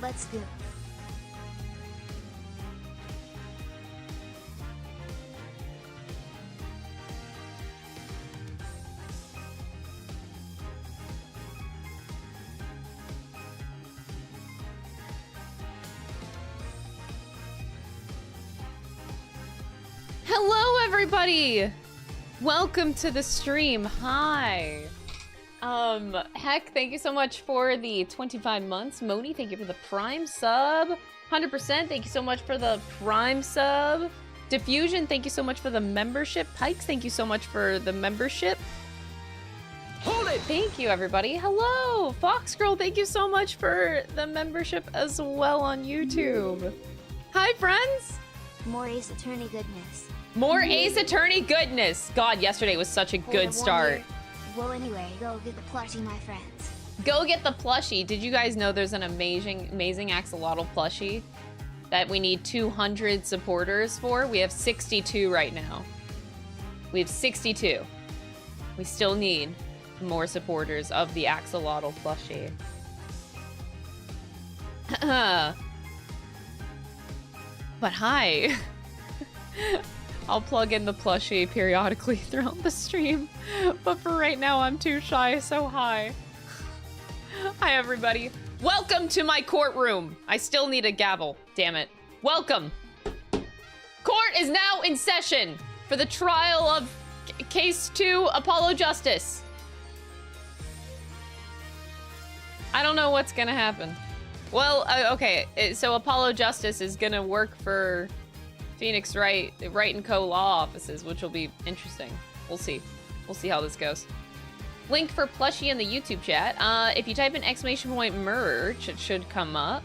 Let's go. Hello, everybody! Welcome to the stream. Hi. Heck, thank you so much for the 25 months. Moni, thank you for the Prime sub. 100%, thank you so much for the Prime sub. Diffusion, thank you so much for the membership. Pikes, thank you so much for the membership. Hold it! Thank you, everybody. Hello! Fox Girl, thank you so much for the membership as well on YouTube. Hi, friends! More Ace Attorney goodness. More Ace Attorney goodness! God, yesterday was such a good start. Well, anyway, go get the plushie, my friends. Go get the plushie. Did you guys know there's an amazing axolotl plushie that we need 200 supporters for? We have 62 right now. We have 62. We still need more supporters of the axolotl plushie. But hi. I'll plug in the plushie periodically throughout the stream. But for right now, I'm too shy, so hi. Hi, everybody. Welcome to my courtroom. I still need a gavel. Damn it. Welcome. Court is now in session for the trial of Case 2, Apollo Justice. I don't know what's gonna happen. Well, okay, so Apollo Justice is gonna work for Phoenix Wright and Co. law offices, which will be interesting. We'll see. We'll see how this goes. Link for plushie in the YouTube chat. If you type in ! merch, it should come up.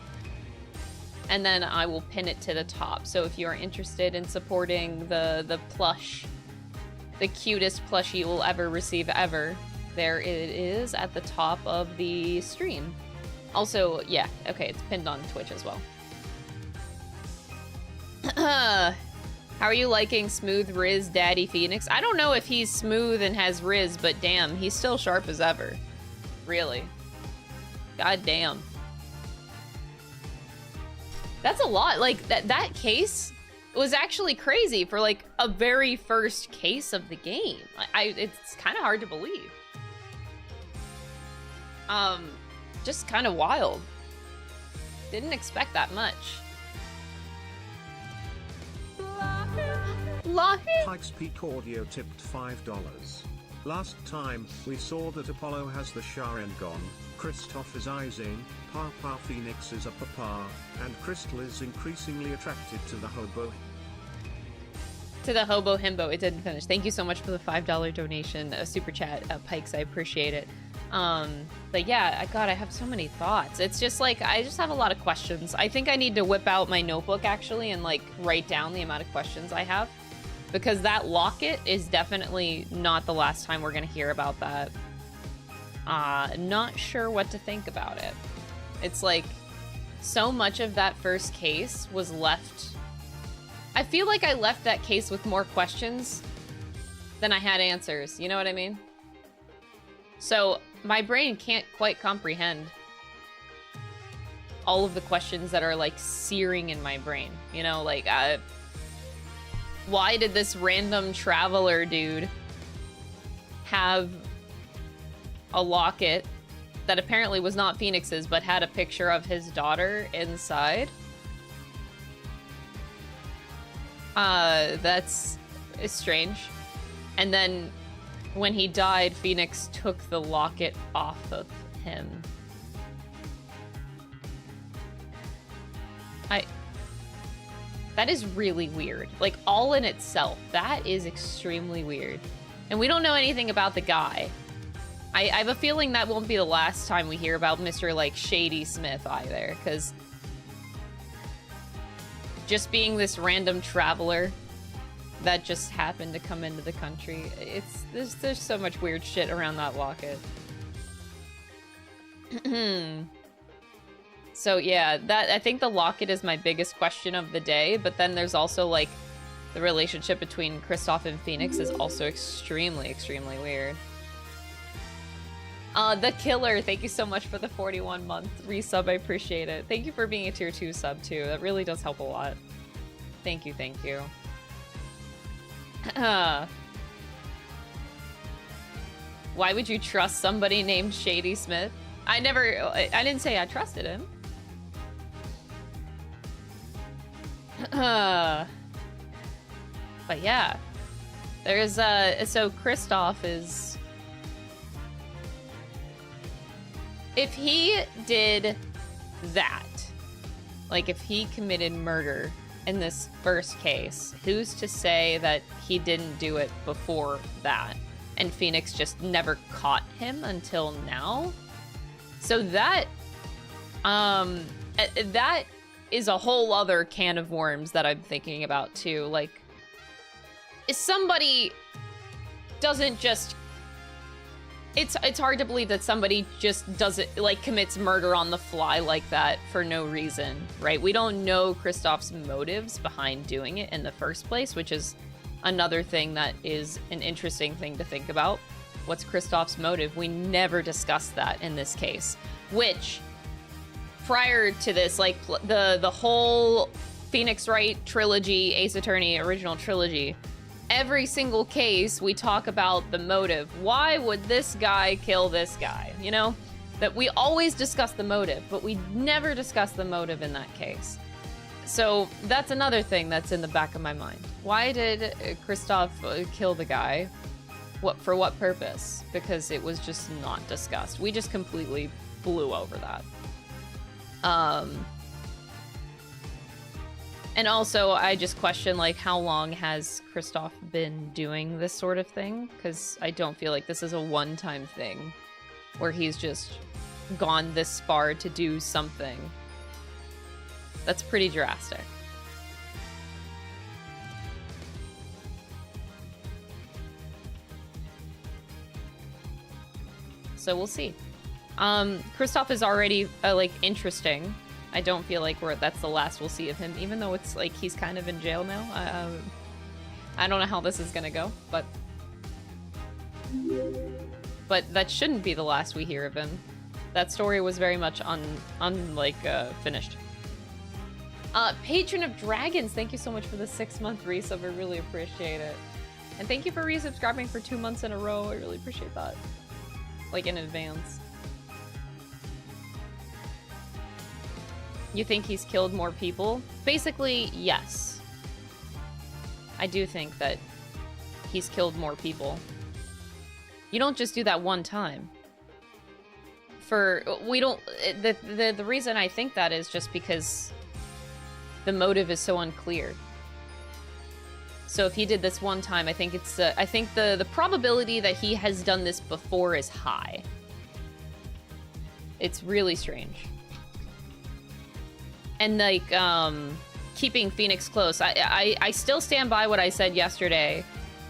And then I will pin it to the top. So if you are interested in supporting the plush, the cutest plushie you will ever receive ever, there it is at the top of the stream. Also, yeah, okay, it's pinned on Twitch as well. How are you liking Smooth Riz Daddy Phoenix? I don't know if he's smooth and has Riz, but damn, he's still sharp as ever. Really. God damn. That's a lot. Like, that case was actually crazy for, like, a very first case of the game. It's kind of hard to believe. Just kind of wild. Didn't expect that much. Pikes Peak Audio tipped $5. Last time, we saw that Apollo has the Sharingan, Kristoff is Izing, Papa Phoenix is a Papa, and Crystal is increasingly attracted to the hobo. To the hobo himbo, it didn't finish. Thank you so much for the $5 donation, super chat, Pikes, I appreciate it. But yeah, God, I have so many thoughts. It's just like, I just have a lot of questions. I think I need to whip out my notebook actually and like write down the amount of questions I have. Because that locket is definitely not the last time we're gonna hear about that. Not sure what to think about it. It's like, so much of that first case was left... I feel like I left that case with more questions than I had answers, you know what I mean? So, my brain can't quite comprehend all of the questions that are, like, searing in my brain. You know, like, why did this random traveler dude have a locket that apparently was not Phoenix's, but had a picture of his daughter inside? That's strange. And then when he died, Phoenix took the locket off of him. That is really weird. Like, all in itself, that is extremely weird. And we don't know anything about the guy. I have a feeling that won't be the last time we hear about Mr. like Shady Smith either, because just being this random traveler that just happened to come into the country, there's so much weird shit around that locket. So yeah, I think the locket is my biggest question of the day, but then there's also like the relationship between Kristoff and Phoenix is also extremely, extremely weird. The Killer, thank you so much for the 41-month resub. I appreciate it. Thank you for being a tier 2 sub too. That really does help a lot. Thank you, thank you. Why would you trust somebody named Shady Smith? I didn't say I trusted him. But yeah. There's so Kristoff is... If he did that, like if he committed murder in this first case, who's to say that he didn't do it before that? And Phoenix just never caught him until now? So that, that is a whole other can of worms that I'm thinking about too. Like, if somebody doesn't just... It's hard to believe that somebody just doesn't, like, commits murder on the fly like that for no reason, right? We don't know Kristoff's motives behind doing it in the first place, which is another thing that is an interesting thing to think about. What's Kristoff's motive? We never discussed that in this case, which prior to this, like, the whole Phoenix Wright trilogy, Ace Attorney original trilogy, every single case we talk about the motive. Why would this guy kill this guy? You know, that we always discuss the motive, but we never discuss the motive in that case. So that's another thing that's in the back of my mind. Why did Kristoff kill the guy? For what purpose? Because it was just not discussed. We just completely blew over that. And also, I just question, like, how long has Kristoff been doing this sort of thing? Because I don't feel like this is a one-time thing where he's just gone this far to do something. That's pretty drastic. So we'll see. Kristoff is already, like, interesting. I don't feel like that's the last we'll see of him, even though it's like he's kind of in jail now. I don't know how this is gonna go, but that shouldn't be the last we hear of him. That story was very much finished. Patron of Dragons, thank you so much for the 6-month resub. I really appreciate it. And thank you for resubscribing for 2 months in a row. I really appreciate that. Like, in advance. You think he's killed more people? Basically, yes. I do think that he's killed more people. You don't just do that one time. The reason I think that is just because the motive is so unclear. So if he did this one time, I think the probability that he has done this before is high. It's really strange. And, like, keeping Phoenix close. I still stand by what I said yesterday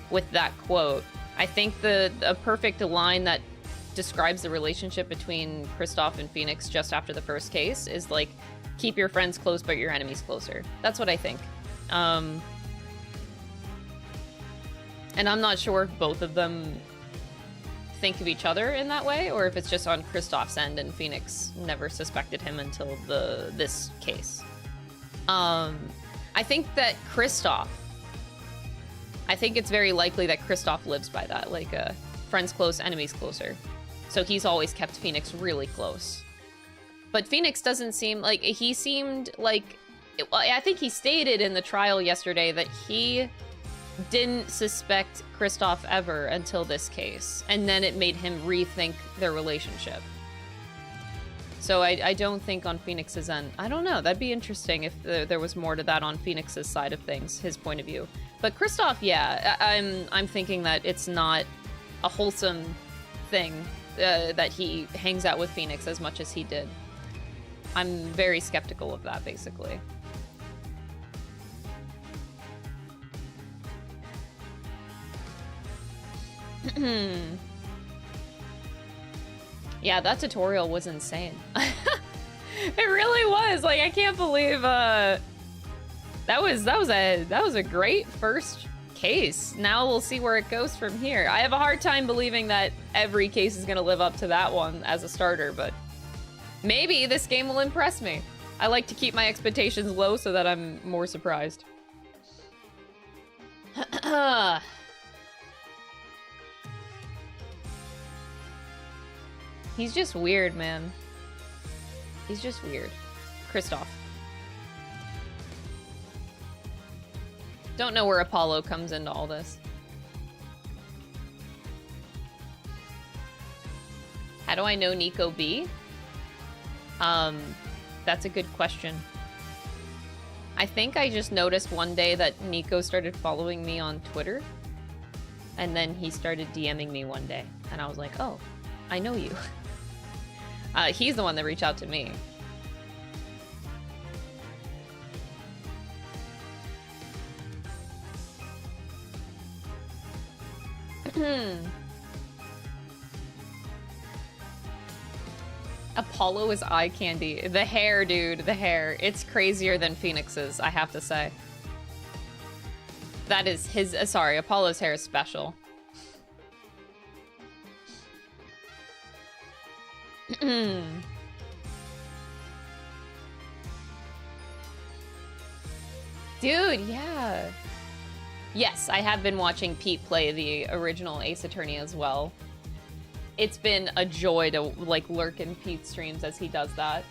with that quote. I think a perfect line that describes the relationship between Kristoff and Phoenix just after the first case is, like, keep your friends close but your enemies closer. That's what I think. And I'm not sure if both of them think of each other in that way, or if it's just on Kristoff's end and Phoenix never suspected him until this case. I think that I think it's very likely that Kristoff lives by that, like, friends close, enemies closer. So he's always kept Phoenix really close. But Phoenix doesn't seem like, he seemed like, I think he stated in the trial yesterday that he didn't suspect Kristoff ever until this case, and then it made him rethink their relationship. So I don't think on Phoenix's end, I don't know, that'd be interesting if there was more to that on Phoenix's side of things, his point of view. But Kristoff, yeah, I'm thinking that it's not a wholesome thing that he hangs out with Phoenix as much as he did. I'm very skeptical of that, basically. Yeah, that tutorial was insane. It really was. Like, I can't believe that was a great first case. Now we'll see where it goes from here. I have a hard time believing that every case is gonna live up to that one as a starter, but maybe this game will impress me. I like to keep my expectations low so that I'm more surprised. He's just weird, man. He's just weird. Kristoff. Don't know where Apollo comes into all this. How do I know Nico B? That's a good question. I think I just noticed one day that Nico started following me on Twitter. And then he started DMing me one day. And I was like, oh, I know you. He's the one that reached out to me. Apollo is eye candy. The hair, dude, the hair. It's crazier than Phoenix's, I have to say. That is his, sorry, Apollo's hair is special. Dude, yeah. Yes, I have been watching Pete play the original Ace Attorney as well. It's been a joy to like lurk in Pete's streams as he does that.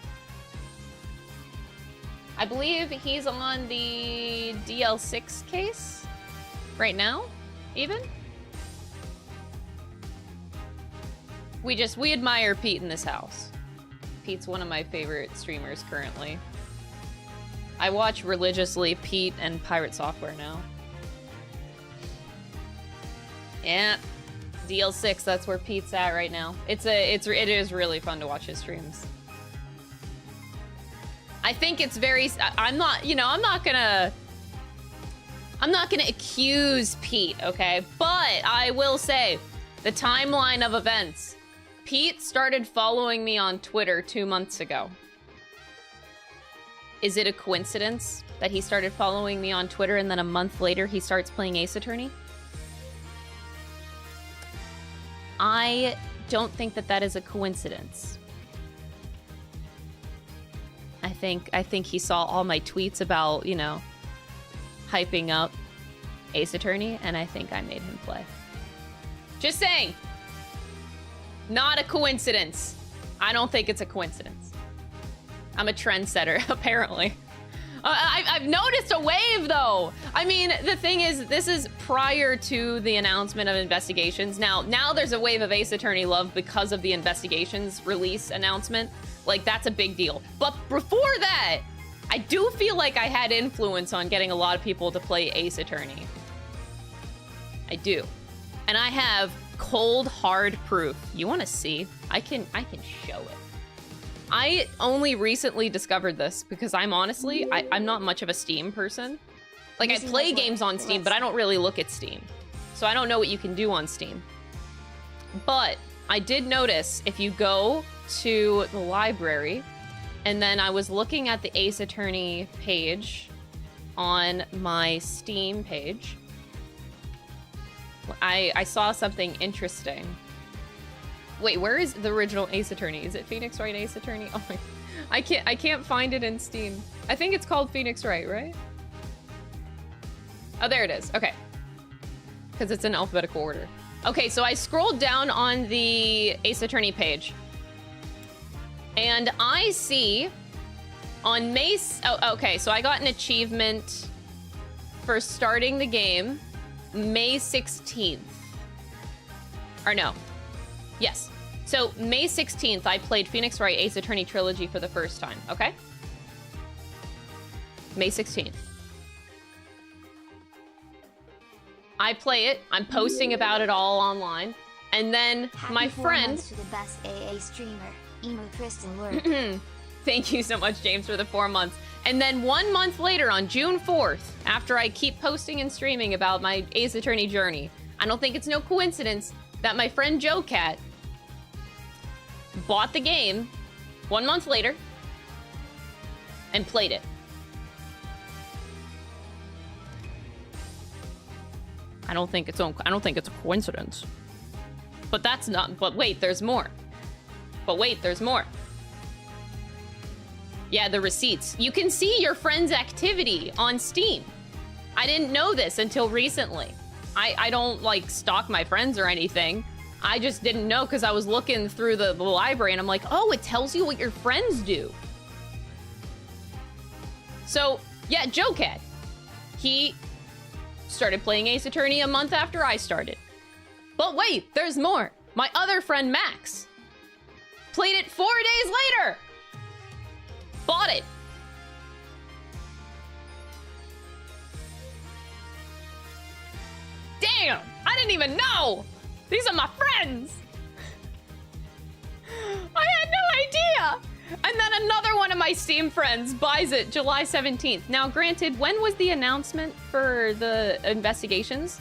I believe he's on the DL6 case right now, even. We admire Pete in this house. Pete's one of my favorite streamers currently. I watch religiously Pete and Pirate Software now. Yeah, DL6, that's where Pete's at right now. It is really fun to watch his streams. I think it's very, I'm not gonna accuse Pete, okay? But I will say, the timeline of events. Pete started following me on Twitter 2 months ago. Is it a coincidence that he started following me on Twitter and then a month later he starts playing Ace Attorney? I don't think that that is a coincidence. I think he saw all my tweets about, you know, hyping up Ace Attorney, and I think I made him play. Just saying. Not a coincidence. I don't think it's a coincidence. I'm a trendsetter, apparently. I've noticed a wave, though. I mean, the thing is, this is prior to the announcement of Investigations. Now there's a wave of Ace Attorney love because of the Investigations release announcement. Like, that's a big deal. But before that, I do feel like I had influence on getting a lot of people to play Ace Attorney. I do. And I have cold, hard proof. You want to see? I can show it. I only recently discovered this because I'm honestly, I'm not much of a Steam person. Like, I play games on Steam, but I don't really look at Steam. So I don't know what you can do on Steam. But I did notice if you go to the library, and then I was looking at the Ace Attorney page on my Steam page, I saw something interesting. Wait, where is the original Ace Attorney? Is it Phoenix Wright Ace Attorney? Oh my, I can't find it in Steam. I think it's called Phoenix Wright, right? Oh, there it is. Okay. Because it's in alphabetical order. Okay, so I scrolled down on the Ace Attorney page. And I see on May... Oh, okay, so I got an achievement for starting the game May 16th. Or no. Yes. So May 16th, I played Phoenix Wright Ace Attorney Trilogy for the first time, okay? May 16th. I play it. I'm posting about it all online. And then my friend... to the best AA streamer, Emo Kristen Lord. Thank you so much, James, for the 4 months. And then 1 month later, on June 4th, after I keep posting and streaming about my Ace Attorney journey, I don't think it's no coincidence that my friend Joe Cat bought the game 1 month later and played it. I don't think it's a coincidence. But that's not, but wait, there's more. But wait, there's more. Yeah, the receipts. You can see your friend's activity on Steam. I didn't know this until recently. I don't like stalk my friends or anything. I just didn't know because I was looking through the library and I'm like, oh, it tells you what your friends do. So yeah, Joe Cat, he started playing Ace Attorney a month after I started. But wait, there's more. My other friend Max played it 4 days later. Bought it. Damn, I didn't even know. These are my friends. I had no idea. And then another one of my Steam friends buys it July 17th. Now, granted, when was the announcement for the investigations?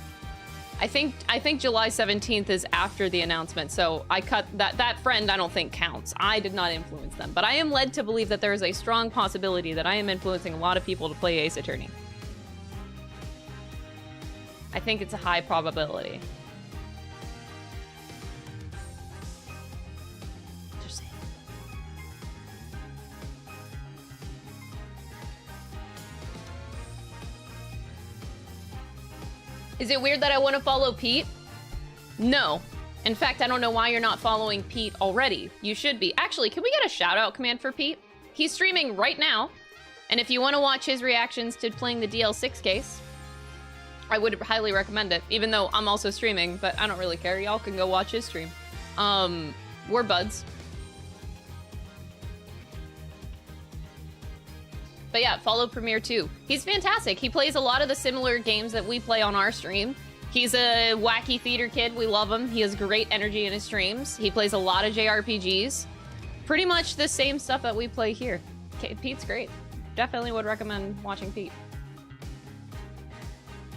I think July 17th is after the announcement, so I cut that friend I don't think counts. I did not influence them, but I am led to believe that there is a strong possibility that I am influencing a lot of people to play Ace Attorney. I think it's a high probability. Just saying. Is it weird that I want to follow Pete? No. In fact, I don't know why you're not following Pete already. You should be. Actually, can we get a shout out command for Pete? He's streaming right now. And if you want to watch his reactions to playing the DL6 case, I would highly recommend it, even though I'm also streaming, but I don't really care. Y'all can go watch his stream. We're buds. But yeah, follow Premiere too. He's fantastic. He plays a lot of the similar games that we play on our stream. He's a wacky theater kid. We love him. He has great energy in his streams. He plays a lot of JRPGs. Pretty much the same stuff that we play here. Okay, Pete's great. Definitely would recommend watching Pete.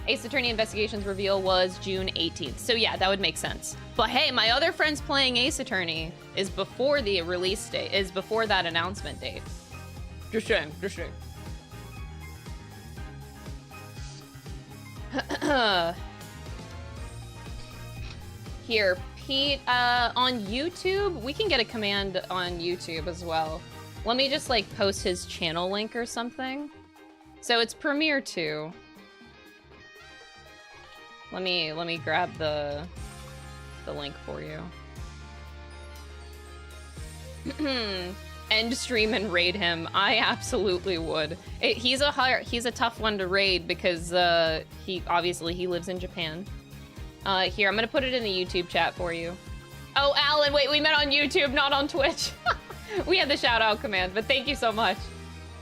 Ace Attorney Investigations reveal was June 18th. So yeah, that would make sense. But hey, my other friends playing Ace Attorney is before the release date, is before that announcement date. Just saying, just saying. Here, Pete, on YouTube, we can get a command on YouTube as well. Let me just like post his channel link or something. So it's Premiere 2. Let me grab the link for you. End stream and raid him. I absolutely would. He's a tough one to raid because he lives in Japan. Here, I'm gonna put it in the YouTube chat for you. Oh, Alan, wait, we met on YouTube, not on Twitch. We had the shout out command, but thank you so much.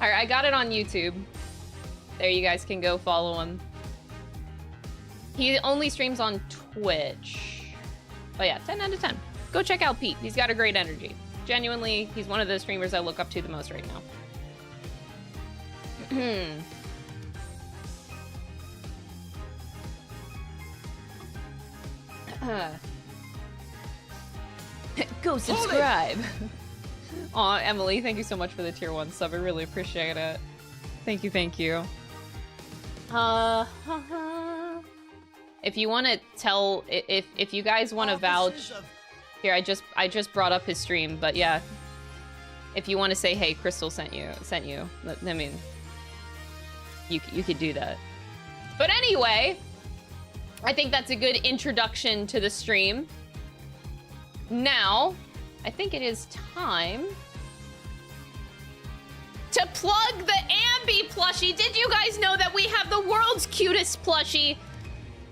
All right, I got it on YouTube. There, you guys can go follow him. He only streams on Twitch. Oh yeah, 10 out of 10. Go check out Pete. He's got a great energy. Genuinely, he's one of the streamers I look up to the most right now. Go subscribe. Aw, Emily, thank you so much for the tier 1 sub. I really appreciate it. Thank you, thank you. If you want to tell, if you guys want to vouch, here, I just brought up his stream, but yeah, if you want to say, hey, Crystal sent you, I mean, you could do that. But anyway, I think that's a good introduction to the stream. Now, I think it is time to plug the Ambi plushie. Did you guys know that we have the world's cutest plushie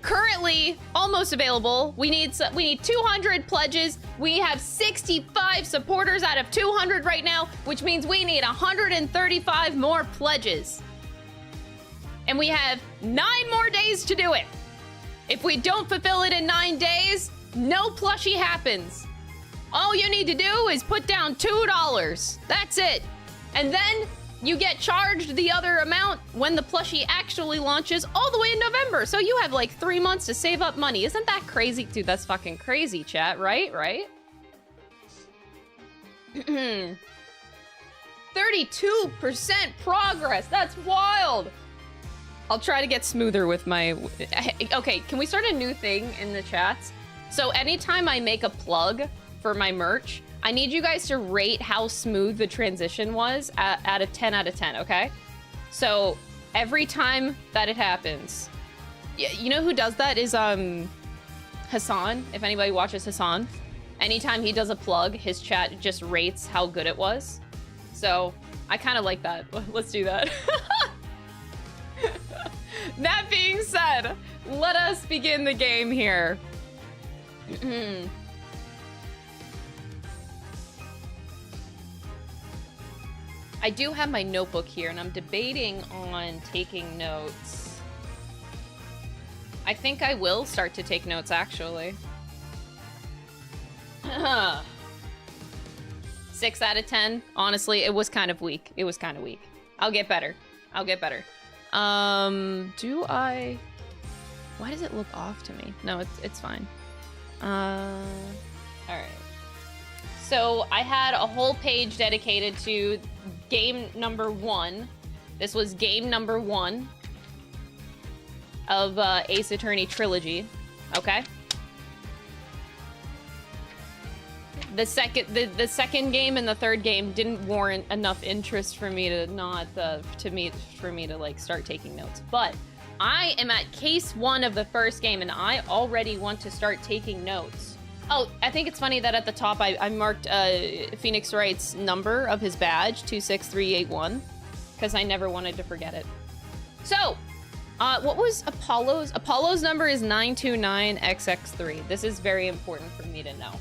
currently almost available? We need 200 pledges. We have 65 supporters out of 200 right now, which means we need 135 more pledges. And we have 9 more days to do it. If we don't fulfill it in 9 days, no plushie happens. All you need to do is put down $2. That's it. And then you get charged the other amount when the plushie actually launches all the way in November. So you have like 3 months to save up money. Isn't that crazy? Dude, that's fucking crazy, chat, right? 32% progress. That's wild. I'll try to get smoother with my... Okay, can we start a new thing in the chats? So anytime I make a plug for my merch, I need you guys to rate how smooth the transition was at a 10 out of 10, okay? So every time that it happens, you know who does that is Hassan. If anybody watches Hassan, anytime he does a plug, his chat just rates how good it was. So I kind of like that. Let's do that. That being said, let us begin the game here. I do have my notebook here, and I'm debating on taking notes. I think I will start to take notes, actually. 6 out of 10. Honestly, it was kind of weak. It was kind of weak. I'll get better. I'll get better. Do I... Why does it look off to me? No, it's fine. Alright. So I had a whole page dedicated to game number 1. This was game number 1 of Ace Attorney Trilogy. Okay. The second game and the third game didn't warrant enough interest for me to not for me to like start taking notes. But I am at case 1 of the first game, and I already want to start taking notes. Oh, I think it's funny that at the top I marked Phoenix Wright's number of his badge, 26381, because I never wanted to forget it. So, what was Apollo's? Apollo's number is 929XX3. This is very important for me to know.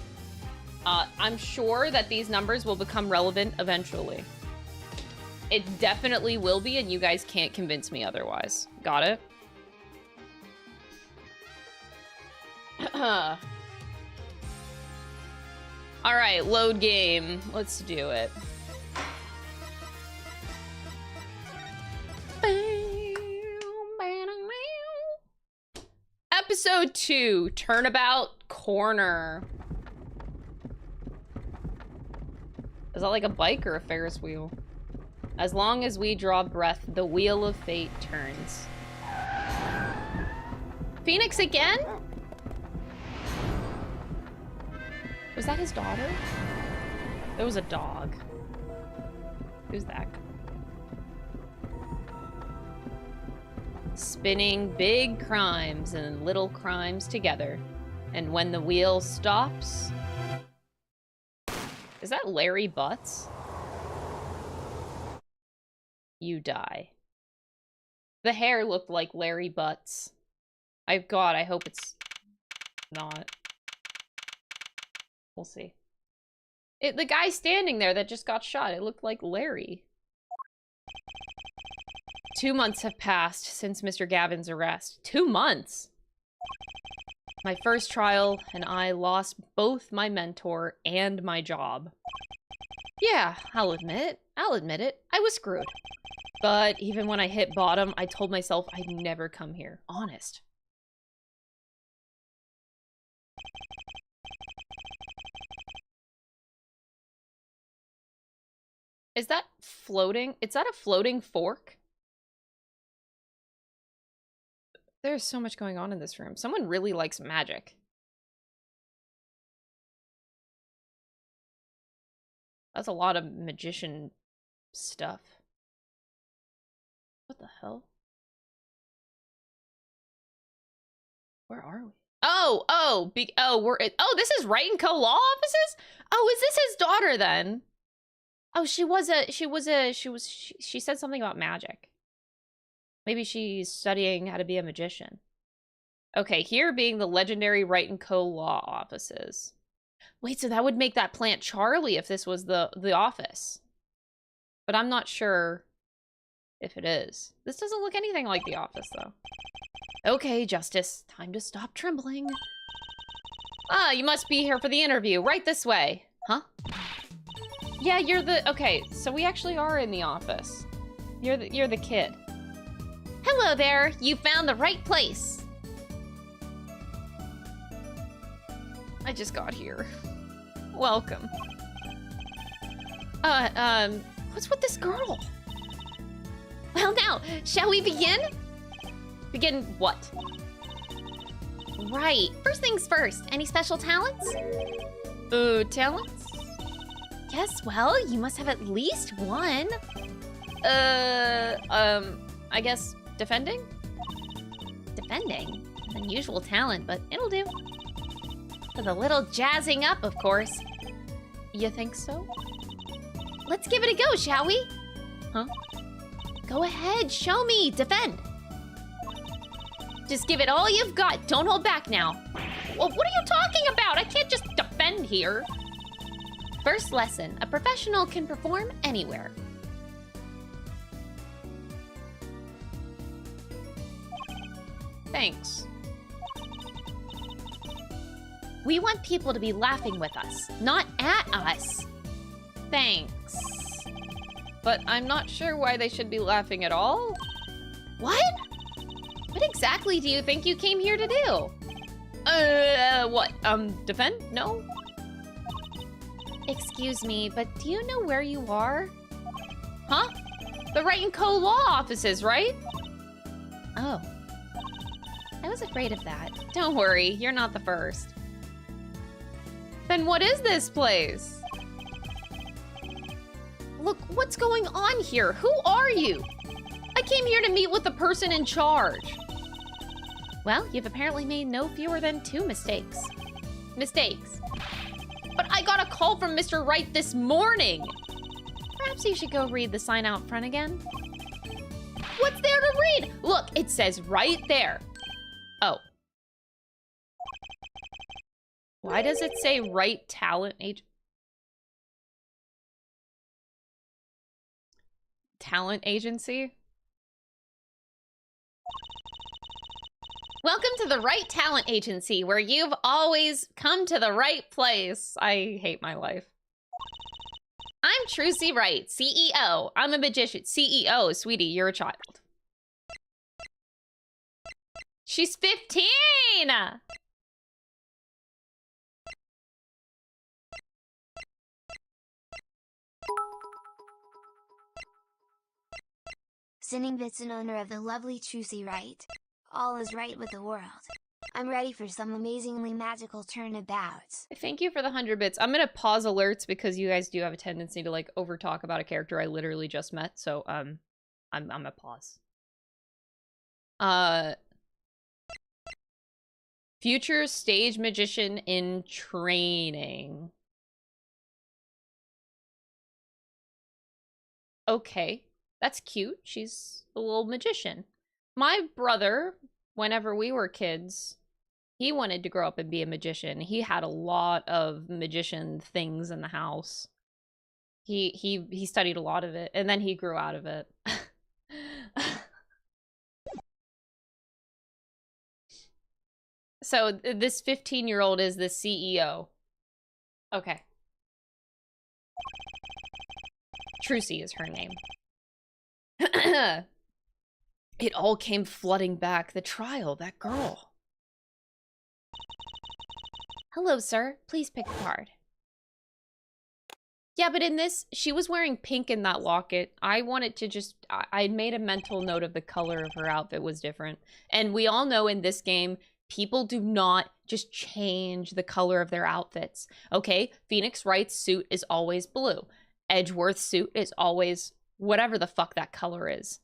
I'm sure that these numbers will become relevant eventually. It definitely will be, and you guys can't convince me otherwise. Got it? All right, load game. Let's do it. Episode 2, Turnabout Corner. Is that like a bike or a Ferris wheel? As long as we draw breath, the wheel of fate turns. Phoenix again? Was that his daughter? There was a dog. Who's that? Spinning big crimes and little crimes together. And when the wheel stops... Is that Larry Butts? You die. The hair looked like Larry Butts. God, I hope it's not. We'll see. The guy standing there that just got shot, it looked like Larry. 2 months have passed since Mr. Gavin's arrest. 2 months! My first trial, and I lost both my mentor and my job. Yeah, I'll admit it. I was screwed. But even when I hit bottom, I told myself I'd never come here. Honest. Is that floating? Is that a floating fork? There's so much going on in this room. Someone really likes magic. That's a lot of magician stuff. What the hell? Where are we? Oh, this is Wright and Co. Law offices? Oh, is this his daughter then? Oh, she said something about magic. Maybe she's studying how to be a magician. Okay, here being the legendary Wright and Co. Law offices. Wait, so that would make that Plant Charlie if this was the office. But I'm not sure if it is. This doesn't look anything like the office, though. Okay, Justice. Time to stop trembling. Ah, you must be here for the interview. Right this way. Huh? Yeah, you're the... Okay, so we actually are in the office. You're the kid. Hello there. You found the right place. I just got here. Welcome. What's with this girl? Well now, shall we begin? Begin what? Right. First things first. Any special talents? Talents? Yes, well, you must have at least one. I guess defending? Defending? An unusual talent, but it'll do. With a little jazzing up, of course. You think so? Let's give it a go, shall we? Huh? Go ahead, show me. Defend. Just give it all you've got. Don't hold back now. Well, what are you talking about? I can't just defend here. First lesson. A professional can perform anywhere. Thanks. We want people to be laughing with us, not at us. Thanks. But I'm not sure why they should be laughing at all. What? What exactly do you think you came here to do? What? Defend? No? Excuse me, but do you know where you are? Huh? The Right and Co law offices, right? Oh. I was afraid of that. Don't worry, you're not the first. Then what is this place? Look, what's going on here? Who are you? I came here to meet with the person in charge. Well, you've apparently made no fewer than 2 mistakes. Mistakes? But I got a call from Mr. Wright this morning. Perhaps you should go read the sign out front again. What's there to read? Look, it says right there. Oh. Why does it say Right Talent Talent Agency? Welcome to the Right Talent Agency, where you've always come to the right place. I hate my life. I'm Trucy Wright, CEO. I'm a magician. CEO, sweetie, you're a child. She's 15! Sinning Bits in honor of the lovely Trucy Wright. All is right with the world. I'm ready for some amazingly magical turn-abouts. Thank you for the 100 bits. I'm gonna pause alerts because you guys do have a tendency to like over-talk about a character I literally just met, so I'm gonna pause. Future stage magician in training. Okay, that's cute. She's a little magician. My brother, whenever we were kids, he wanted to grow up and be a magician. He had a lot of magician things in the house. He studied a lot of it, and then he grew out of it. So this 15-year-old is the CEO. Okay. Trucy is her name. It all came flooding back. The trial, that girl. Hello, sir. Please pick a card. Yeah, but in this, she was wearing pink in that locket. I wanted to just... I made a mental note of the color of her outfit was different. And we all know in this game, people do not just change the color of their outfits. Okay? Phoenix Wright's suit is always blue. Edgeworth's suit is always whatever the fuck that color is.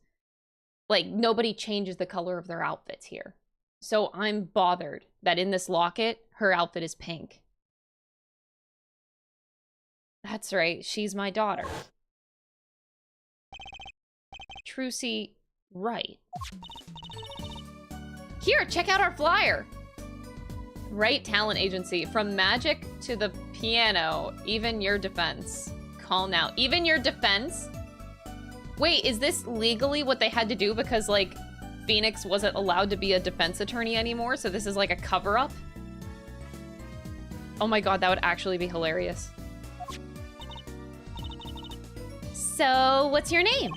Like, nobody changes the color of their outfits here. So I'm bothered that in this locket, her outfit is pink. That's right, she's my daughter. Trucy Wright. Here, check out our flyer. Right Talent Agency. From magic to the piano, even your defense. Call now. Even your defense? Wait, is this legally what they had to do because, like, Phoenix wasn't allowed to be a defense attorney anymore, so this is like a cover-up? Oh my god, that would actually be hilarious. So, what's your name?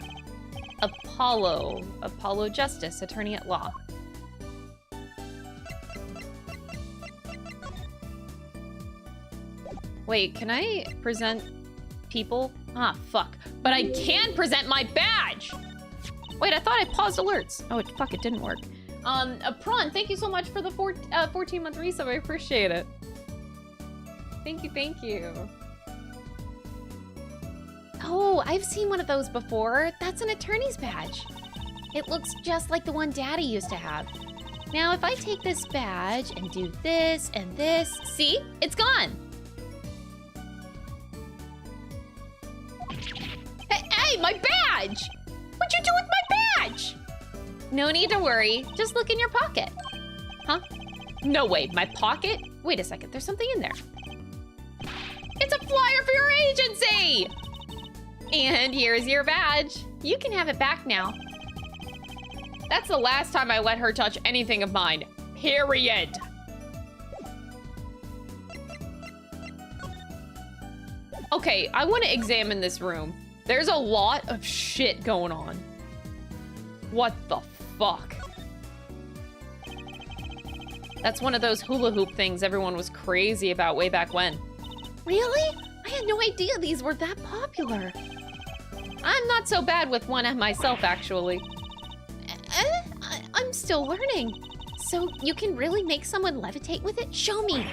Apollo. Apollo Justice, attorney at law. Wait, can I present people? Ah, fuck. But I can present my badge! Wait, I thought I paused alerts. Oh, fuck, it didn't work. Prawn, thank you so much for the 14-month resub. I appreciate it. Thank you, thank you. Oh, I've seen one of those before. That's an attorney's badge. It looks just like the one Daddy used to have. Now, if I take this badge and do this and this, see? It's gone. Hey, my badge! What'd you do with my badge? No need to worry. Just look in your pocket. Huh? No way, my pocket? Wait a second, there's something in there. It's a flyer for your agency! And here's your badge. You can have it back now. That's the last time I let her touch anything of mine. Period. Okay, I want to examine this room. There's a lot of shit going on. What the fuck? That's one of those hula hoop things everyone was crazy about way back when. Really? I had no idea these were that popular. I'm not so bad with one myself, actually. I'm still learning. So you can really make someone levitate with it? Show me.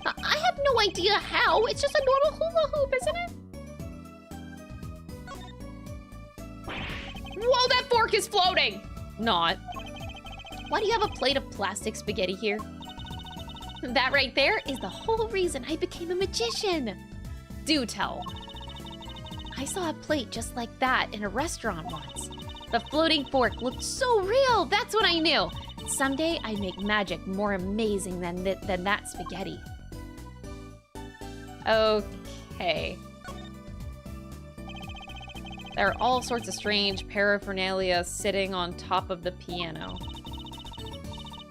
I have no idea how. It's just a normal hula hoop, isn't it? Whoa, that fork is floating! Not. Why do you have a plate of plastic spaghetti here? That right there is the whole reason I became a magician. Do tell. I saw a plate just like that in a restaurant once. The floating fork looked so real. That's when I knew. Someday I'd make magic more amazing than that spaghetti. Okay. There are all sorts of strange paraphernalia sitting on top of the piano.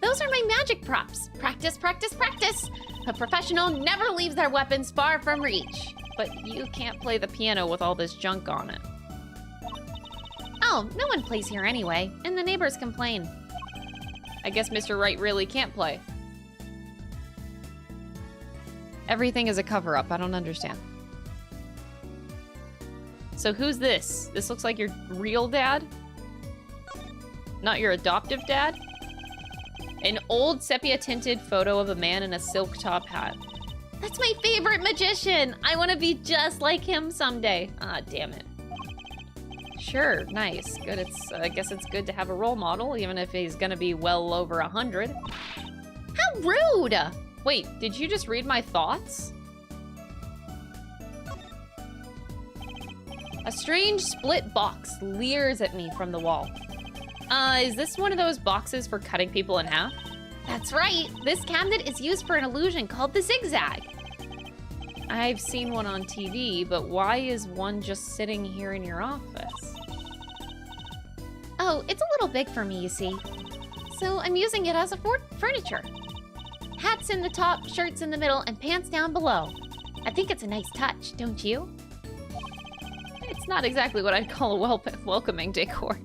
Those are my magic props. Practice, practice, practice. A professional never leaves their weapons far from reach. But you can't play the piano with all this junk on it. Oh, no one plays here anyway, and the neighbors complain. I guess Mr. Wright really can't play. Everything is a cover-up. I don't understand. So who's this? This looks like your real dad? Not your adoptive dad? An old sepia-tinted photo of a man in a silk top hat. That's my favorite magician! I want to be just like him someday. Ah, damn it. Sure, nice. Good. I guess it's good to have a role model, even if he's gonna be well over 100. How rude! Wait, did you just read my thoughts? A strange split box leers at me from the wall. Is this one of those boxes for cutting people in half? That's right. This cabinet is used for an illusion called the zigzag. I've seen one on TV, but why is one just sitting here in your office? Oh, it's a little big for me, you see. So I'm using it as a furniture. Hats in the top, shirts in the middle, and pants down below. I think it's a nice touch, don't you? It's not exactly what I'd call a welcoming decor.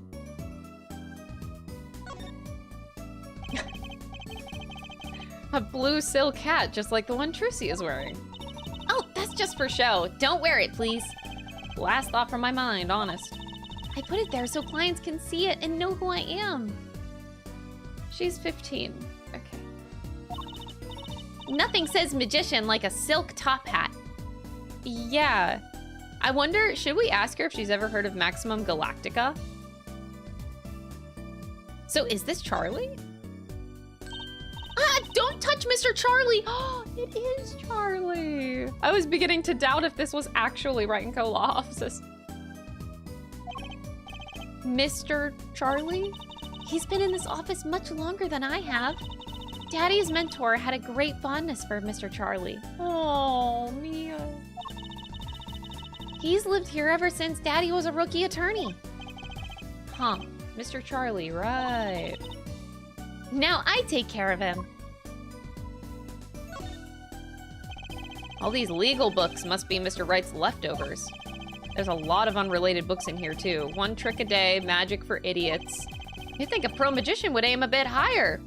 A blue silk hat, just like the one Trucy is wearing. Oh, that's just for show. Don't wear it, please. Last thought from my mind, honest. I put it there so clients can see it and know who I am. She's 15. Okay. Nothing says magician like a silk top hat. Yeah. I wonder, should we ask her if she's ever heard of Maximum Galactica? So is this Charlie? Ah, don't touch Mr. Charlie! Oh, it is Charlie! I was beginning to doubt if this was actually Wright & Co. Law Offices. Mr. Charlie? He's been in this office much longer than I have. Daddy's mentor had a great fondness for Mr. Charlie. Oh, Mia. He's lived here ever since Daddy was a rookie attorney. Huh, Mr. Charlie, right. Now I take care of him. All these legal books must be Mr. Wright's leftovers. There's a lot of unrelated books in here, too. One Trick a Day, Magic for Idiots. You'd think a pro magician would aim a bit higher.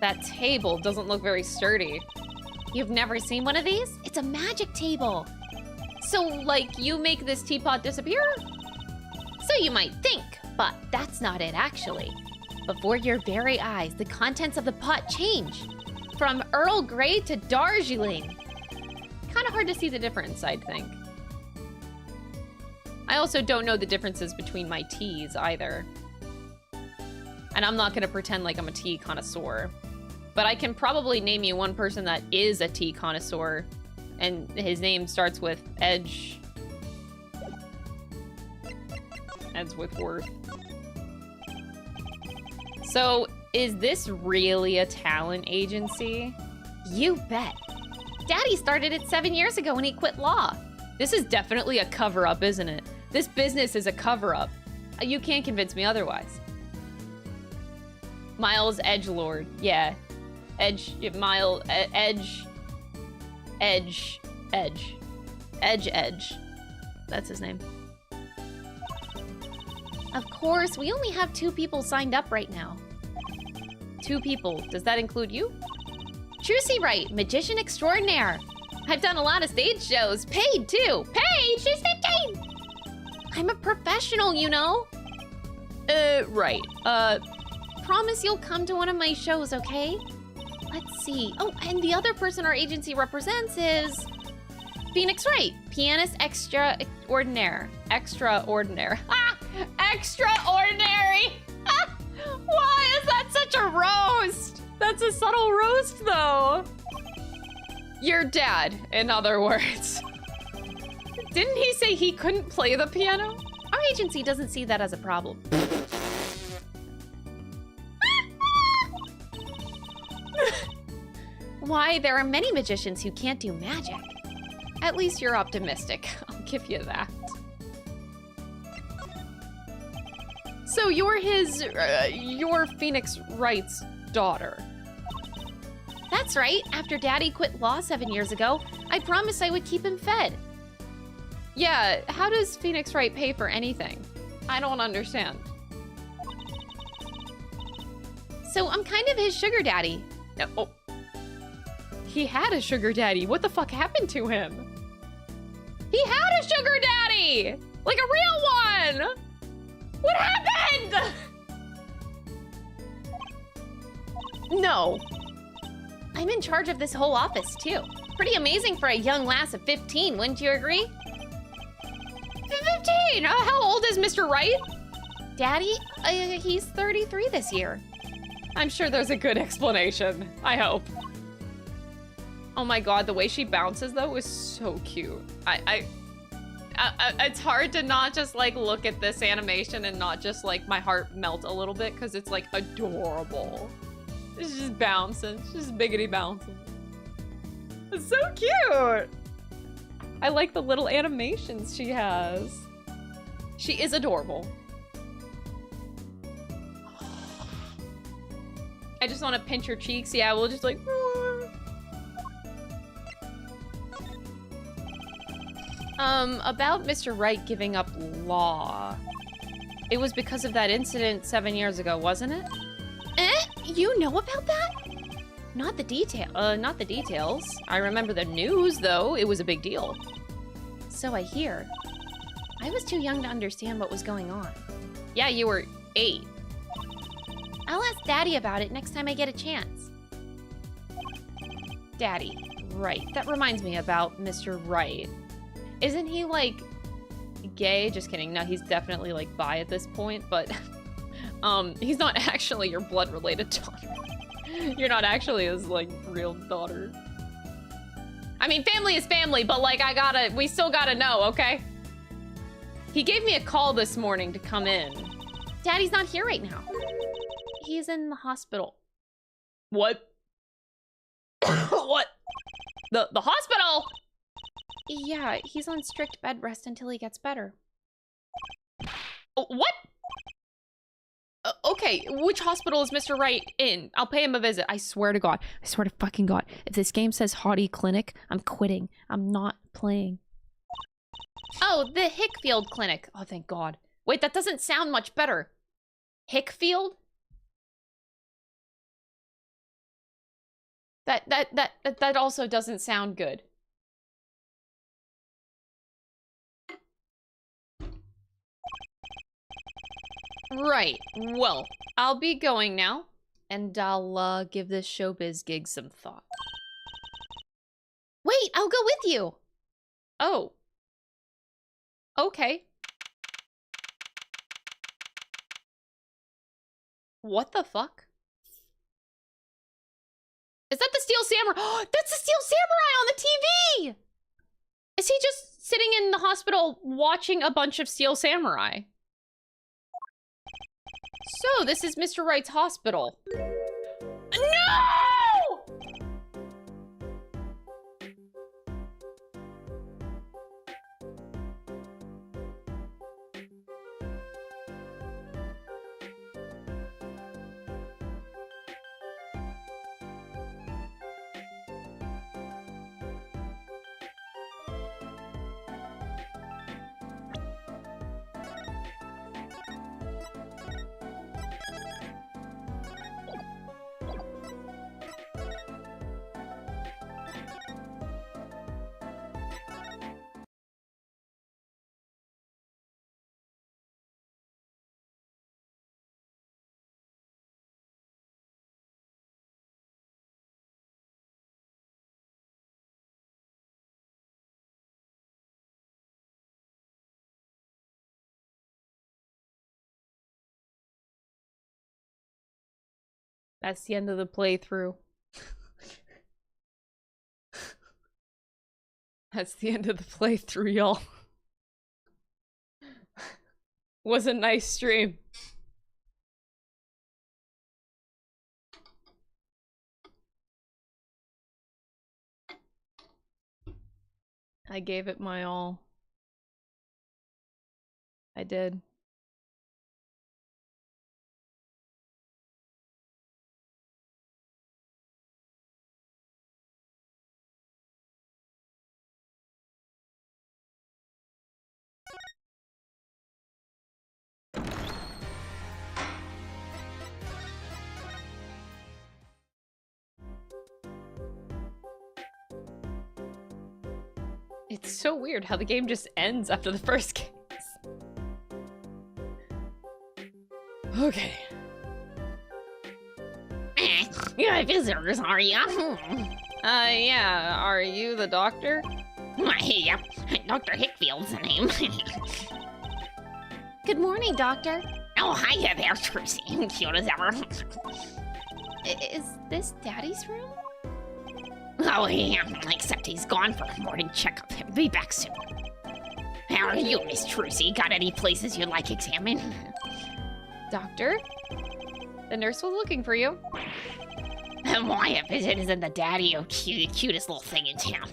That table doesn't look very sturdy. You've never seen one of these? It's a magic table. So, like, you make this teapot disappear? So you might think, but that's not it actually. Before your very eyes, the contents of the pot change. From Earl Grey to Darjeeling. Kind of hard to see the difference, I'd think. I also don't know the differences between my teas either. And I'm not gonna pretend like I'm a tea connoisseur. But I can probably name you one person that is a tea connoisseur. And his name starts with Edge. Edgeworth. So, is this really a talent agency? You bet. Daddy started it 7 years ago when he quit law. This is definitely a cover-up, isn't it? This business is a cover-up. You can't convince me otherwise. Miles Edgelord. Yeah. Edge. That's his name. Of course, we only have 2 people signed up right now. 2 people. Does that include you? Trucy Wright, magician extraordinaire. I've done a lot of stage shows, paid too. Paid? She's 15! I'm a professional, you know. Right. Promise you'll come to one of my shows, okay? Let's see. Oh, and the other person our agency represents is Phoenix Wright, pianist extraordinaire. Extraordinary. Ah! Extraordinary! Ah! Why is that such a roast? That's a subtle roast, though. Your dad, in other words. Didn't he say he couldn't play the piano? Our agency doesn't see that as a problem. Why, there are many magicians who can't do magic. At least you're optimistic. I'll give you that. So you're you're Phoenix Wright's daughter. That's right. After Daddy quit law 7 years ago, I promised I would keep him fed. Yeah, how does Phoenix Wright pay for anything? I don't understand. So I'm kind of his sugar daddy. Oh. He had a sugar daddy. What the fuck happened to him? He had a sugar daddy! Like a real one! What happened? No. I'm in charge of this whole office, too. Pretty amazing for a young lass of 15, wouldn't you agree? 15? How old is Mr. Wright? Daddy, he's 33 this year. I'm sure there's a good explanation. I hope. Oh my god, the way she bounces, though, is so cute. It's hard to not just, like, look at this animation and not just, like, my heart melt a little bit, because it's, like, adorable. It's just bouncing. It's just biggity bouncing. It's so cute! I like the little animations she has. She is adorable. I just want to pinch her cheeks. Yeah, we'll just, like... About Mr. Wright giving up law. It was because of that incident 7 years ago, wasn't it? You know about that? Not the details. I remember the news, though. It was a big deal. So I hear. I was too young to understand what was going on. Yeah, you were 8. I'll ask Daddy about it next time I get a chance. Daddy. Right. That reminds me about Mr. Wright. Isn't he, like, gay? Just kidding. No, he's definitely, like, bi at this point, but... he's not actually your blood-related daughter. You're not actually his, like, real daughter. I mean, family is family, but, like, we still gotta know, okay? He gave me a call this morning to come in. Daddy's not here right now. He's in the hospital. What? What? The hospital? Yeah, he's on strict bed rest until he gets better. What? Okay, which hospital is Mr. Wright in? I'll pay him a visit. I swear to God. I swear to fucking God. If this game says Haughty Clinic, I'm quitting. I'm not playing. Oh, the Hickfield Clinic. Oh, thank God. Wait, that doesn't sound much better. Hickfield? That also doesn't sound good. Right. Well, I'll be going now, and I'll give this showbiz gig some thought. Wait, I'll go with you. Oh. Okay. What the fuck? Is that the Steel Samurai? That's the Steel Samurai on the TV! Is he just sitting in the hospital watching a bunch of Steel Samurai? So, this is Mr. Wright's hospital. No! That's the end of the playthrough. That's the end of the playthrough, y'all. Was a nice stream. I gave it my all. I did. It's so weird how the game just ends after the first games. Okay. You're visitors, are ya? Yeah. Are you the doctor? Yep. Dr. Hickfield's the name. Good morning, Doctor. Oh, hiya there, Trucy. Cute as ever. Is this Daddy's room? Oh, yeah. Except he's gone for a morning checkup. He'll be back soon. How are you, Miss Trucy? Got any places you'd like examined? Doctor? The nurse was looking for you. Why, a visit isn't the daddy or cutest little thing in town.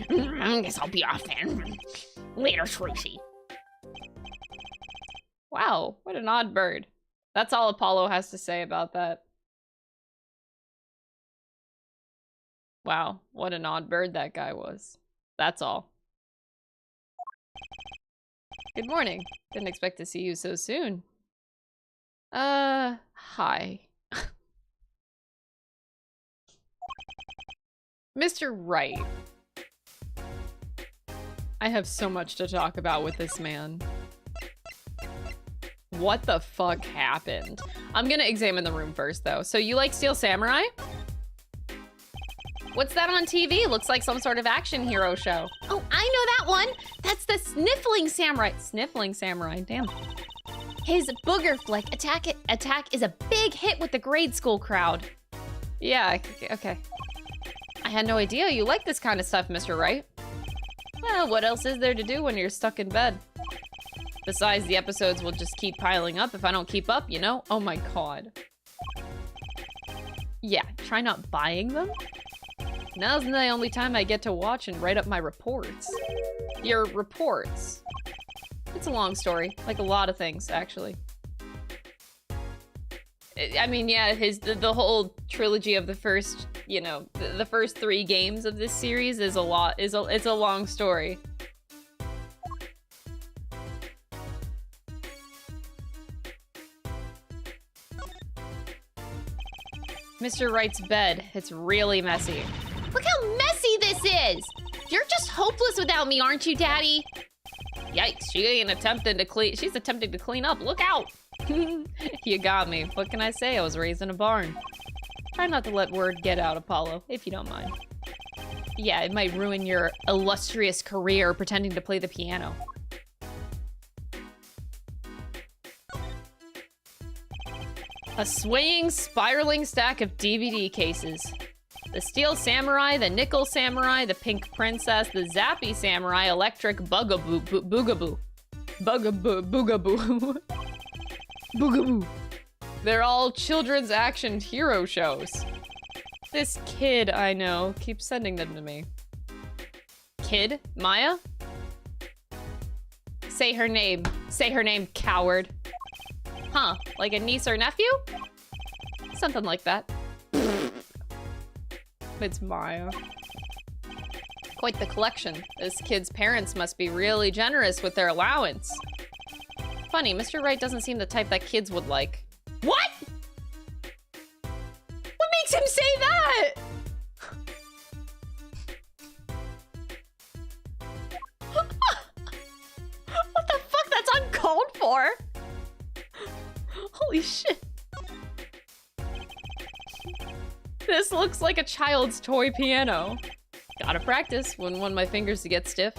I guess I'll be off then. Later, Trucy. Wow, what an odd bird. That's all Apollo has to say about that. Wow, what an odd bird that guy was. That's all. Good morning. Didn't expect to see you so soon. Hi. Mr. Wright. I have so much to talk about with this man. What the fuck happened? I'm gonna examine the room first, though. So you like Steel Samurai? What's that on TV? Looks like some sort of action hero show. Oh, I know that one. That's the Sniffling Samurai. Sniffling Samurai, damn. His booger flick, Attack is a big hit with the grade school crowd. Yeah, okay. I had no idea you like this kind of stuff, Mr. Wright. Well, what else is there to do when you're stuck in bed? Besides, the episodes will just keep piling up if I don't keep up, you know? Oh my god. Yeah, try not buying them? Now's the only time I get to watch and write up my reports. Your reports. It's a long story, like a lot of things, actually. I mean, yeah, the whole trilogy of the first, you know, the first 3 games of this series is it's a long story. Mr. Wright's bed. It's really messy. Look how messy this is! You're just hopeless without me, aren't you, Daddy? Yikes, she's attempting to clean up. Look out! You got me. What can I say? I was raised in a barn. Try not to let word get out, Apollo, if you don't mind. Yeah, it might ruin your illustrious career pretending to play the piano. A swaying, spiraling stack of DVD cases. The Steel Samurai, the Nickel Samurai, the Pink Princess, the Zappy Samurai, Electric Bugaboo, Boogaboo. Boogaboo. Boogaboo. They're all children's action hero shows. This kid I know keeps sending them to me. Kid? Maya? Say her name. Say her name, coward. Huh, like a niece or nephew? Something like that. It's Maya. Quite the collection. This kid's parents must be really generous with their allowance. Funny, Mr. Wright doesn't seem the type that kids would like. What? What makes him say that? What the fuck? That's uncalled for. Holy shit. This looks like a child's toy piano. Gotta practice. Wouldn't want my fingers to get stiff.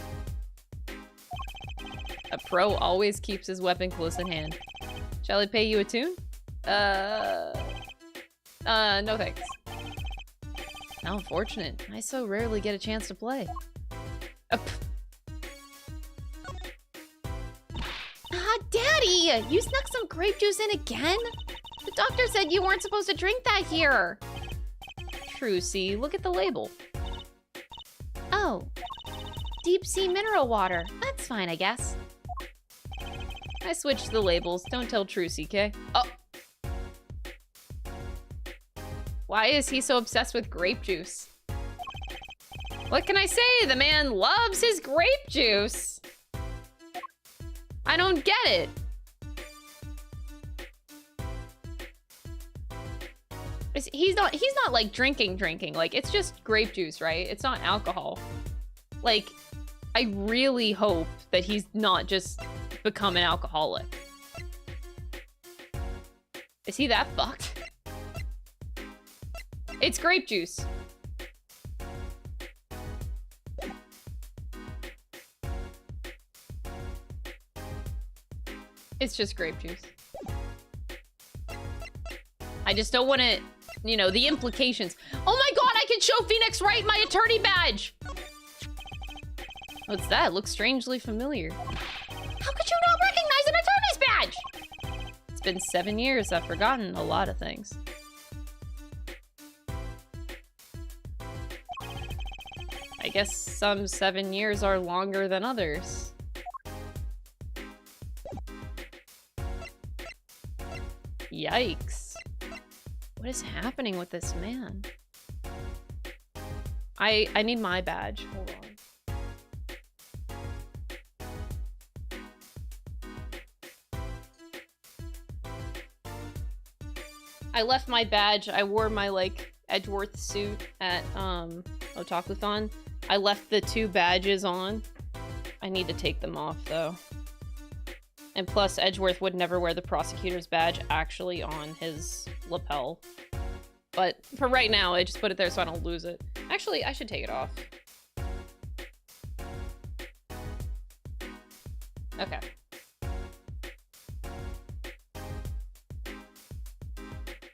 A pro always keeps his weapon close at hand. Shall I pay you a tune? No thanks. How unfortunate. I so rarely get a chance to play. Daddy! You snuck some grape juice in again? The doctor said you weren't supposed to drink that here. Trucy, look at the label. Oh. Deep sea mineral water. That's fine, I guess. I switched the labels. Don't tell Trucy, okay? Oh. Why is he so obsessed with grape juice? What can I say? The man loves his grape juice. I don't get it. He's not like drinking. Like, it's just grape juice, right? It's not alcohol. Like, I really hope that he's not just become an alcoholic. Is he that fucked? It's grape juice. It's just grape juice. I just don't want to, you know, the implications. Oh my god, I can show Phoenix Wright my attorney badge! What's that? It looks strangely familiar. How could you not recognize an attorney's badge? It's been 7 years. I've forgotten a lot of things. I guess some 7 years are longer than others. Yikes. What is happening with this man? I need my badge. Hold on. I left my badge. I wore my, like, Edgeworth suit at, Otakuthon. I left the 2 badges on. I need to take them off, though. And plus, Edgeworth would never wear the prosecutor's badge actually on his lapel. But for right now, I just put it there so I don't lose it. Actually, I should take it off. Okay.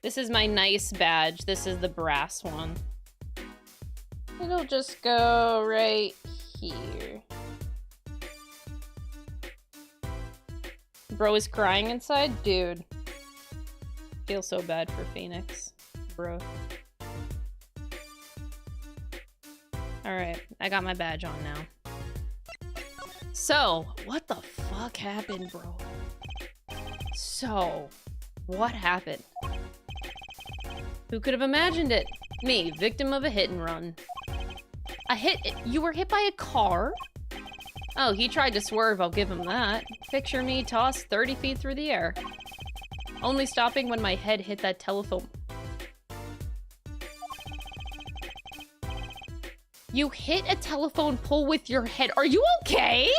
This is my nice badge. This is the brass one. It'll just go right here. Bro is crying inside? Dude. Feel so bad for Phoenix. Bro. Alright, I got my badge on now. So, what the fuck happened, bro? So, what happened? Who could have imagined it? Me, victim of a hit and run. You were hit by a car? Oh, he tried to swerve, I'll give him that. Picture me tossed 30 feet through the air. Only stopping when my head hit that telephone. You hit a telephone pole with your head. Are you okay?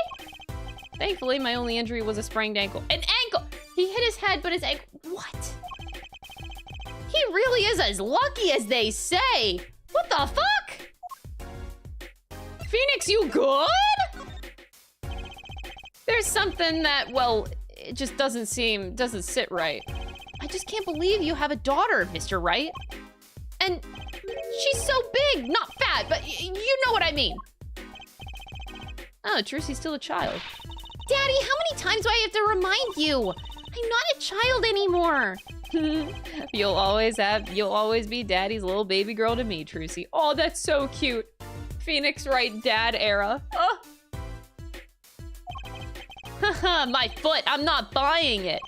Thankfully, my only injury was a sprained ankle. An ankle! He hit his head, but his ankle... What? He really is as lucky as they say! What the fuck? Phoenix, you good? There's something that, well, it just doesn't sit right. I just can't believe you have a daughter, Mr. Wright. And she's so big, not fat, but you know what I mean. Oh, Trucy's still a child. Daddy, how many times do I have to remind you? I'm not a child anymore. You'll always be Daddy's little baby girl to me, Trucy. Oh, that's so cute. Phoenix Wright dad era. Oh. Haha, my foot, I'm not buying it.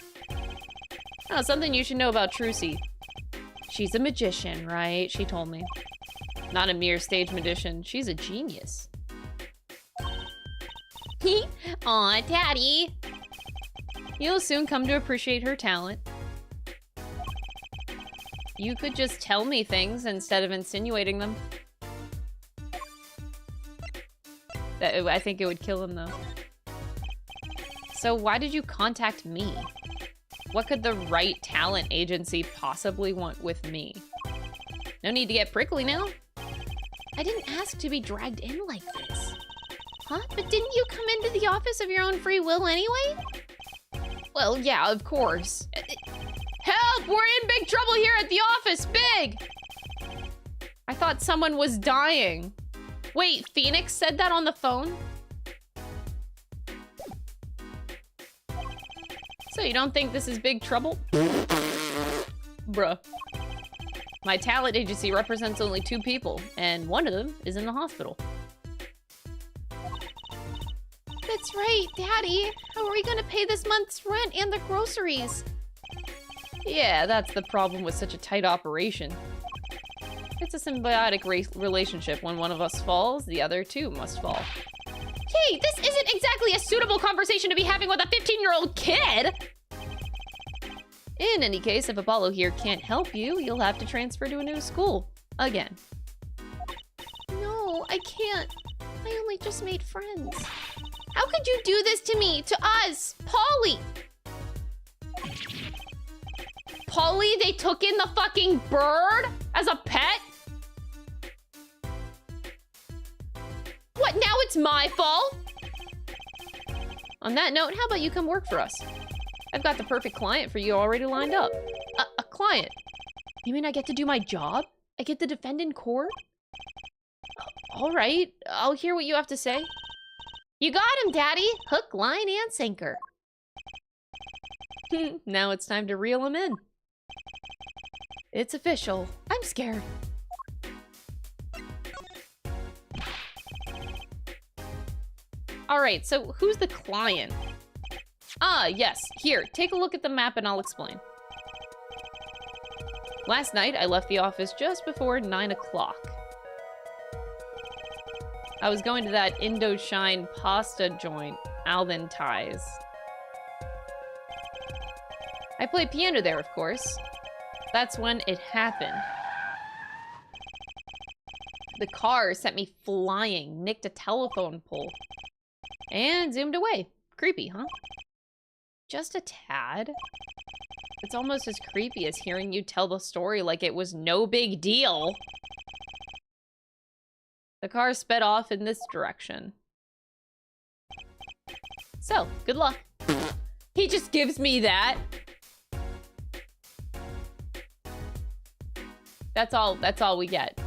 Oh, something you should know about Trucy. She's a magician, right? She told me. Not a mere stage magician, she's a genius. Aw, Daddy. You'll soon come to appreciate her talent. You could just tell me things instead of insinuating them. I think it would kill him, though. So why did you contact me? What could the Right Talent Agency possibly want with me? No need to get prickly now. I didn't ask to be dragged in like this. Huh? But didn't you come into the office of your own free will anyway? Well, yeah, of course. Help! We're in big trouble here at the office! Big! I thought someone was dying. Wait, Phoenix said that on the phone? So you don't think this is big trouble? Bruh. My talent agency represents only 2 people, and one of them is in the hospital. That's right, Daddy. How are we gonna pay this month's rent and the groceries? Yeah, that's the problem with such a tight operation. It's a symbiotic relationship. When one of us falls, the other too must fall. Hey, this isn't exactly a suitable conversation to be having with a 15-year-old kid! In any case, if Apollo here can't help you, you'll have to transfer to a new school. Again. No, I can't. I only just made friends. How could you do this to me? To us? Polly! Polly, they took in the fucking bird as a pet? What, now it's my fault? On that note, how about you come work for us? I've got the perfect client for you already lined up. A client? You mean I get to do my job? I get to defend in court? All right, I'll hear what you have to say. You got him, Daddy. Hook, line, and sinker. Now it's time to reel him in. It's official. I'm scared. All right, so who's the client? Ah, yes. Here, take a look at the map and I'll explain. Last night, I left the office just before 9 o'clock. I was going to that Indochine pasta joint, Alden Ties. I play piano there, of course. That's when it happened. The car sent me flying, nicked a telephone pole, and zoomed away. Creepy, huh? Just a tad. It's almost as creepy as hearing you tell the story like it was no big deal. The car sped off in this direction. So, good luck. He just gives me that. That's all we get.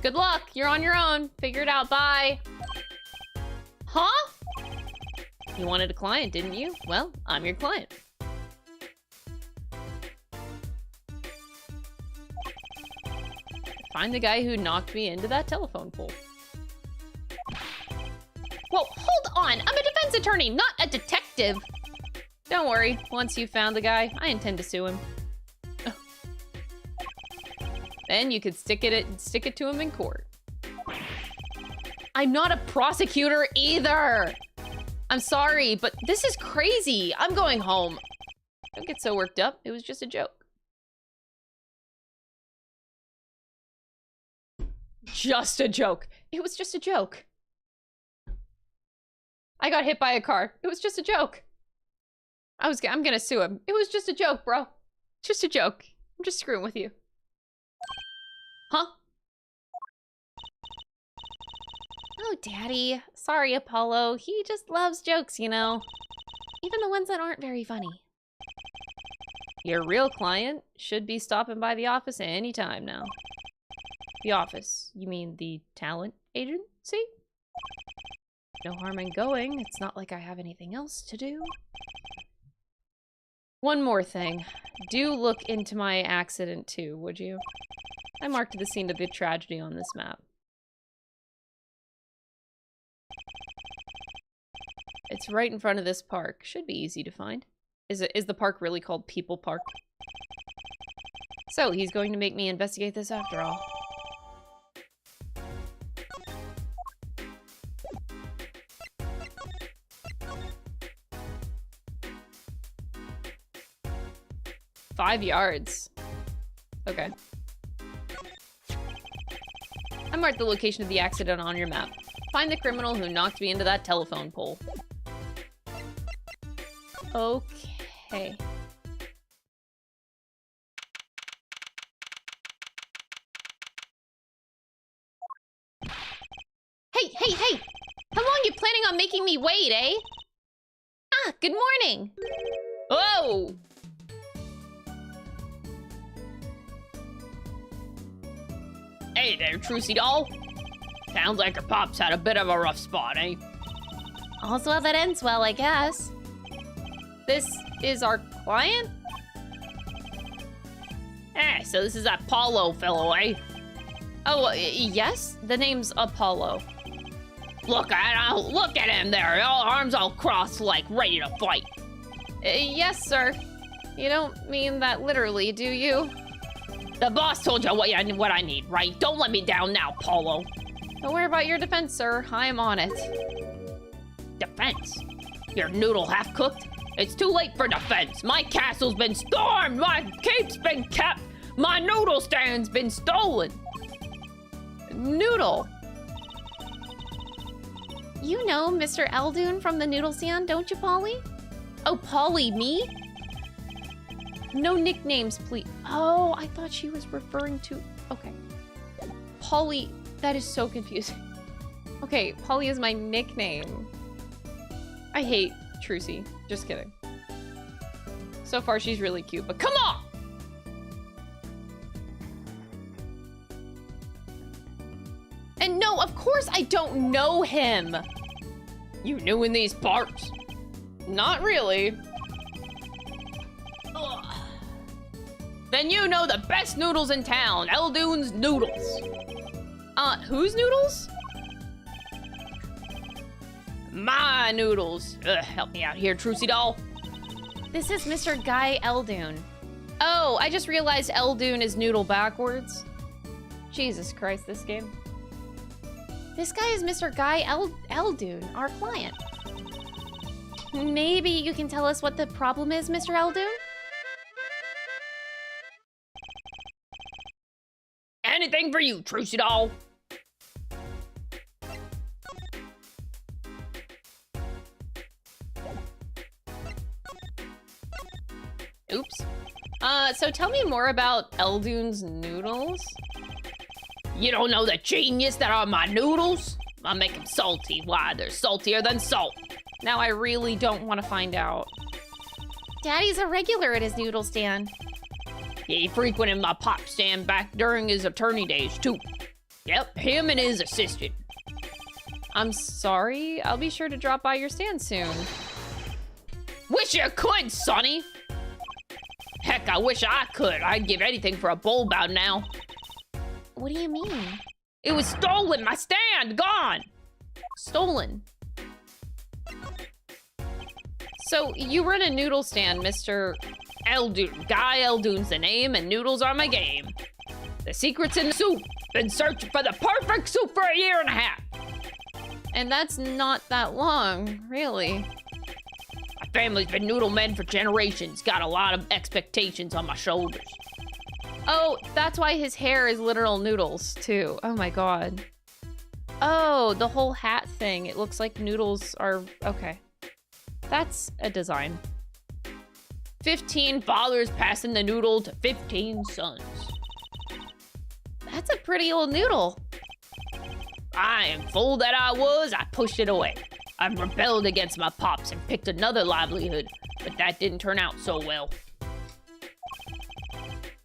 Good luck, you're on your own. Figure it out, bye. Huh? You wanted a client, didn't you? Well, I'm your client. Find the guy who knocked me into that telephone pole. Whoa, hold on! I'm a defense attorney, not a detective! Don't worry, once you've found the guy, I intend to sue him. Then you could stick it to him in court. I'm not a prosecutor either! I'm sorry, but this is crazy. I'm going home. Don't get so worked up. It was just a joke. Just a joke. It was just a joke. I got hit by a car. It was just a joke. I'm gonna sue him. It was just a joke, bro. Just a joke. I'm just screwing with you. Huh? Oh, Daddy. Sorry, Apollo. He just loves jokes, you know. Even the ones that aren't very funny. Your real client should be stopping by the office at any time now. The office? You mean the talent agency? No harm in going. It's not like I have anything else to do. One more thing. Do look into my accident too, would you? I marked the scene of the tragedy on this map. It's right in front of this park. Should be easy to find. Is the park really called People Park? So, he's going to make me investigate this after all. "5 yards. Okay. I marked the location of the accident on your map. Find the criminal who knocked me into that telephone pole. Okay. Hey! How long you planning on making me wait, eh? Ah, good morning! Oh! Hey there, Trucy doll. Sounds like her pops had a bit of a rough spot, eh? All's well that ends well, I guess. This is our client? Eh, so this is that Apollo fellow, eh? Oh, yes? The name's Apollo. Look at him there, all arms all crossed like ready to fight. Yes, sir. You don't mean that literally, do you? The boss told you what I need, right? Don't let me down now, Apollo. Don't worry about your defense, sir. I am on it. Defense? Your noodle half-cooked? It's too late for defense. My castle's been stormed, my cape's been kept, my noodle stand's been stolen. Noodle? You know Mr. Eldoon from the noodle stand, don't you, Polly? Oh, Polly, me? No nicknames, please. Oh, I thought she was referring to... Okay. Polly, that is so confusing. Okay, Polly is my nickname. I hate Trucy. Just kidding. So far, she's really cute, but come on! And no, of course I don't know him! You new in these parts? Not really. Ugh. Then you know the best noodles in town, Eldoon's Noodles. Whose noodles? My noodles. Help me out here, Trucy doll. This is Mr. Guy Eldoon. Oh, I just realized Eldoon is noodle backwards. Jesus Christ, this game. This guy is Mr. Guy Eldoon, our client. Maybe you can tell us what the problem is, Mr. Eldoon? Anything for you, Trucy doll. Oops. So tell me more about Eldoon's noodles. You don't know the genius that are my noodles? I make them salty. Why, they're saltier than salt. Now I really don't want to find out. Daddy's a regular at his noodle stand. He frequented my pop stand back during his attorney days, too. Yep, him and his assistant. I'm sorry. I'll be sure to drop by your stand soon. Wish you could, Sonny. Heck, I wish I could. I'd give anything for a bowl bow now. What do you mean? It was stolen! My stand! Gone! Stolen. So, you run a noodle stand, Mr. Eldoon. Guy Eldoon's the name, and noodles are my game. The secret's in the soup. Been searching for the perfect soup for 1.5 years. And that's not that long, really. My family's been noodle men for generations. Got a lot of expectations on my shoulders. Oh, that's why his hair is literal noodles, too. Oh my god. Oh, the whole hat thing. It looks like noodles are... Okay. That's a design. 15 fathers passing the noodle to 15 sons. That's a pretty old noodle. I am fool that I was, I pushed it away. I rebelled against my pops and picked another livelihood, but that didn't turn out so well.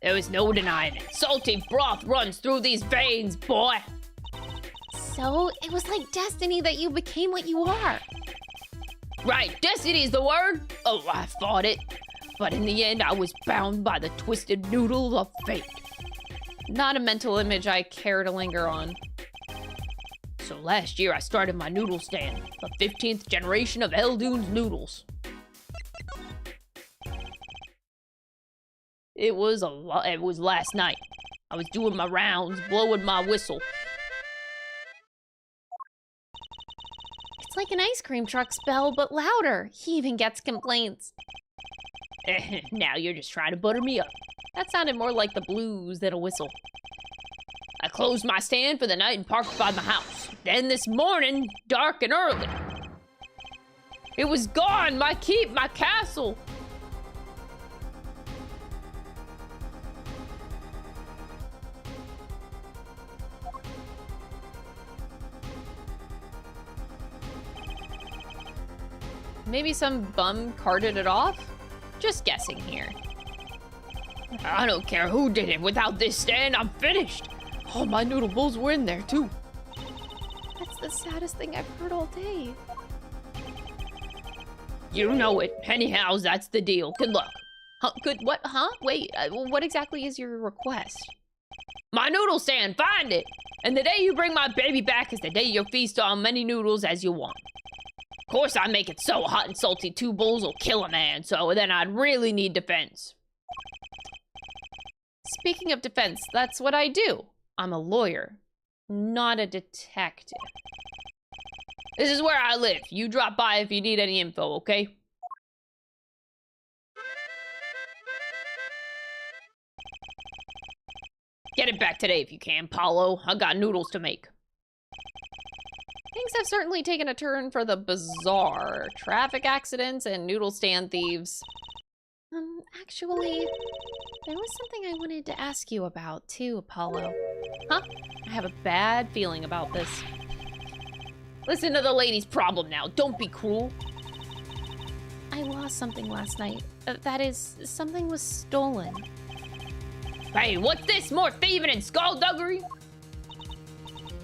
There was no denying it. Salty broth runs through these veins, boy. So, it was like destiny that you became what you are. Right, destiny's the word. Oh, I fought it. But in the end, I was bound by the twisted noodle of fate. Not a mental image I care to linger on. So last year, I started my noodle stand, the 15th generation of Eldoon's noodles. It was last night. I was doing my rounds, blowing my whistle. It's like an ice cream truck's bell, but louder. He even gets complaints. Now you're just trying to butter me up. That sounded more like the blues than a whistle. I closed my stand for the night and parked by my house. Then this morning, dark and early, it was gone, my keep, my castle. Maybe some bum carted it off? Just guessing here. I don't care who did it. Without this stand, I'm finished. Oh, my noodle bowls were in there, too. That's the saddest thing I've heard all day. You know it. Anyhow, that's the deal. Good luck. Huh? Good what? Huh? Wait, what exactly is your request? My noodle stand, find it! And the day you bring my baby back is the day you'll feast on many noodles as you want. Of course, I make it so hot and salty 2 bowls will kill a man, so then I'd really need defense. Speaking of defense, that's what I do. I'm a lawyer, not a detective. This is where I live. You drop by if you need any info, okay? Get it back today if you can, Paulo. I got noodles to make. Things have certainly taken a turn for the bizarre. Traffic accidents and noodle stand thieves. Actually, there was something I wanted to ask you about, too, Apollo. Huh? I have a bad feeling about this. Listen to the lady's problem now. Don't be cruel. I lost something last night. That is, something was stolen. Hey, what's this? More thieving and skullduggery?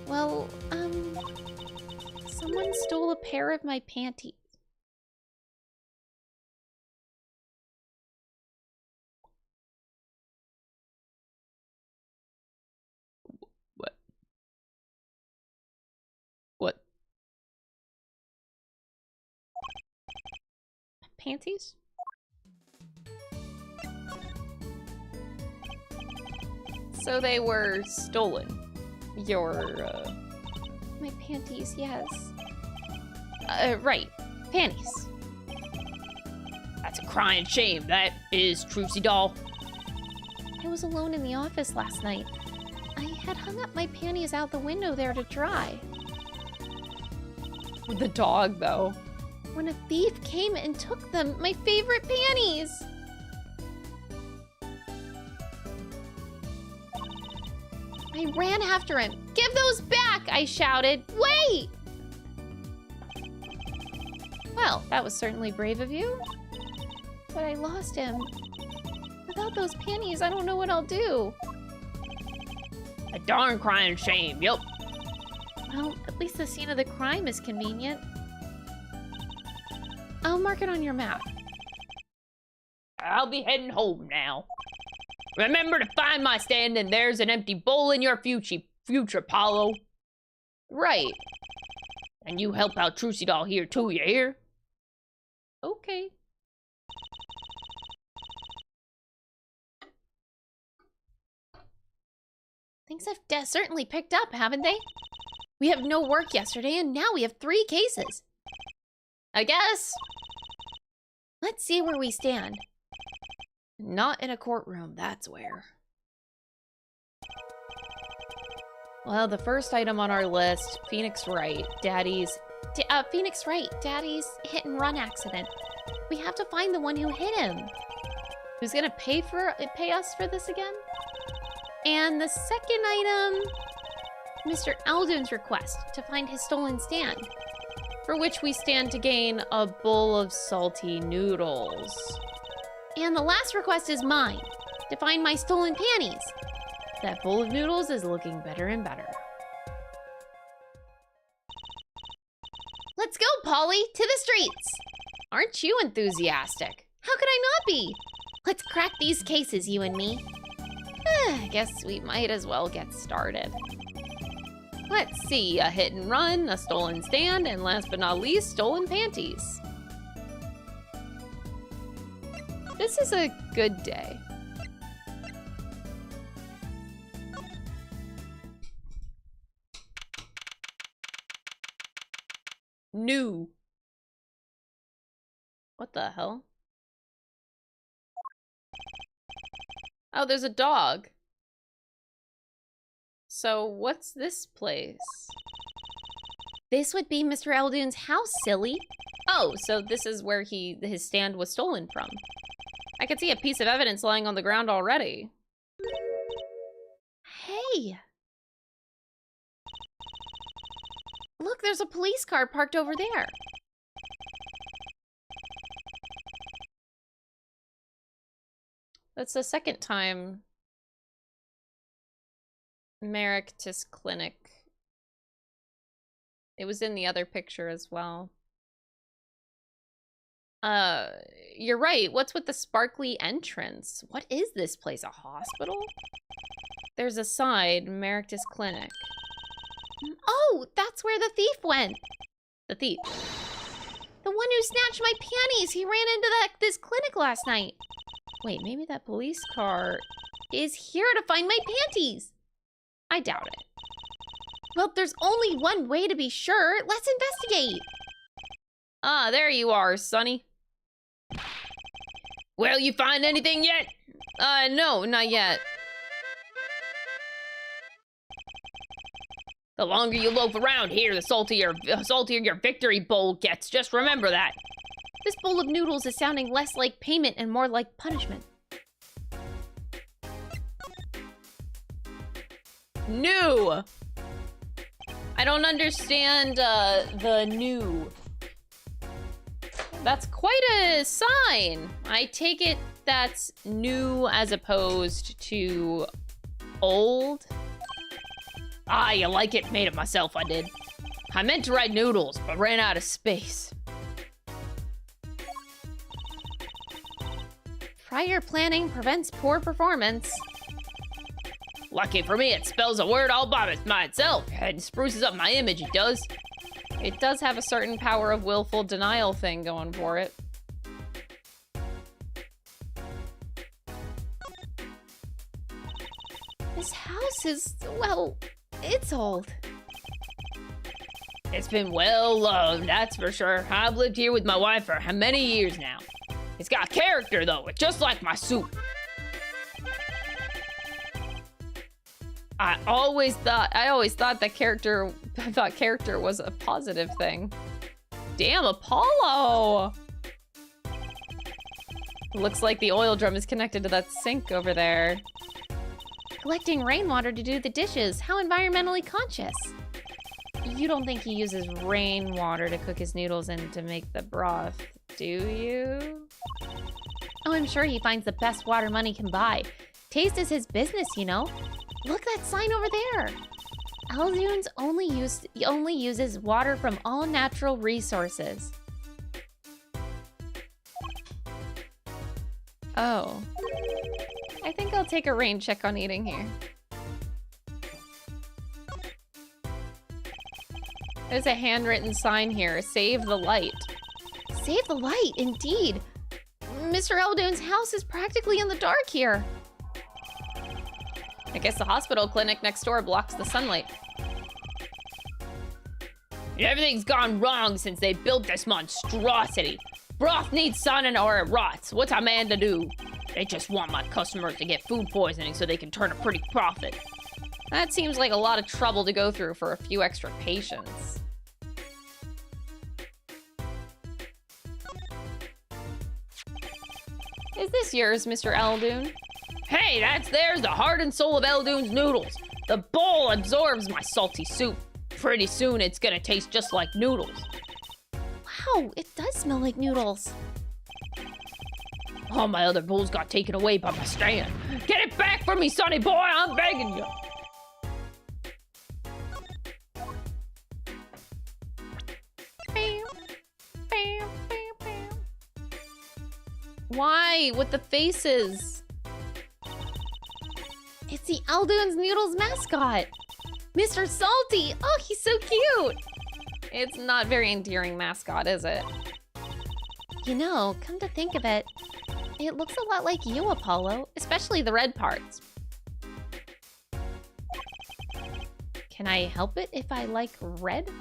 Well, someone stole a pair of my panties. What? What? Panties? So they were stolen. My panties, yes. Right. Panties. That's a crying shame. That is, Trucy doll. I was alone in the office last night. I had hung up my panties out the window there to dry. The dog, though. When a thief came and took them, my favorite panties! I ran after him. Give those back, I shouted. Wait! Well, that was certainly brave of you. But I lost him. Without those panties, I don't know what I'll do. A darn crying shame, yep. Well, at least the scene of the crime is convenient. I'll mark it on your map. I'll be heading home now. Remember to find my stand and there's an empty bowl in your future, Paulo. Right. And you help out Trucy doll here too, you hear? Okay. Things have certainly picked up, haven't they? We have no work yesterday, and now we have 3 cases. I guess. Let's see where we stand. Not in a courtroom, that's where. Well, the first item on our list, Phoenix Wright, Daddy's hit and run accident. We have to find the one who hit him. Who's gonna pay us for this again? And the second item, Mr. Aldoon's request to find his stolen stand. For which we stand to gain a bowl of salty noodles. And the last request is mine, to find my stolen panties. That bowl of noodles is looking better and better. Let's go, Polly, to the streets. Aren't you enthusiastic? How could I not be? Let's crack these cases, you and me. I guess we might as well get started. Let's see, a hit and run, a stolen stand, and last but not least, stolen panties. This is a good day. New. What the hell? Oh, there's a dog. So what's this place? This would be Mr. Aldoon's house, silly. Oh, so this is where his stand was stolen from. I could see a piece of evidence lying on the ground already. Hey! Look, there's a police car parked over there. That's the second time Merictus Clinic. It was in the other picture as well. You're right. What's with the sparkly entrance? What is this place? A hospital? There's a side, Merictus Clinic. Oh, that's where the thief went. The thief? The one who snatched my panties. He ran into this clinic last night. Wait, maybe that police car is here to find my panties. I doubt it. Well, there's only one way to be sure. Let's investigate. Ah, there you are, Sonny. Well, you find anything yet? No, not yet. The longer you loaf around here, the saltier your victory bowl gets. Just remember that. This bowl of noodles is sounding less like payment and more like punishment. New! I don't understand, the new. That's quite a sign. I take it that's new as opposed to old. Ah, you like it? Made it myself, I did. I meant to write noodles, but ran out of space. Prior planning prevents poor performance. Lucky for me, it spells a word all by itself and spruces up my image, it does. It does have a certain power of willful denial thing going for it. This house is, well, it's old. It's been well loved, that's for sure. I've lived here with my wife for how many years now. It's got character, though. It's just like my soup. I always thought that character was a positive thing. Damn, Apollo! Looks like the oil drum is connected to that sink over there. Collecting rainwater to do the dishes. How environmentally conscious. You don't think he uses rainwater to cook his noodles and to make the broth, do you? Oh, I'm sure he finds the best water money can buy. Taste is his business, you know. Look, that sign over there. Aldoon's only uses water from all natural resources. Oh. I think I'll take a rain check on eating here. There's a handwritten sign here. Save the light. Save the light, indeed. Mr. Aldoon's house is practically in the dark here. I guess the hospital clinic next door blocks the sunlight. Everything's gone wrong since they built this monstrosity. Broth needs sun or it rots. What's a man to do? They just want my customers to get food poisoning so they can turn a pretty profit. That seems like a lot of trouble to go through for a few extra patients. Is this yours, Mr. Eldoon? Hey, there's the heart and soul of Eldoon's noodles. The bowl absorbs my salty soup. Pretty soon it's gonna taste just like noodles. Wow, it does smell like noodles. All my other bowls got taken away by my stand. Get it back from me, sonny boy, I'm begging you. Why? With the faces? It's the Eldoon's Noodles mascot. Mr. Salty. Oh, he's so cute. It's not very endearing mascot, is it? You know, come to think of it, it looks a lot like you, Apollo, especially the red parts. Can I help it if I like red?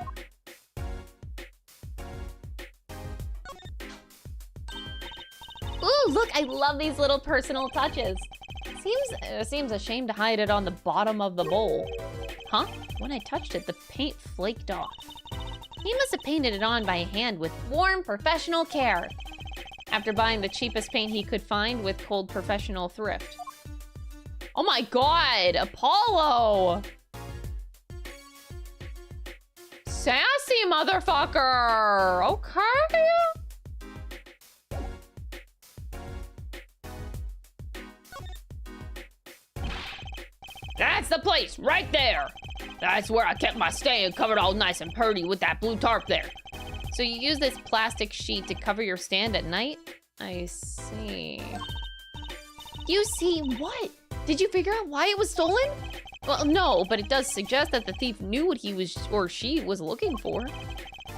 Ooh, look, I love these little personal touches. Seems a shame to hide it on the bottom of the bowl. Huh? When I touched it, the paint flaked off. He must have painted it on by hand with warm, professional care. After buying the cheapest paint he could find with cold professional thrift. Oh my god, Apollo! Sassy motherfucker! Okay. That's the place, right there. That's where I kept my stand covered all nice and purty with that blue tarp there. So you use this plastic sheet to cover your stand at night? I see. You see what? Did you figure out why it was stolen? Well, no, but it does suggest that the thief knew what he was or she was looking for.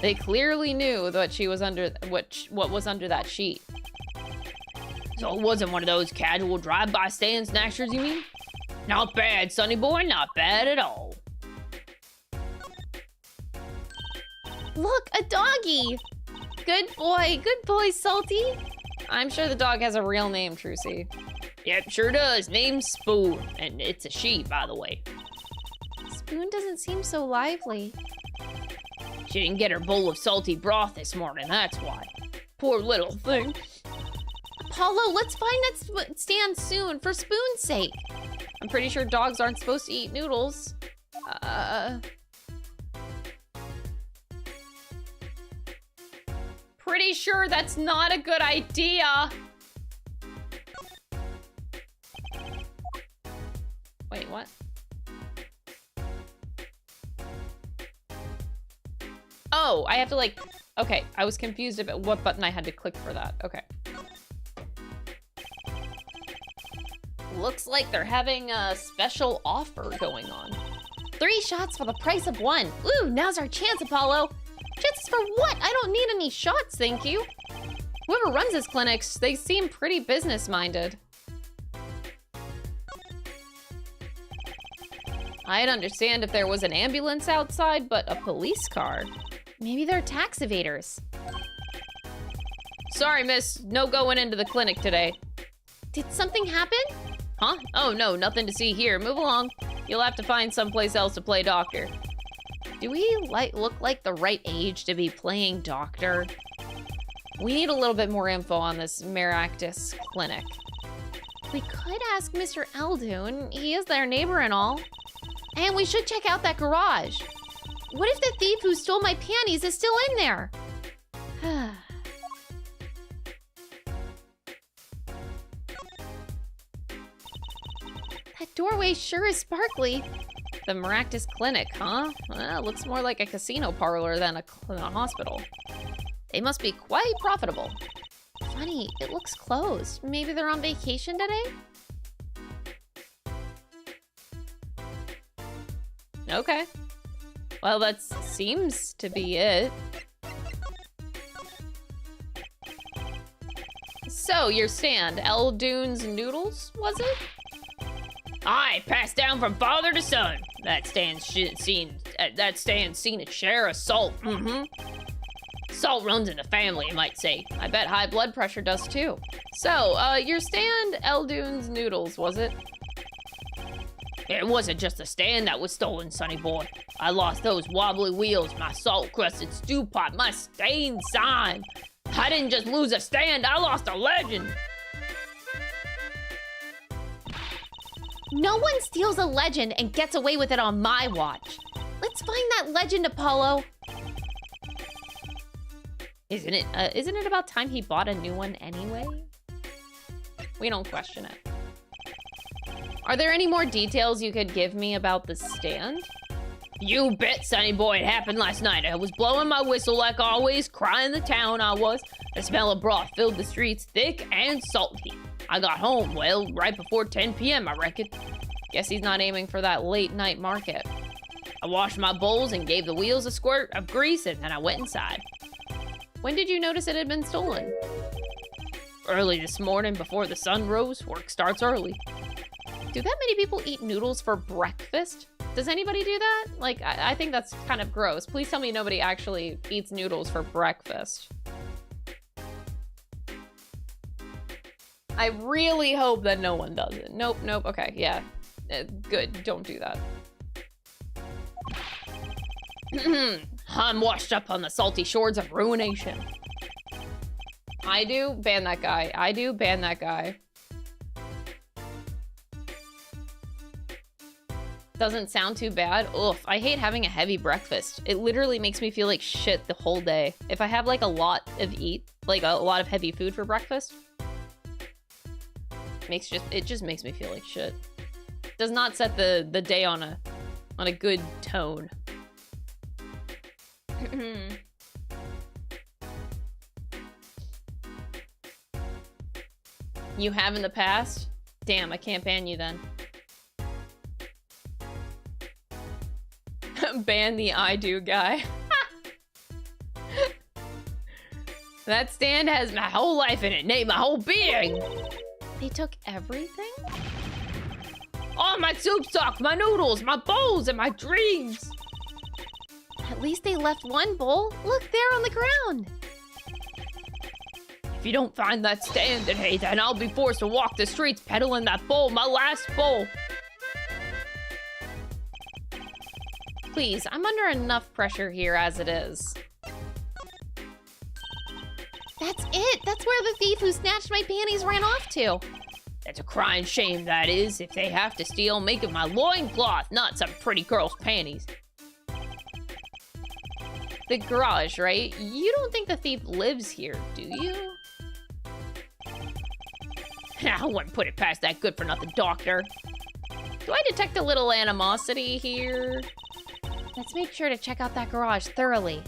They clearly knew that she was under what was under that sheet. So it wasn't one of those casual drive-by stand snatchers, you mean? Not bad, sonny boy, not bad at all. Look, a doggy! Good boy, Salty. I'm sure the dog has a real name, Trucy. Yep, sure does. Name's Spoon, and it's a she, by the way. Spoon doesn't seem so lively. She didn't get her bowl of salty broth this morning, that's why. Poor little thing. Apollo, let's find that stand soon, for Spoon's sake. I'm pretty sure dogs aren't supposed to eat noodles. Pretty sure that's not a good idea. Wait, what? Oh, I have to like... Okay, I was confused about what button I had to click for that. Okay. Looks like they're having a special offer going on. 3 shots for the price of 1. Ooh, now's our chance, Apollo. Chances for what? I don't need any shots, thank you. Whoever runs this clinic, they seem pretty business-minded. I'd understand if there was an ambulance outside, but a police car? Maybe they're tax evaders. Sorry, miss. No going into the clinic today. Did something happen? Huh? Oh, no, nothing to see here. Move along. You'll have to find someplace else to play doctor. Do we look like the right age to be playing doctor? We need a little bit more info on this Maractus clinic. We could ask Mr. Eldoon. He is their neighbor and all. And we should check out that garage. What if the thief who stole my panties is still in there? That doorway sure is sparkly. The Maractus Clinic, huh? Well, looks more like a casino parlor than a hospital. They must be quite profitable. Funny, it looks closed. Maybe they're on vacation today? Okay. Well, that seems to be it. So, your stand, Eldoon's Noodles, was it? Aye, passed down from father to son. That stand's seen its share of salt. Salt runs in the family, you might say. I bet high blood pressure does too. So, your stand, Eldoon's Noodles, was it? It wasn't just the stand that was stolen, Sonny boy. I lost those wobbly wheels, my salt-crusted stew pot, my stained sign. I didn't just lose a stand, I lost a legend. No one steals a legend and gets away with it on my watch. Let's find that legend, Apollo. Isn't it about time he bought a new one anyway? We don't question it. Are there any more details you could give me about the stand? You bet, Sonny boy, it happened last night. I was blowing my whistle like always, crying the town I was. The smell of broth filled the streets thick and salty. I got home, well, right before 10 p.m., I reckon. Guess he's not aiming for that late night market. I washed my bowls and gave the wheels a squirt of grease, and then I went inside. When did you notice it had been stolen? Early this morning before the sun rose. Work starts early. Do that many people eat noodles for breakfast? Does anybody do that? Like, I think that's kind of gross. Please tell me nobody actually eats noodles for breakfast. I really hope that no one does it. Nope, nope, okay, yeah. Good, don't do that. I'm washed up on the salty shores of ruination. I do ban that guy. I do ban that guy. Doesn't sound too bad. Oof, I hate having a heavy breakfast. It literally makes me feel like shit the whole day. If I have like a lot of heavy food for breakfast, it just makes me feel like shit. Does not set the day on a good tone. You have in the past? Damn, I can't ban you then. Ban the I do guy. That stand has my whole life in it, Nate, my whole being. They took everything? All my soup stock, my noodles, my bowls, and my dreams. At least they left one bowl. Look, there on the ground. If you don't find that stand today, then I'll be forced to walk the streets peddling that bowl, my last bowl. Please, I'm under enough pressure here as it is. That's it. That's where the thief who snatched my panties ran off to. That's a crying shame, that is. If they have to steal, make it my loincloth, not some pretty girl's panties. The garage, right? You don't think the thief lives here, do you? I wouldn't put it past that good-for-nothing doctor. Do I detect a little animosity here? Let's make sure to check out that garage thoroughly.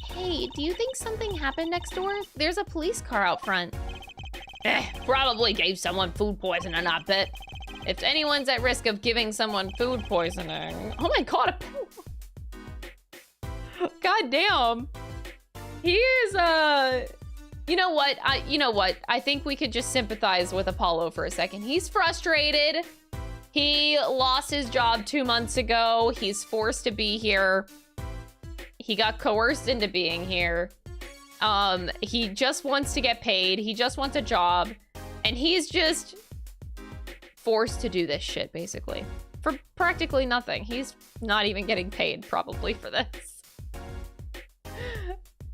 Hey, do you think something happened next door? There's a police car out front. Probably gave someone food poisoning, I bet. If anyone's at risk of giving someone food poisoning... Oh my god, god damn. He is, You know what? I think we could just sympathize with Apollo for a second. He's frustrated. He lost his job 2 months ago. He's forced to be here. He got coerced into being here. He just wants to get paid. He just wants a job. And he's just forced to do this shit, basically. For practically nothing. He's not even getting paid, probably, for this.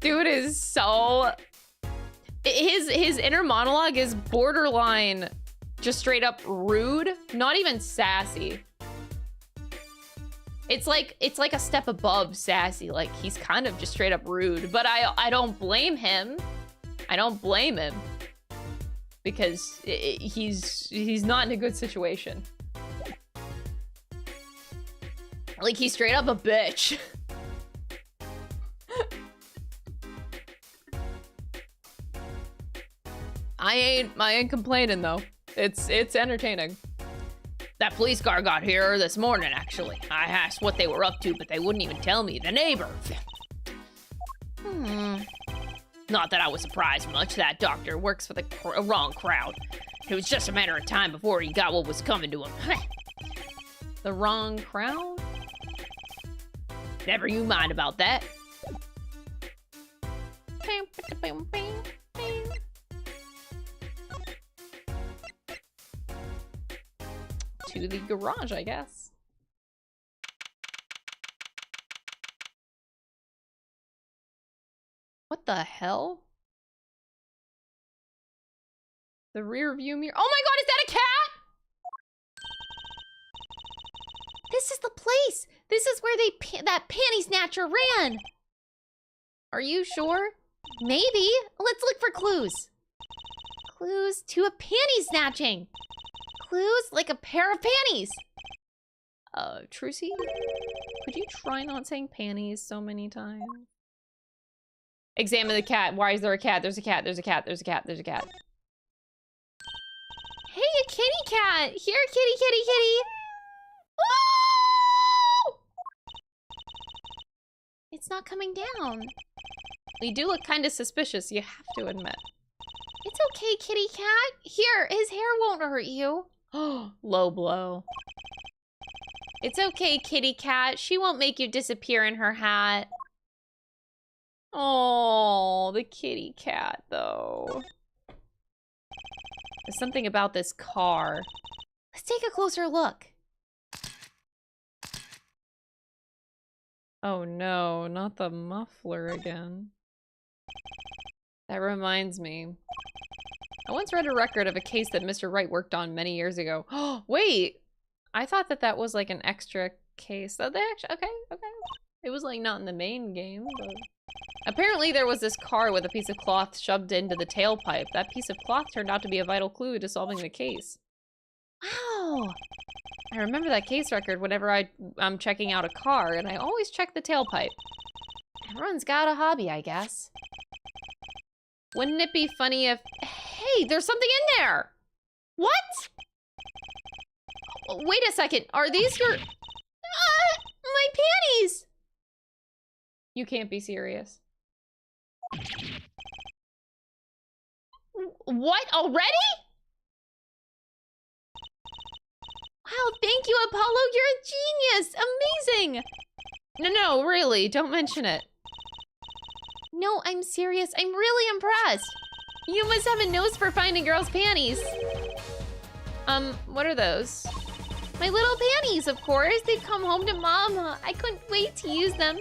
Dude is so... His inner monologue is borderline just straight up rude, not even sassy. It's like a step above sassy. Like, he's kind of just straight up rude, but I don't blame him. I don't blame him because he's not in a good situation. Like, he's straight up a bitch. I ain't complaining though. It's entertaining. That police car got here this morning, actually. I asked what they were up to, but they wouldn't even tell me. The neighbor. Not that I was surprised much. That doctor works for the wrong crowd. It was just a matter of time before he got what was coming to him. The wrong crowd? Never you mind about that. to the garage, I guess. What the hell? The rear view mirror. Oh my god, is that a cat? This is the place. This is where that panty snatcher ran. Are you sure? Maybe. Let's look for clues. Clues to a panty snatching. Clues like a pair of panties. Trucy? Could you try not saying panties so many times? Examine the cat. Why is there a cat? There's a cat. There's a cat. There's a cat. There's a cat. Hey, a kitty cat. Here, kitty, kitty, kitty. Oh! It's not coming down. We do look kind of suspicious, you have to admit. It's okay, kitty cat. Here, his hair won't hurt you. Low blow. It's okay, kitty cat. She won't make you disappear in her hat. Oh, the kitty cat, though. There's something about this car. Let's take a closer look. Oh no, not the muffler again. That reminds me. I once read a record of a case that Mr. Wright worked on many years ago. Oh, wait! I thought that that was like an extra case. Oh, they actually, okay. It was like not in the main game, but... Apparently there was this car with a piece of cloth shoved into the tailpipe. That piece of cloth turned out to be a vital clue to solving the case. Wow! I remember that case record whenever I'm checking out a car, and I always check the tailpipe. Everyone's got a hobby, I guess. Wouldn't it be funny if... Hey, there's something in there! What? Wait a second, are these your... My panties! You can't be serious. What, already? Wow, thank you, Apollo, you're a genius! Amazing! No, really, don't mention it. No, I'm serious, I'm really impressed. You must have a nose for finding girls' panties. What are those? My little panties, of course. They've come home to Mama. I couldn't wait to use them.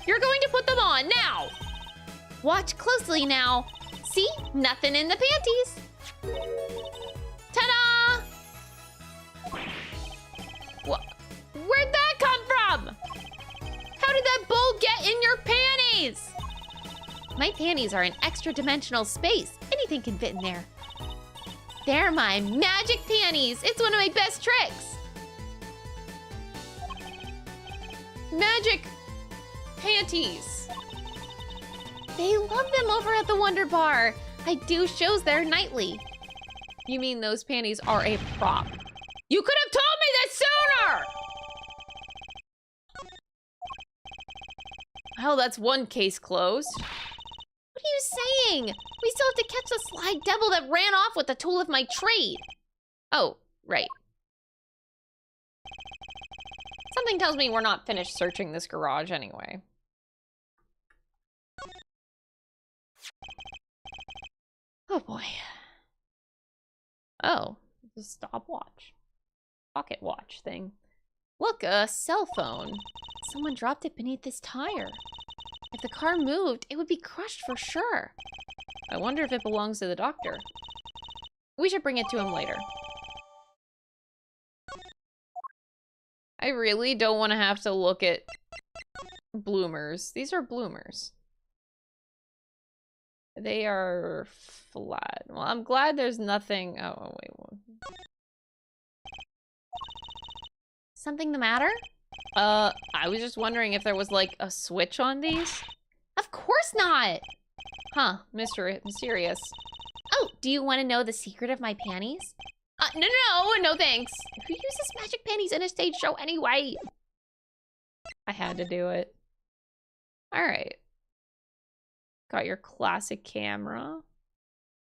You're going to put them on, now! Watch closely now. See? Nothing in the panties. Ta-da! Where'd that come from? How did that bowl get in your panties? My panties are an extra-dimensional space. Anything can fit in there. They're my magic panties. It's one of my best tricks. Magic panties. They love them over at the Wonder Bar. I do shows there nightly. You mean those panties are a prop? You could have told me this sooner! Well, that's one case closed. What are you saying? We still have to catch the sly devil that ran off with the tool of my trade. Oh, right. Something tells me we're not finished searching this garage anyway. Oh boy. Oh, the stopwatch. Pocket watch thing. Look, a cell phone. Someone dropped it beneath this tire. If the car moved, it would be crushed for sure. I wonder if it belongs to the doctor. We should bring it to him later. I really don't want to have to look at bloomers. These are bloomers. They are flat. Well, I'm glad there's nothing... Oh, wait. Something the matter? I was just wondering if there was, like, a switch on these? Of course not! Huh, mysterious. Oh, do you want to know the secret of my panties? No thanks. Who uses magic panties in a stage show anyway? I had to do it. Alright. Got your classic camera.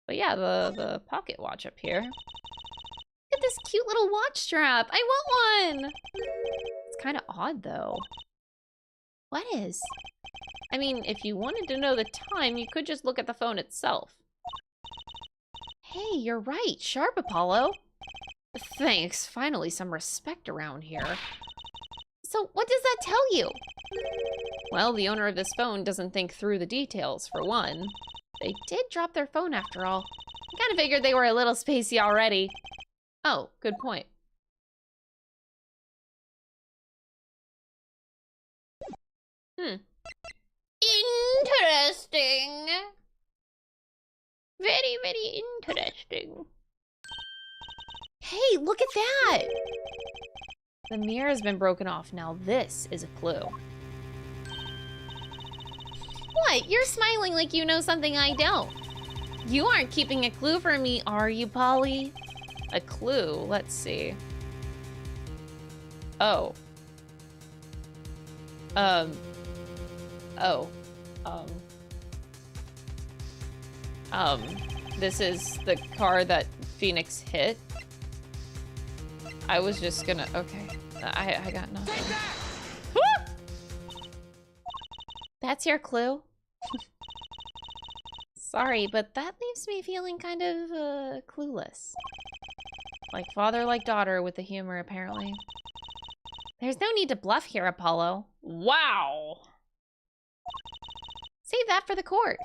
But yeah, the pocket watch up here. Look at this cute little watch strap. I want one! It's kind of odd, though. What is? I mean, if you wanted to know the time, you could just look at the phone itself. Hey, you're right. Sharp, Apollo. Thanks. Finally, some respect around here. So what does that tell you? Well, the owner of this phone doesn't think through the details, for one. They did drop their phone after all. I kind of figured they were a little spacey already. Oh, good point. Interesting. Very, very interesting. Hey, look at that! The mirror has been broken off. Now this is a clue. What? You're smiling like you know something I don't. You aren't keeping a clue for me, are you, Polly? A clue? Let's see. Oh. Oh. This is the car that Phoenix hit. I was just gonna, okay. I got nothing. That's your clue? Sorry, but that leaves me feeling kind of, clueless. Like father, like daughter with the humor, apparently. There's no need to bluff here, Apollo. Wow! Save that for the court.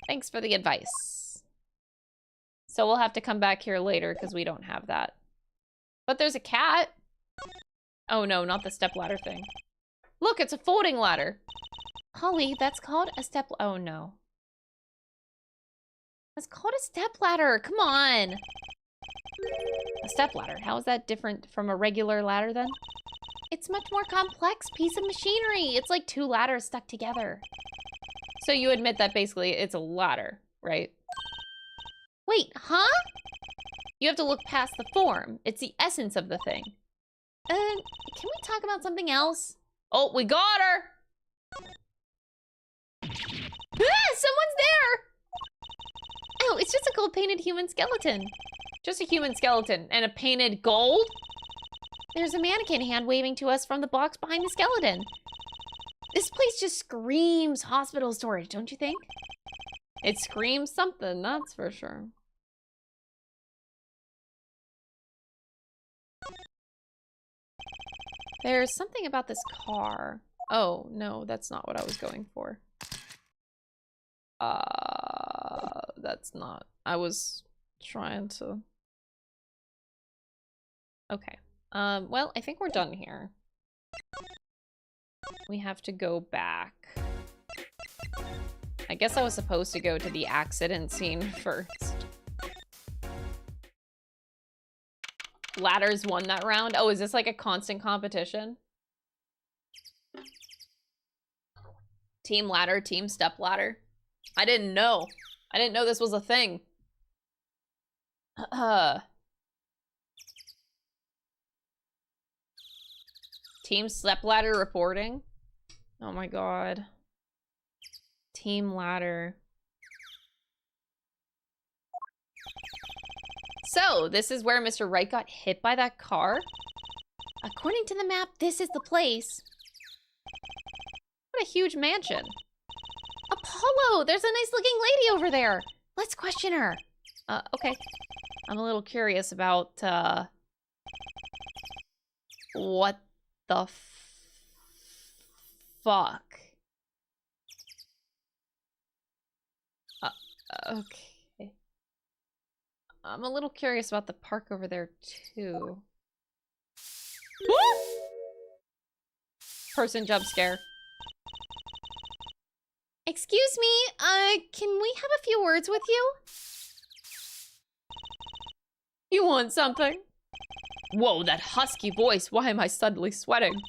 Thanks for the advice. So we'll have to come back here later because we don't have that. But there's a cat. Oh no, not the stepladder thing. Look, it's a folding ladder. Polly, that's called a step... Oh no. That's called a stepladder. Come on. A stepladder. How is that different from a regular ladder then? It's much more complex piece of machinery. It's like two ladders stuck together. So you admit that basically it's a ladder, right? Wait, huh? You have to look past the form. It's the essence of the thing. Can we talk about something else? Oh, we got her! Ah, someone's there! Oh, it's just a gold-painted human skeleton. Just a human skeleton and a painted gold? There's a mannequin hand waving to us from the box behind the skeleton. This place just screams hospital storage, don't you think? It screams something, that's for sure. There's something about this car. Oh, no, that's not what I was going for. That's not. I was trying to... Okay. Well, I think we're done here. We have to go back. I guess I was supposed to go to the accident scene first. Ladders won that round. Oh, is this like a constant competition? Team ladder, team step ladder. I didn't know. I didn't know this was a thing. Team step ladder reporting. Oh my god. Team ladder. So, this is where Mr. Wright got hit by that car? According to the map, this is the place. What a huge mansion. Apollo, there's a nice looking lady over there. Let's question her. Okay. I'm a little curious about, what the fuck? Okay. I'm a little curious about the park over there, too. What? Person jump scare. Excuse me, can we have a few words with you? You want something? Whoa, that husky voice. Why am I suddenly sweating?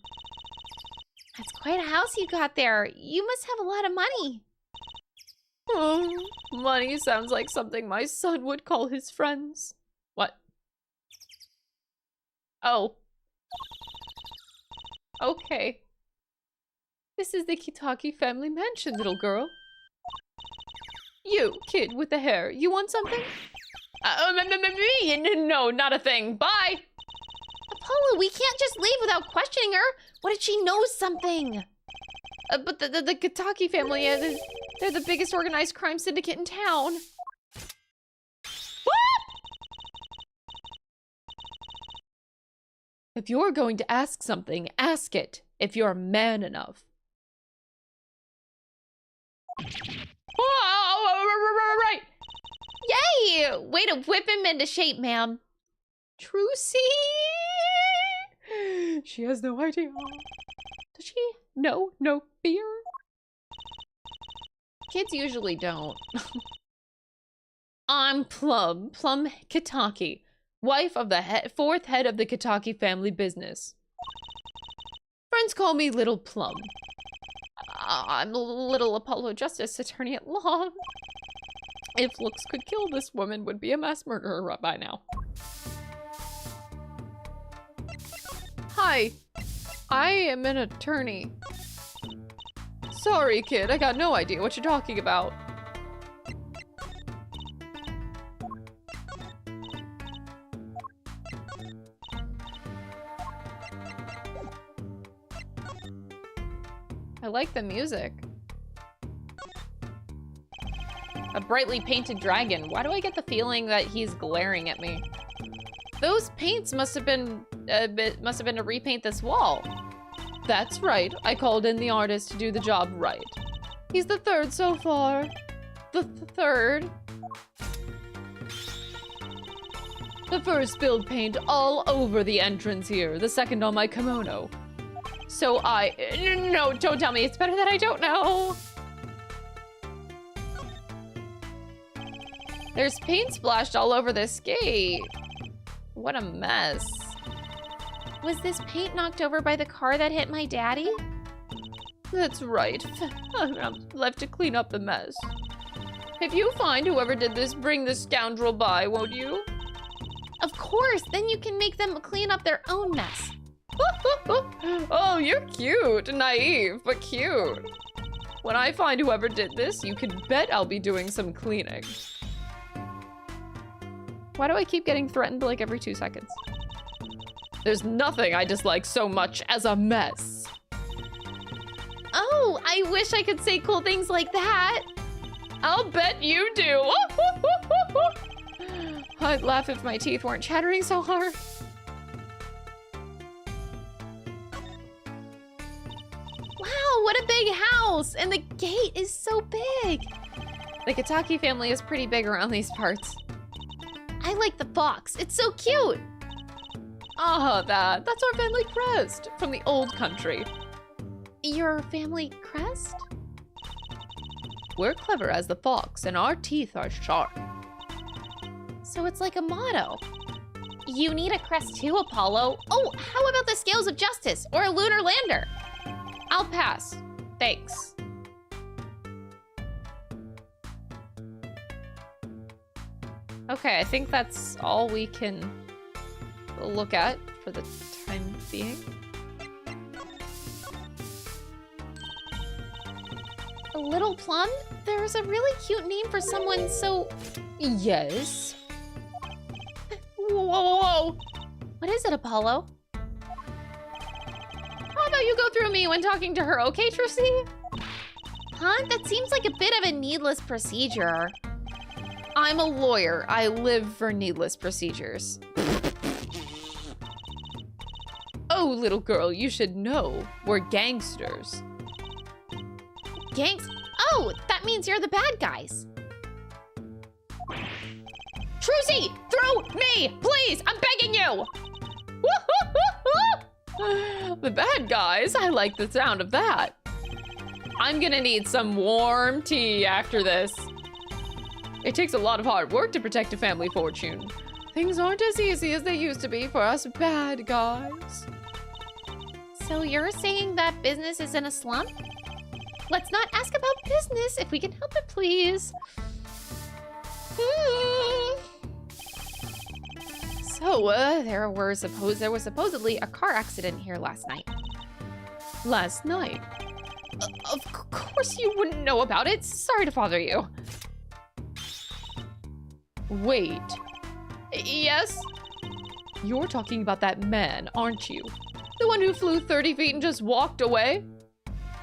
That's quite a house you got there. You must have a lot of money. Oh, money sounds like something my son would call his friends. What? Oh. Okay. This is the Kitaki family mansion, little girl. You, kid with the hair, you want something? Me? No, not a thing. Bye! Apollo, we can't just leave without questioning her. What if she knows something? But the Kitaki family, they're the biggest organized crime syndicate in town. If you're going to ask something, ask it. If you're man enough. Oh, right. Yay! Way to whip him into shape, ma'am. Trucy! She has no idea. Does she? No fear? Kids usually don't. I'm Plum Kitaki, wife of the fourth head of the Kitaki family business. Friends call me Little Plum. I'm Little Apollo Justice, attorney at law. If looks could kill, this woman would be a mass murderer by now. Hi, I am an attorney. Sorry, kid, I got no idea what you're talking about. I like the music. A brightly painted dragon. Why do I get the feeling that he's glaring at me? Those paints must have been to repaint this wall. That's right. I called in the artist to do the job right. He's the third so far. The third. The first spilled paint all over the entrance here. The second on my kimono. So no, don't tell me. It's better that I don't know. There's paint splashed all over this gate. What a mess. Was this paint knocked over by the car that hit my daddy? That's right. I'm left to clean up the mess. If you find whoever did this, bring this scoundrel by, won't you? Of course, then you can make them clean up their own mess. Oh, you're cute. Naive, but cute. When I find whoever did this, you can bet I'll be doing some cleaning. Why do I keep getting threatened like every 2 seconds? There's nothing I dislike so much as a mess. Oh, I wish I could say cool things like that. I'll bet you do. I'd laugh if my teeth weren't chattering so hard. Wow, what a big house! And the gate is so big. The Kitaki family is pretty big around these parts. I like the fox. It's so cute. Ah, that's our family crest from the old country. Your family crest? We're clever as the fox, and our teeth are sharp. So it's like a motto. You need a crest too, Apollo. Oh, how about the scales of justice or a lunar lander? I'll pass. Thanks. Okay, I think that's all we can look at for the time being. Little Plum? There's a really cute name for someone so... Yes? Whoa. What is it, Apollo? How about you go through me when talking to her, okay, Trucy? Huh? That seems like a bit of a needless procedure. I'm a lawyer. I live for needless procedures. Oh, little girl, you should know. We're gangsters. Gangs? Oh, that means you're the bad guys. Trucy, through me, please! I'm begging you! The bad guys? I like the sound of that. I'm gonna need some warm tea after this. It takes a lot of hard work to protect a family fortune. Things aren't as easy as they used to be for us bad guys. So you're saying that business is in a slump? Let's not ask about business if we can help it, please. So, there was supposedly a car accident here last night. Last night? Of course you wouldn't know about it. Sorry to bother you. Wait. Yes? You're talking about that man, aren't you? The one who flew 30 feet and just walked away?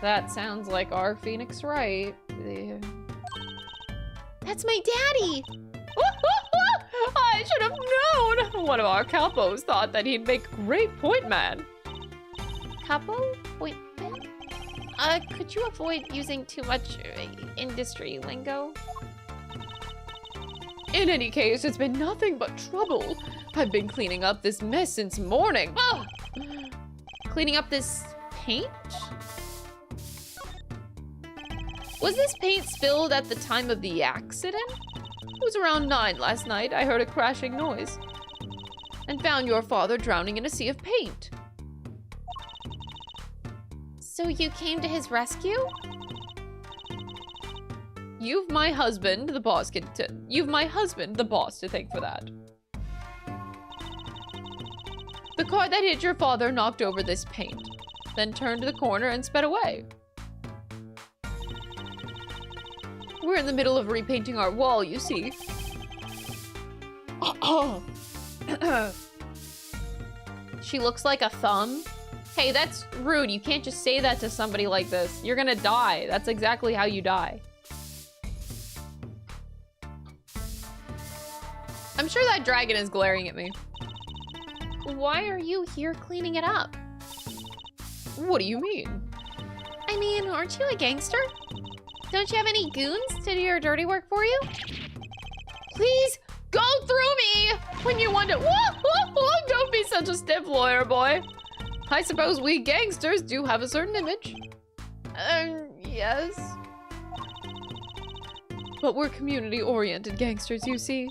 That sounds like our Phoenix Wright. That's my daddy! I should have known! One of our capos thought that he'd make a great point man. Capo? Point man? Could you avoid using too much industry lingo? In any case, it's been nothing but trouble. I've been cleaning up this mess since morning. Oh! Cleaning up this paint? Was this paint spilled at the time of the accident? It was around 9 last night. I heard a crashing noise and found your father drowning in a sea of paint. So you came to his rescue? You've my husband, the boss to thank for that. The car that hit your father knocked over this paint, then turned the corner and sped away. We're in the middle of repainting our wall, you see. She looks like a thumb. Hey, that's rude. You can't just say that to somebody like this. You're gonna die. That's exactly how you die. I'm sure that dragon is glaring at me. Why are you here cleaning it up? What do you mean? I mean, aren't you a gangster? Don't you have any goons to do your dirty work for you? Please go through me when you want to. Whoa, don't be such a stiff lawyer, boy. I suppose we gangsters do have a certain image. Yes. But we're community-oriented gangsters, you see.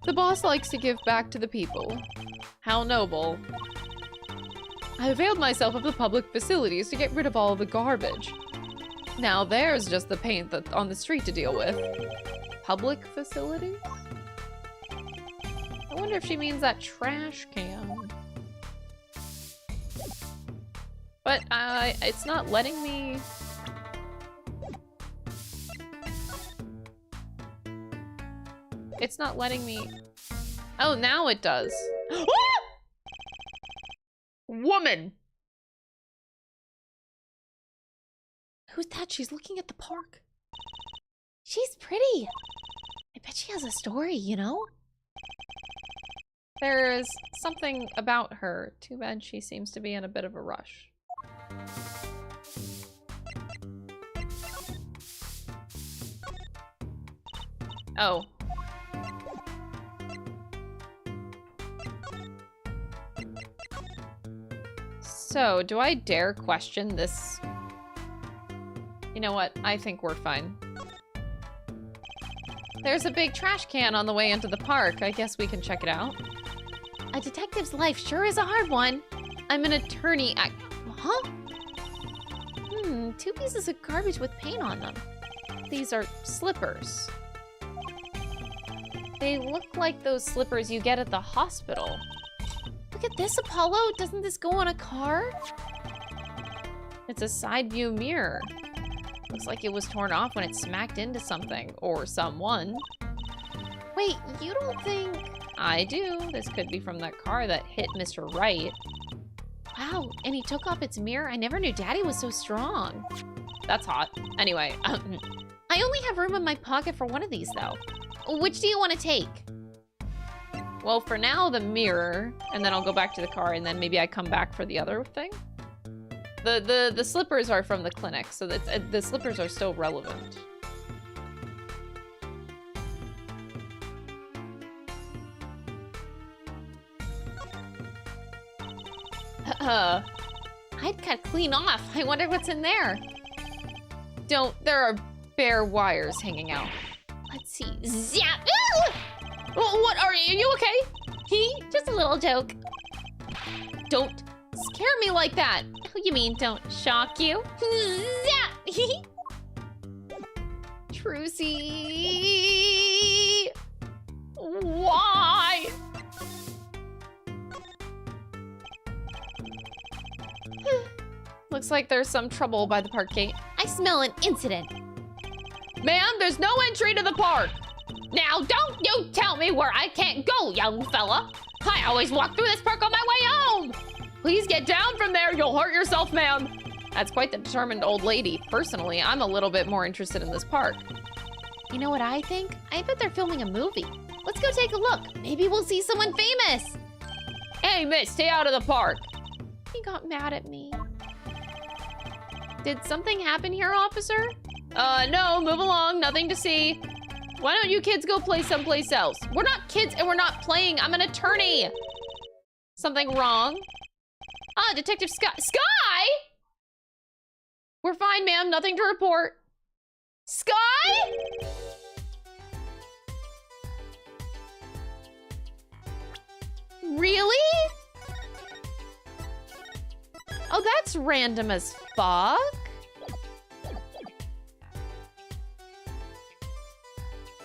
The boss likes to give back to the people. How noble. I availed myself of the public facilities to get rid of all the garbage. Now there's just the paint that's on the street to deal with. Public facilities? I wonder if she means that trash can. But it's not letting me... It's not letting me... Oh, now it does. Woman! Who's that? She's looking at the park. She's pretty. I bet she has a story, you know? There's something about her. Too bad she seems to be in a bit of a rush. Oh. So, do I dare question this? You know what? I think we're fine. There's a big trash can on the way into the park. I guess we can check it out. A detective's life sure is a hard one. I'm an attorney at... Huh? 2 pieces of garbage with paint on them. These are slippers. They look like those slippers you get at the hospital. Look at this, Apollo. Doesn't this go on a car? It's a side view mirror. Looks like it was torn off when it smacked into something or someone. Wait, you don't think... I do. This could be from that car that hit Mr. Wright. Wow, and he took off its mirror? I never knew Daddy was so strong. That's hot. Anyway, I only have room in my pocket for one of these, though. Which do you want to take? Well, for now, the mirror, and then I'll go back to the car, and then maybe I come back for the other thing. The slippers are from the clinic, so that the slippers are still relevant. I'd cut clean off. I wonder what's in there. There are bare wires hanging out. Let's see. Zap! What are you? Are you okay? Just a little joke. Don't scare me like that. You mean don't shock you? Zap! Trucy! Why? Looks like there's some trouble by the park gate. I smell an incident. Ma'am, there's no entry to the park. Now, don't you tell me where I can't go, young fella. I always walk through this park on my way home. Please get down from there. You'll hurt yourself, ma'am. That's quite the determined old lady. Personally, I'm a little bit more interested in this park. You know what I think? I bet they're filming a movie. Let's go take a look. Maybe we'll see someone famous. Hey, miss, stay out of the park. He got mad at me. Did something happen here, officer? No, move along, nothing to see. Why don't you kids go play someplace else? We're not kids and we're not playing. I'm an attorney. Something wrong? Ah, Detective Sky? We're fine, ma'am, nothing to report. Sky? Really? Oh, that's random as fuck.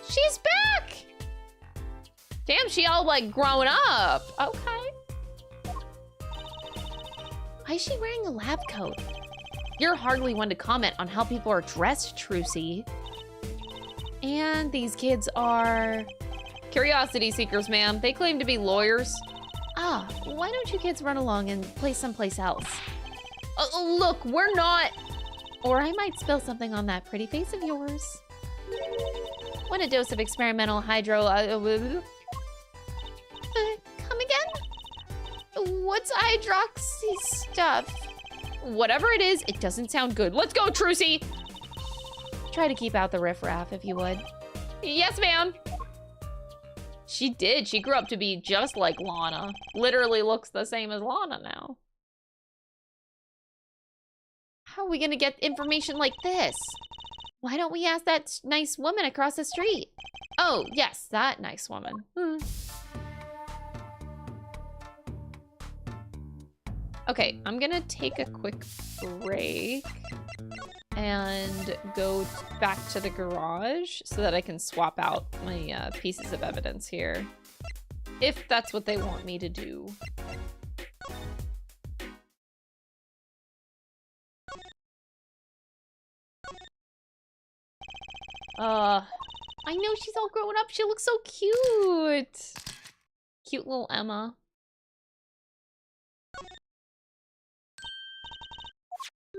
She's back! Damn, she all like grown up. Okay. Why is she wearing a lab coat? You're hardly one to comment on how people are dressed, Trucy. And these kids are... Curiosity seekers, ma'am. They claim to be lawyers. Ah, why don't you kids run along and play someplace else? Look, we're not... Or I might spill something on that pretty face of yours. Want a dose of experimental hydro... come again? What's hydroxy stuff? Whatever it is, it doesn't sound good. Let's go, Trucy! Try to keep out the riffraff, if you would. Yes, ma'am. She did. She grew up to be just like Lana. Literally looks the same as Lana now. How are we gonna get information like this? Why don't we ask that nice woman across the street? Oh, yes, that nice woman. Okay, I'm gonna take a quick break and go back to the garage so that I can swap out my pieces of evidence here. If that's what they want me to do. I know she's all grown up. She looks so cute. Cute little Emma.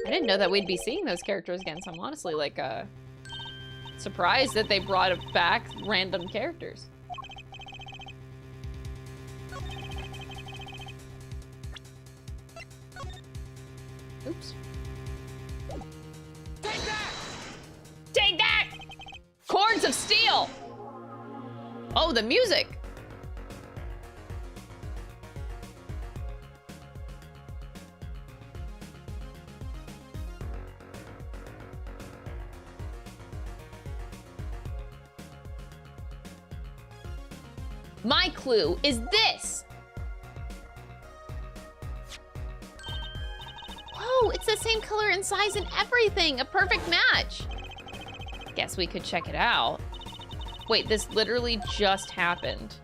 I didn't know that we'd be seeing those characters again, so I'm honestly like surprised that they brought back random characters. Oops. Take that! Take that! Cords of steel! Oh, the music! My clue is this! Whoa, it's the same color and size and everything! A perfect match! Guess we could check it out. Wait, this literally just happened.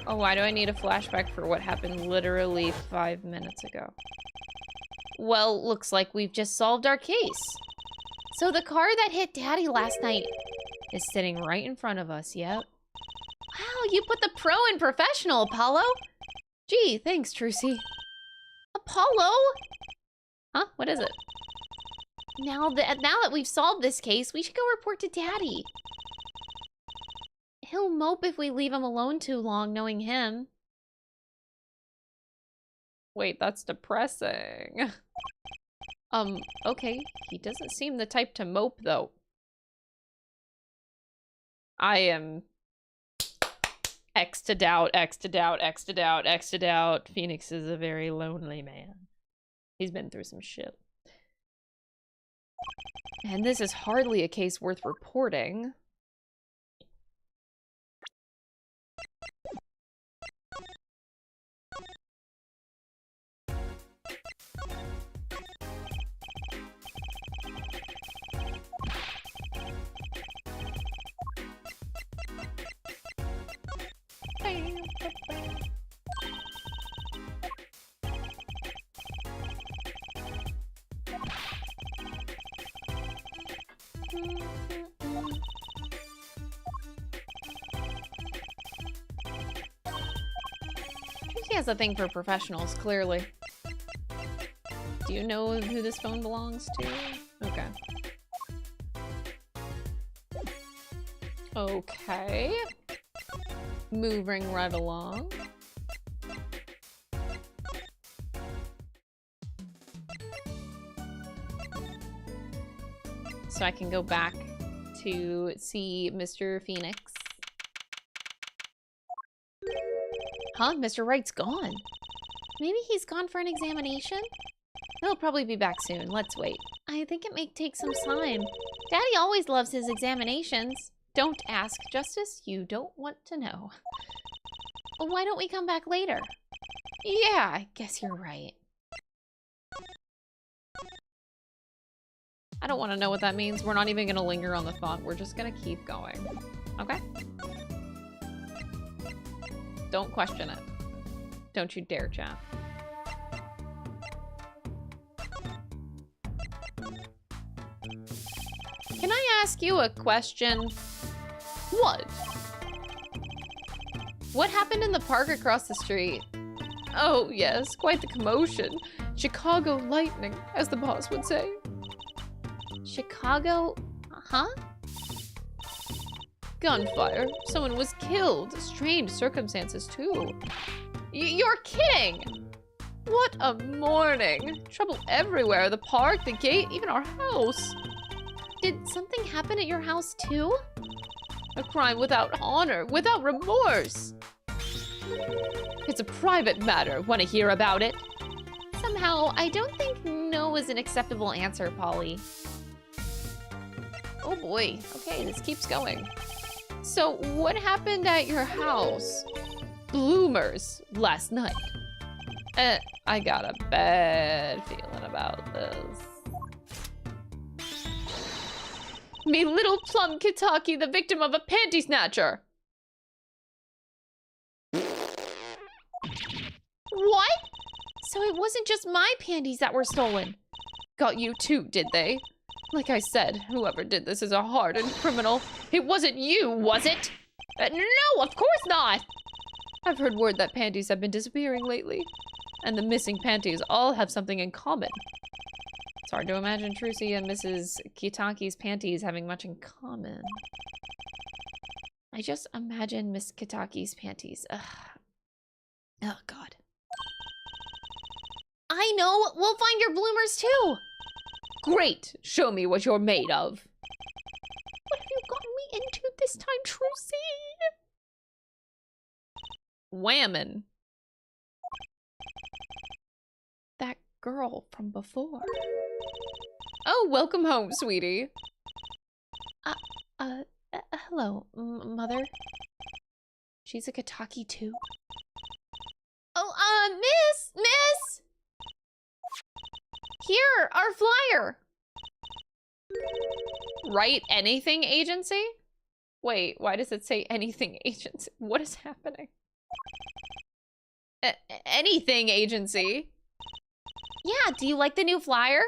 Oh, why do I need a flashback for what happened literally 5 minutes ago? Well, looks like we've just solved our case. So the car that hit Daddy last night is sitting right in front of us, yep. Wow, you put the pro in professional, Apollo. Gee, thanks, Trucy. Apollo? Huh? What is it? Now that we've solved this case, we should go report to Daddy. He'll mope if we leave him alone too long, knowing him. Wait, that's depressing. Okay. He doesn't seem the type to mope, though. I am... X to doubt, X to doubt, X to doubt, X to doubt. Phoenix is a very lonely man. He's been through some shit. And this is hardly a case worth reporting. She has a thing for professionals, clearly. Do you know who this phone belongs to? Okay. Okay. Moving right along. So I can go back to see Mr. Phoenix. Huh? Mr. Wright's gone. Maybe he's gone for an examination? He'll probably be back soon. Let's wait. I think it may take some time. Daddy always loves his examinations. Don't ask, Justice. You don't want to know. Why don't we come back later? Yeah, I guess you're right. I don't want to know what that means. We're not even going to linger on the thought. We're just going to keep going. Okay? Don't question it. Don't you dare, chat. Can I ask you a question? What? What happened in the park across the street? Oh, yes, quite the commotion. Chicago lightning, as the boss would say. Chicago, huh? Gunfire. Someone was killed. Strange circumstances, too. You're kidding! What a morning. Trouble everywhere. The park, the gate, even our house. Did something happen at your house, too? A crime without honor, without remorse. It's a private matter. Want to hear about it? Somehow, I don't think no is an acceptable answer, Polly. Oh boy. Okay, this keeps going. So, what happened at your house? Bloomers last night. I got a bad feeling about this. Me little plum Kitaki, the victim of a panty snatcher. What? So it wasn't just my panties that were stolen. Got you too, did they? Like I said, whoever did this is a hardened criminal. It wasn't you, was it? No, of course not. I've heard word that panties have been disappearing lately. And the missing panties all have something in common. It's hard to imagine Trucy and Mrs. Kitaki's panties having much in common. I just imagine Miss Kitaki's panties. Ugh. Oh, God. I know! We'll find your bloomers, too! Great! Show me what you're made of. What have you gotten me into this time, Trucy? Whammin'. That girl from before. Oh, welcome home, sweetie. Hello, Mother. She's a Kitaki, too. Oh, Miss! Here, our flyer. Write anything agency? Wait, why does it say anything agency? What is happening? Anything agency? Yeah, do you like the new flyer?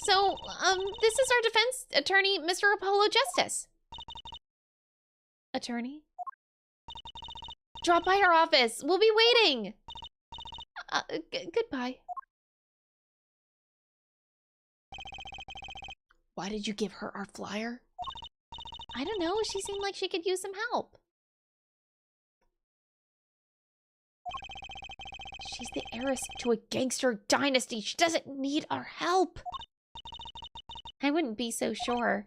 So, this is our defense attorney, Mr. Apollo Justice. Attorney? Drop by our office. We'll be waiting. Goodbye. Why did you give her our flyer? I don't know. She seemed like she could use some help. She's the heiress to a gangster dynasty. She doesn't need our help. I wouldn't be so sure.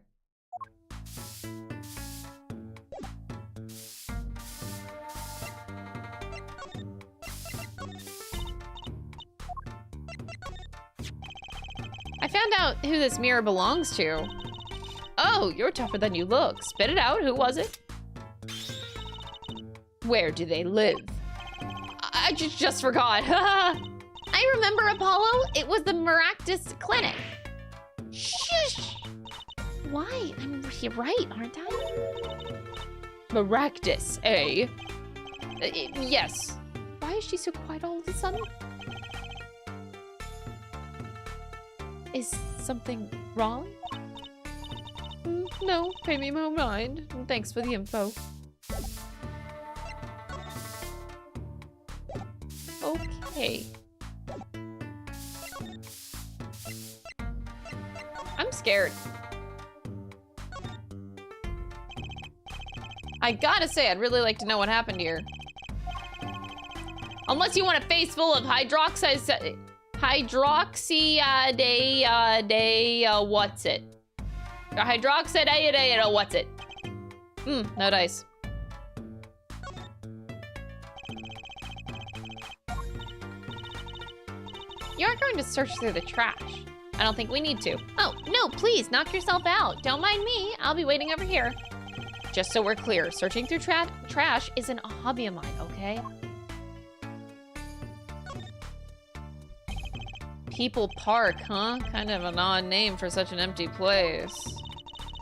I found out who this mirror belongs to. Oh, you're tougher than you look. Spit it out. Who was it? Where do they live? I just forgot. I remember, Apollo. It was the Maractus Clinic. Shush! Why? I'm right, aren't I? Maractus, eh? Yes. Why is she so quiet all of a sudden? Is something wrong? No, pay me no mind. Thanks for the info. Okay. I'm scared. I gotta say, I'd really like to know what happened here. Unless you want a face full of what's it? What's it? No dice. You aren't going to search through the trash. I don't think we need to. Oh, no, please, knock yourself out. Don't mind me. I'll be waiting over here. Just so we're clear, searching through trash isn't a hobby of mine, okay? People Park, huh? Kind of an odd name for such an empty place.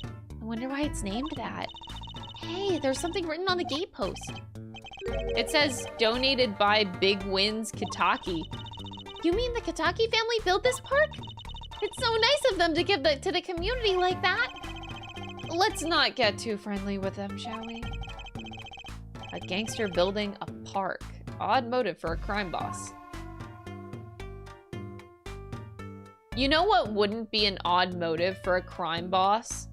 I wonder why it's named that. Hey, there's something written on the gate post. It says, donated by Big Wins Kitaki. You mean the Kitaki family built this park? It's so nice of them to give to the community like that. Let's not get too friendly with them, shall we? A gangster building a park. Odd motive for a crime boss. You know what wouldn't be an odd motive for a crime boss?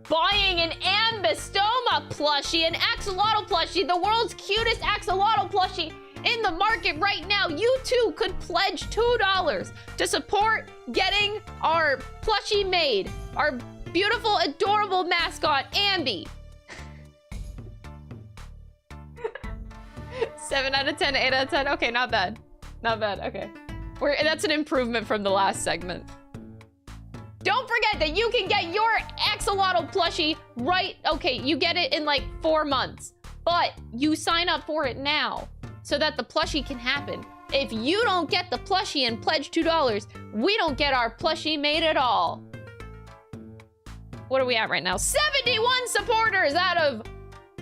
Buying an Ambistoma plushie, an axolotl plushie, the world's cutest axolotl plushie in the market right now. You too could pledge $2 to support getting our plushie made. Our beautiful, adorable mascot, Ambi. 7 out of 10, 8 out of 10. Okay, not bad. Not bad, okay. That's an improvement from the last segment. Don't forget that you can get your axolotl plushie right. Okay, you get it in like 4 months, but you sign up for it now so that the plushie can happen. If you don't get the plushie and pledge $2, we don't get our plushie made at all. What are we at right now? 71 supporters out of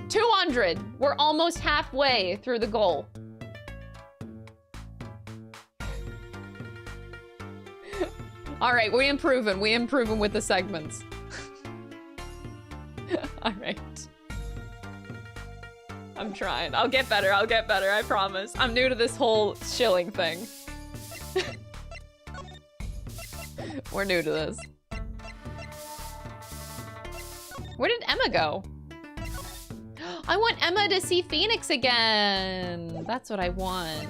200. We're almost halfway through the goal. All right, we improving with the segments. All right. I'm trying. I'll get better, I promise. I'm new to this whole shilling thing. We're new to this. Where did Emma go? I want Emma to see Phoenix again. That's what I want.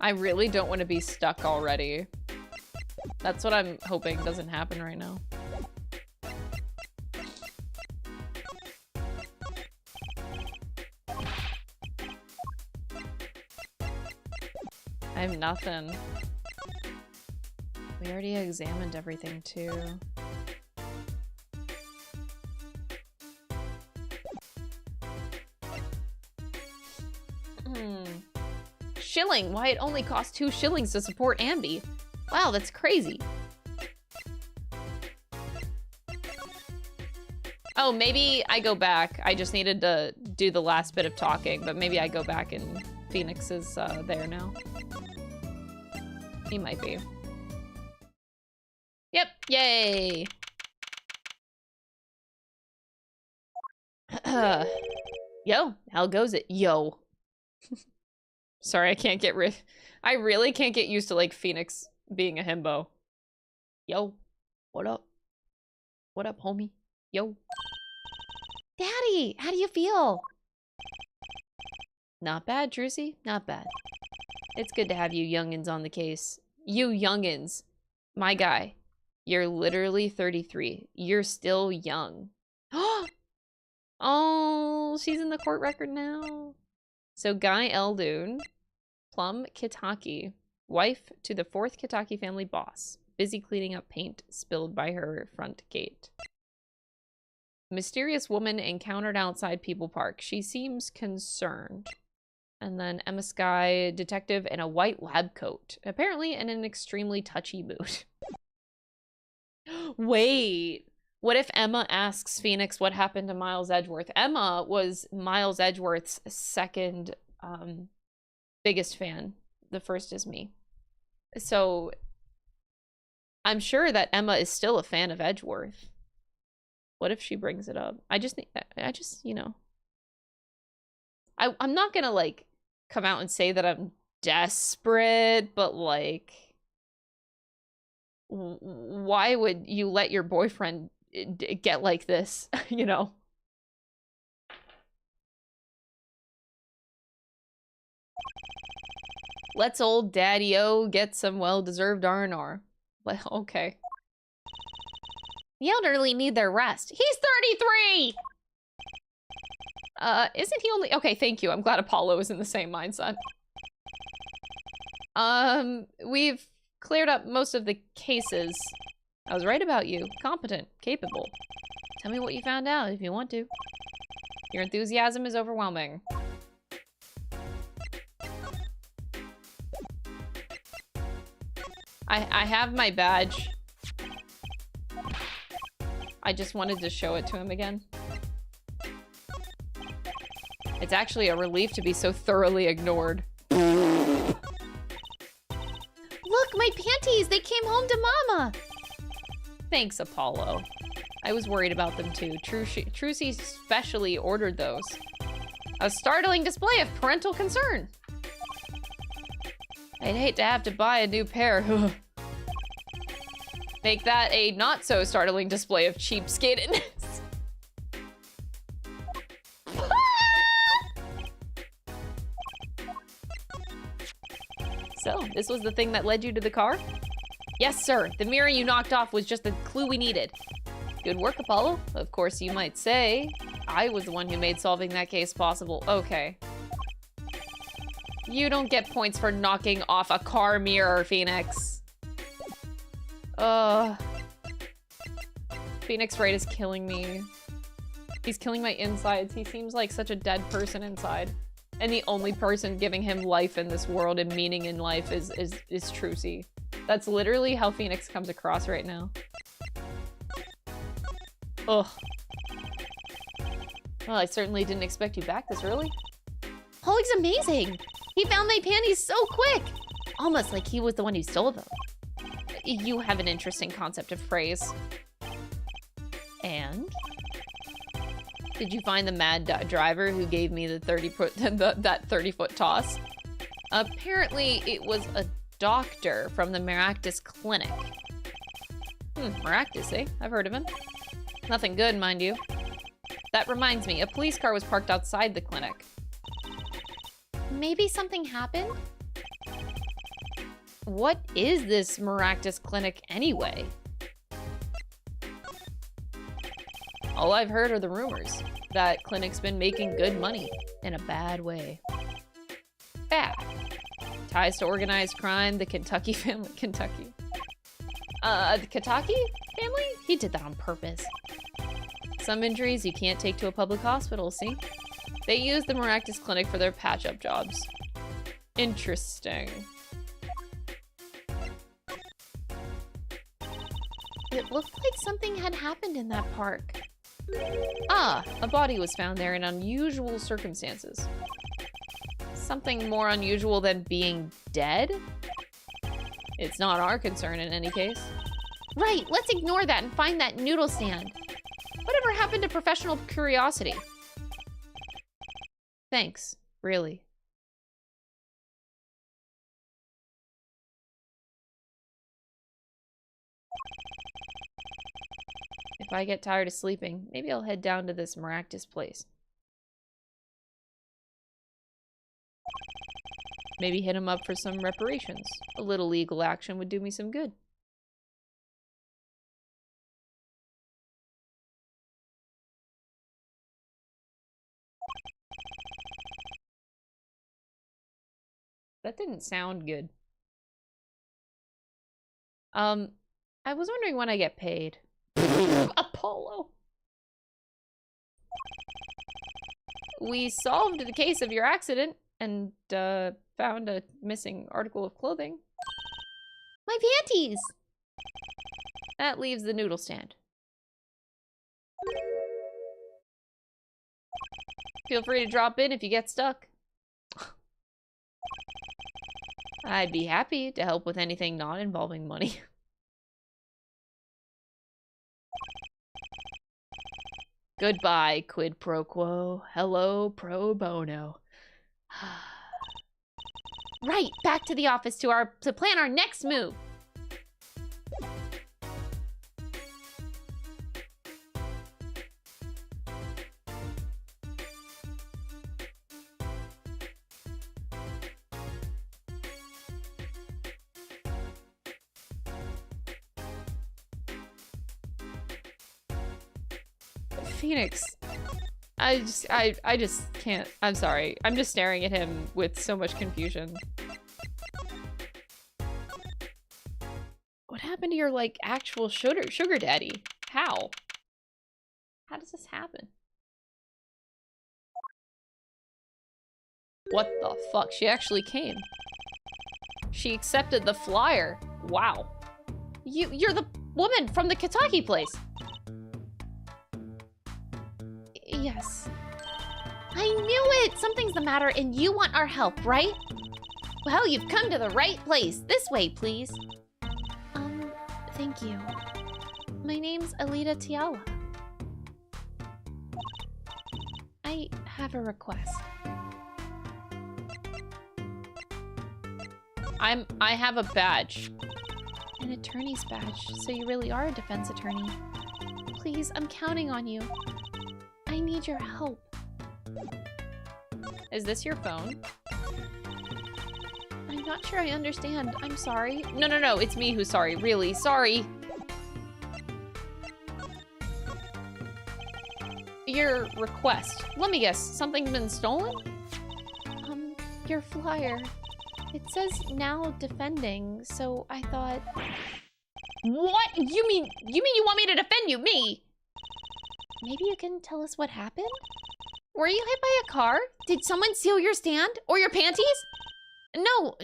I really don't want to be stuck already. That's what I'm hoping doesn't happen right now. I have nothing. We already examined everything too. Shilling. Why it only costs 2 shillings to support Ambi. Wow, that's crazy. Oh, maybe I go back. I just needed to do the last bit of talking, but maybe I go back and Phoenix is there now. He might be. Yep, yay! Yo, how goes it? Yo. Sorry, I can't get rid. I really can't get used to like Phoenix being a himbo. Yo, what up? What up, homie? Yo. Daddy, how do you feel? Not bad, Trucy. Not bad. It's good to have you youngins on the case. You youngins. My guy. You're literally 33. You're still young. Oh, she's in the court record now. So Guy Eldoon, Plum Kitaki, wife to the 4th Kitaki family boss, busy cleaning up paint spilled by her front gate. Mysterious woman encountered outside People Park. She seems concerned. And then Emma Sky, detective in a white lab coat, apparently in an extremely touchy mood. Wait, what if Emma asks Phoenix what happened to Miles Edgeworth? Emma was Miles Edgeworth's second biggest fan. The first is me. So I'm sure that Emma is still a fan of Edgeworth. What if she brings it up? I just, you know. I'm not gonna, like, come out and say that I'm desperate, but, like, why would you let your boyfriend get like this, you know? Let's old Daddy-O get some well-deserved R&R. Well, okay. The elderly need their rest. He's 33! Isn't he only— okay, thank you. I'm glad Apollo is in the same mindset. We've cleared up most of the cases. I was right about you. Competent. Capable. Tell me what you found out if you want to. Your enthusiasm is overwhelming. I have my badge. I just wanted to show it to him again. It's actually a relief to be so thoroughly ignored. Look, my panties! They came home to Mama! Thanks, Apollo. I was worried about them too. Trucy specially ordered those. A startling display of parental concern. I'd hate to have to buy a new pair. Make that a not so startling display of cheapskatedness. So, this was the thing that led you to the car? Yes, sir. The mirror you knocked off was just the clue we needed. Good work, Apollo. Of course, you might say I was the one who made solving that case possible. Okay. You don't get points for knocking off a car mirror, Phoenix. Phoenix Wright is killing me. He's killing my insides. He seems like such a dead person inside. And the only person giving him life in this world and meaning in life is Trucy. That's literally how Phoenix comes across right now. Ugh. Well, I certainly didn't expect you back this early. Holly's amazing! He found my panties so quick! Almost like he was the one who stole them. You have an interesting concept of phrase. And? Did you find the mad driver who gave me the 30-foot toss? Apparently, it was a doctor from the Maractus Clinic. Maractus, eh? I've heard of him. Nothing good, mind you. That reminds me, a police car was parked outside the clinic. Maybe something happened? What is this Maractus Clinic anyway? All I've heard are the rumors. That clinic's been making good money in a bad way. Bad. Ties to organized crime, the Kentucky family. Kentucky. The Kitaki family? He did that on purpose. Some injuries you can't take to a public hospital, see? They use the Maractus Clinic for their patch-up jobs. Interesting. It looked like something had happened in that park. Ah, a body was found there in unusual circumstances. Something more unusual than being dead? It's not our concern in any case. Right, let's ignore that and find that noodle stand. Whatever happened to professional curiosity? Thanks, really. If I get tired of sleeping, maybe I'll head down to this Maractus place. Maybe hit him up for some reparations. A little legal action would do me some good. That didn't sound good. I was wondering when I get paid. Apollo. We solved the case of your accident and found a missing article of clothing. My panties! That leaves the noodle stand. Feel free to drop in if you get stuck. I'd be happy to help with anything not involving money. Goodbye, quid pro quo. Hello, pro bono. Right, back to the office to plan our next move. Phoenix. I just can't. I'm sorry. I'm just staring at him with so much confusion. What happened to your, like, actual sugar daddy? How? How does this happen? What the fuck? She actually came. She accepted the flyer. Wow. You're the woman from the Kitaki place. Yes. I knew it! Something's the matter and you want our help, right? Well, you've come to the right place. This way, please. Thank you. My name's Alita Tiala. I have a request. I have a badge. An attorney's badge, so you really are a defense attorney. Please, I'm counting on you. I need your help. Is this your phone? I'm not sure I understand. I'm sorry. No, it's me who's sorry. Really, sorry. Your request. Let me guess, something's been stolen? Your flyer. It says now defending, so I thought... What? You mean you want me to defend you? Me? Maybe you can tell us what happened? Were you hit by a car? Did someone steal your stand? Or your panties? No,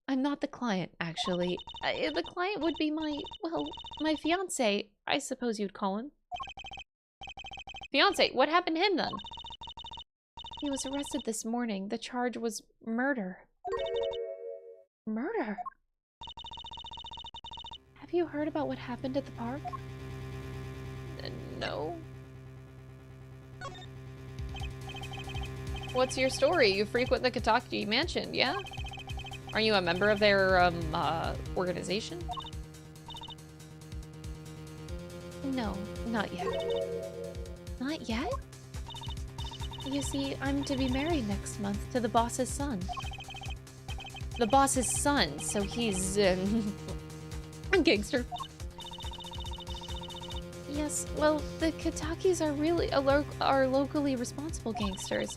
I'm not the client, actually. The client would be my fiancé, I suppose you'd call him. Fiancé? What happened to him, then? He was arrested this morning. The charge was murder. Murder? Have you heard about what happened at the park? No. What's your story? You frequent the Kitaki mansion, yeah? Are you a member of their, organization? No, not yet. Not yet? You see, I'm to be married next month to the boss's son. The boss's son, so he's, a gangster. Yes, well, the Kitakis are locally responsible gangsters.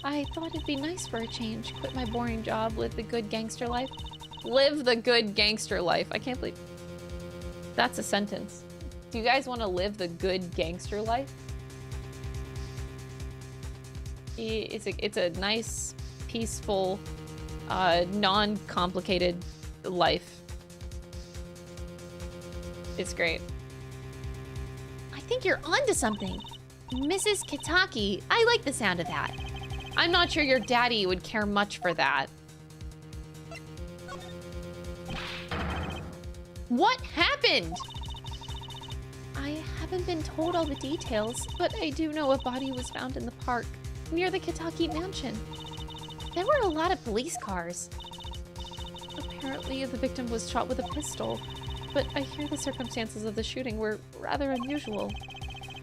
I thought it'd be nice for a change. Quit my boring job, live the good gangster life. Live the good gangster life. I can't believe that's a sentence. Do you guys want to live the good gangster life? It's a nice, peaceful, non-complicated life. It's great. I think you're onto something. Mrs. Kitaki, I like the sound of that. I'm not sure your daddy would care much for that. What happened? I haven't been told all the details, but I do know a body was found in the park, near the Kitaki mansion. There were a lot of police cars. Apparently, the victim was shot with a pistol, but I hear the circumstances of the shooting were rather unusual.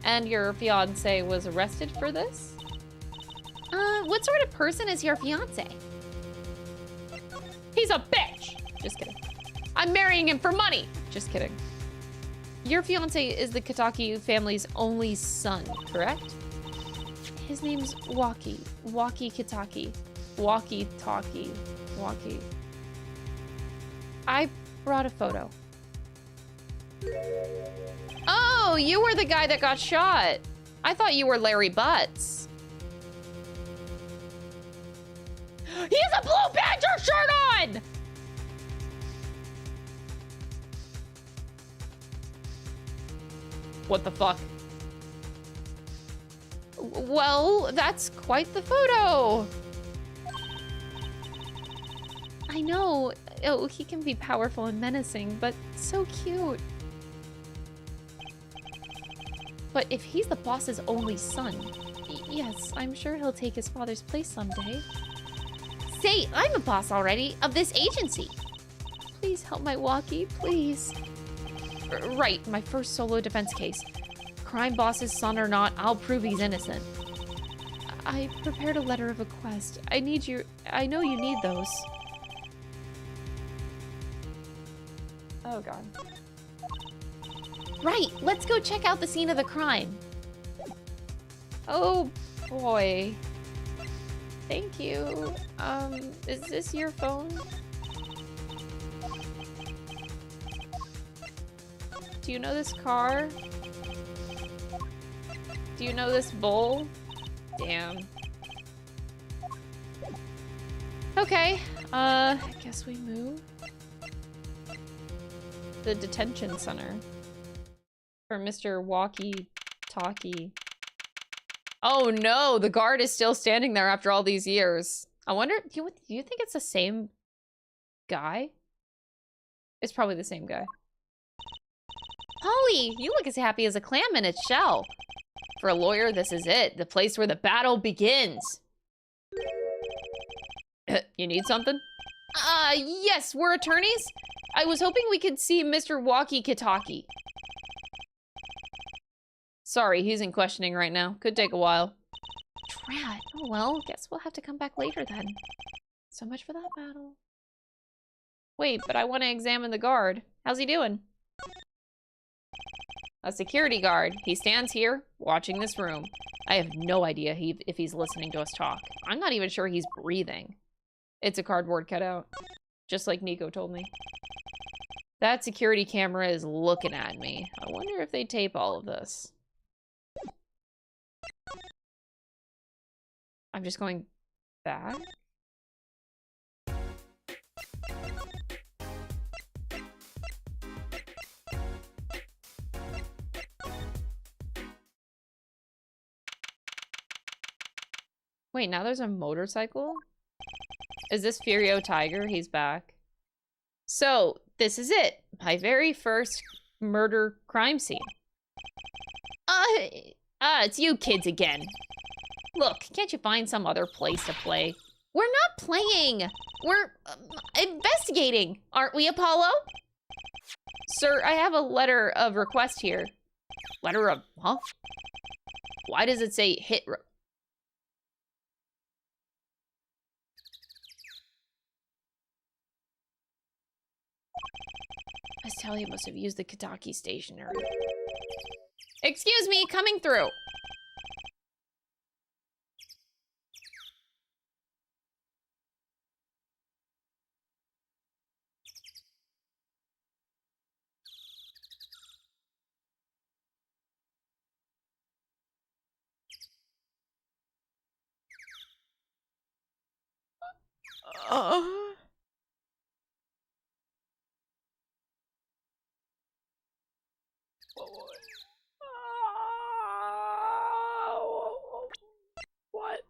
And your fiancé was arrested for this? What sort of person is your fiancé? He's a bitch! Just kidding. I'm marrying him for money! Just kidding. Your fiancé is the Kitaki family's only son, correct? His name's Waki. Waki Kitaki. Walkie-talkie. Walkie. I brought a photo. Oh, you were the guy that got shot. I thought you were Larry Butts. He has a Blue Panther shirt on! What the fuck? Well, that's quite the photo. I know. Oh, he can be powerful and menacing, but so cute. But if he's the boss's only son, Yes, I'm sure he'll take his father's place someday. Say, I'm a boss already of this agency. Please help my walkie, please. Right, my first solo defense case. Crime boss's son or not, I'll prove he's innocent. I prepared a letter of request. I know you need those. Oh god. Right, let's go check out the scene of the crime. Oh boy. Thank you. Is this your phone? Do you know this car? Do you know this bowl? Damn. Okay, I guess we move. The detention center. For Mr. Walkie-talkie. Oh no, the guard is still standing there after all these years. I wonder, do you think it's the same guy? It's probably the same guy. Polly, you look as happy as a clam in its shell. For a lawyer, this is it. The place where the battle begins. You need something? Yes, we're attorneys. I was hoping we could see Mr. Walkie-Kitaki. Sorry, he's in questioning right now. Could take a while. Drat. Oh well, guess we'll have to come back later then. So much for that battle. Wait, but I want to examine the guard. How's he doing? A security guard. He stands here, watching this room. I have no idea if he's listening to us talk. I'm not even sure he's breathing. It's a cardboard cutout. Just like Nico told me. That security camera is looking at me. I wonder if they tape all of this. I'm just going back. Wait, now there's a motorcycle? Is this Furio Tiger? He's back. So, this is it. My very first murder crime scene. It's you kids again. Look, can't you find some other place to play? We're not playing. We're investigating. Aren't we, Apollo? Sir, I have a letter of request here. Letter of, huh? Why does it say hit? Miss Talia must have used the Kitaki stationery. Excuse me, coming through. What?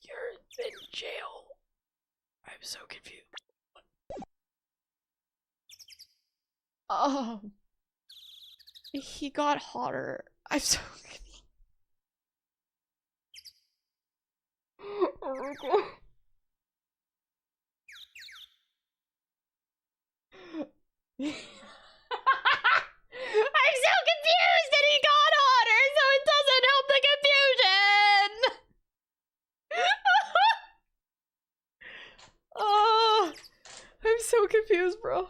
You're in jail. I'm so confused. He got hotter. I'm so confused. Oh my god. I'm so confused that he got hotter, so it doesn't help the confusion. Oh, I'm so confused, bro.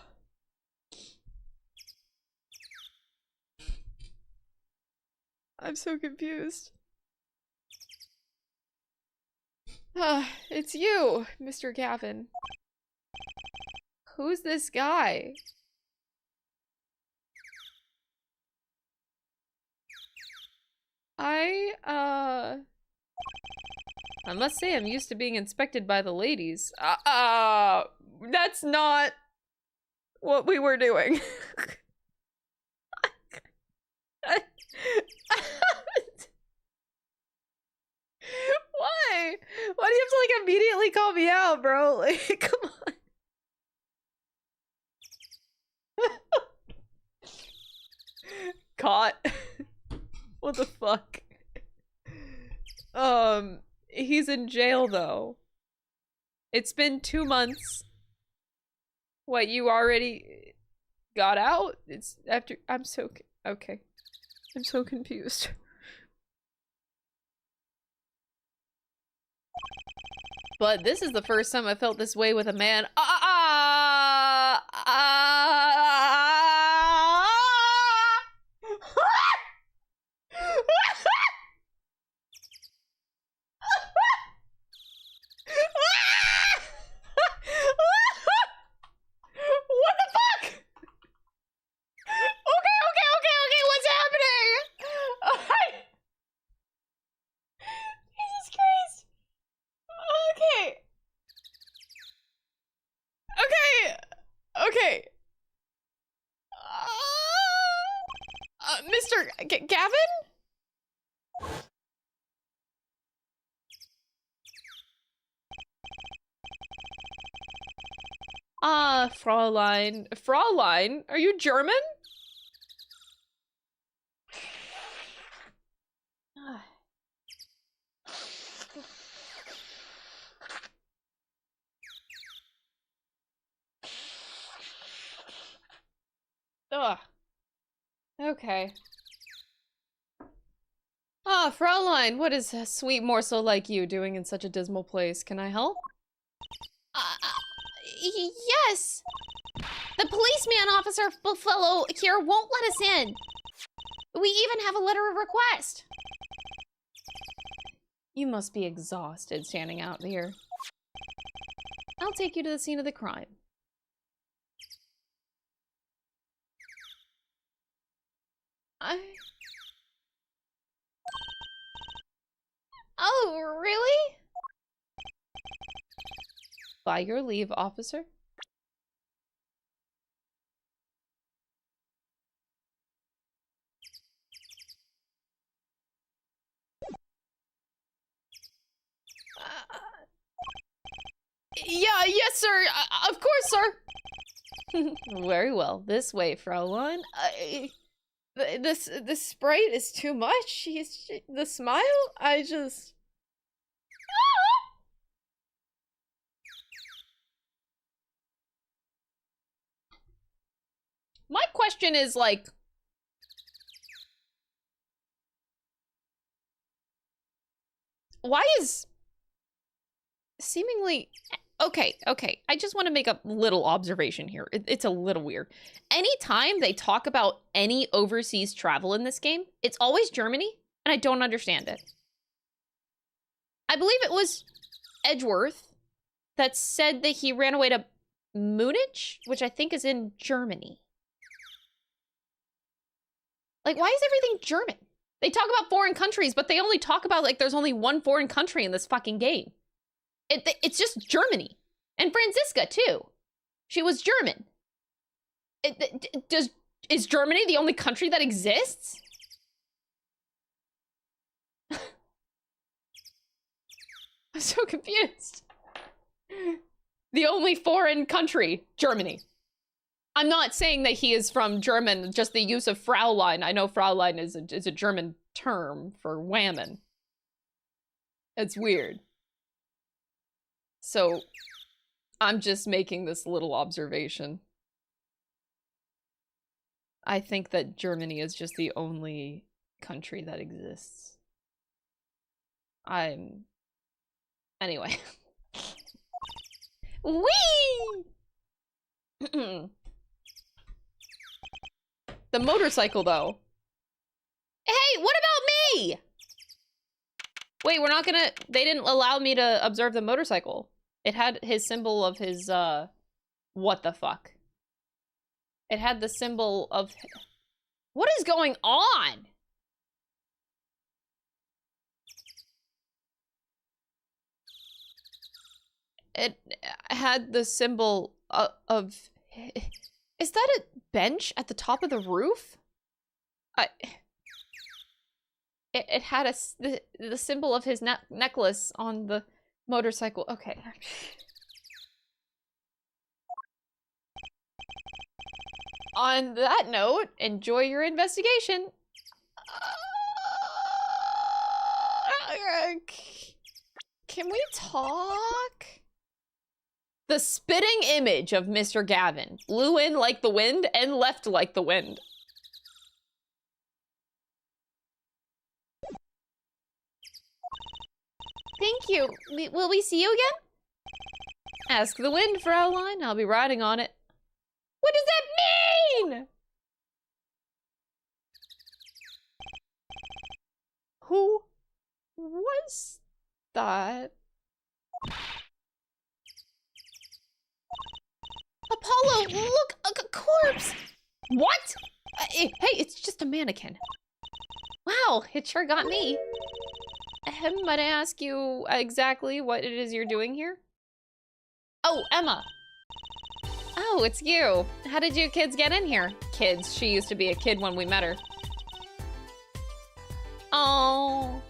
I'm so confused. It's you, Mr. Gavin. Who's this guy? I must say I'm used to being inspected by the ladies. That's not what we were doing. Why? Why do you have to, like, immediately call me out, bro? Like, come on. caught. What the fuck? He's in jail though. It's been 2 months. What, you already got out? It's after- I'm so- okay. I'm so confused. But this is the first time I felt this way with a man. What the fuck? Okay, what's happening? Jesus Christ. Okay. Mr. Gavin? Fraulein. Fraulein? Are you German? Ugh. Okay. Ah, Fraulein, what is a sweet morsel like you doing in such a dismal place? Can I help? Yes! The policeman officer fellow here won't let us in. We even have a letter of request. You must be exhausted standing out here. I'll take you to the scene of the crime. Oh, really? By your leave, officer. Yes, sir. Of course, sir. Very well. This way, Fraulein. This sprite is too much. The smile. I just. My question is like. Why is seemingly okay, I just want to make a little observation here. It's a little weird. Anytime they talk about any overseas travel in this game, it's always Germany, and I don't understand it. I believe it was Edgeworth that said that he ran away to Munich, which I think is in Germany. Like, why is everything German? They talk about foreign countries, but they only talk about, like, there's only one foreign country in this fucking game. It's just Germany. And Franziska, too. She was German. Is Germany the only country that exists? I'm so confused. The only foreign country, Germany. I'm not saying that he is from German, just the use of Fraulein. I know Fraulein is a German term for women. It's weird. So, I'm just making this little observation. I think that Germany is just the only country that exists. Anyway. Whee! The motorcycle, though. Hey, what about me? Wait, we're not gonna... They didn't allow me to observe the motorcycle. It had his symbol of his, what the fuck? It had the symbol of... What is going on? It had the symbol of... Is that a bench at the top of the roof? It had the symbol of his necklace on the motorcycle. Okay. On that note, enjoy your investigation. Can we talk? The spitting image of Mr. Gavin blew in like the wind and left like the wind. Thank you. Will we see you again? Ask the wind, Fraulein. I'll be riding on it. What does that mean? Who was that? Apollo, look, a corpse! What? Hey, it's just a mannequin. Wow, it sure got me. Might I ask you exactly what it is you're doing here? Oh, Emma. Oh, it's you. How did you kids get in here? Kids. She used to be a kid when we met her. Oh.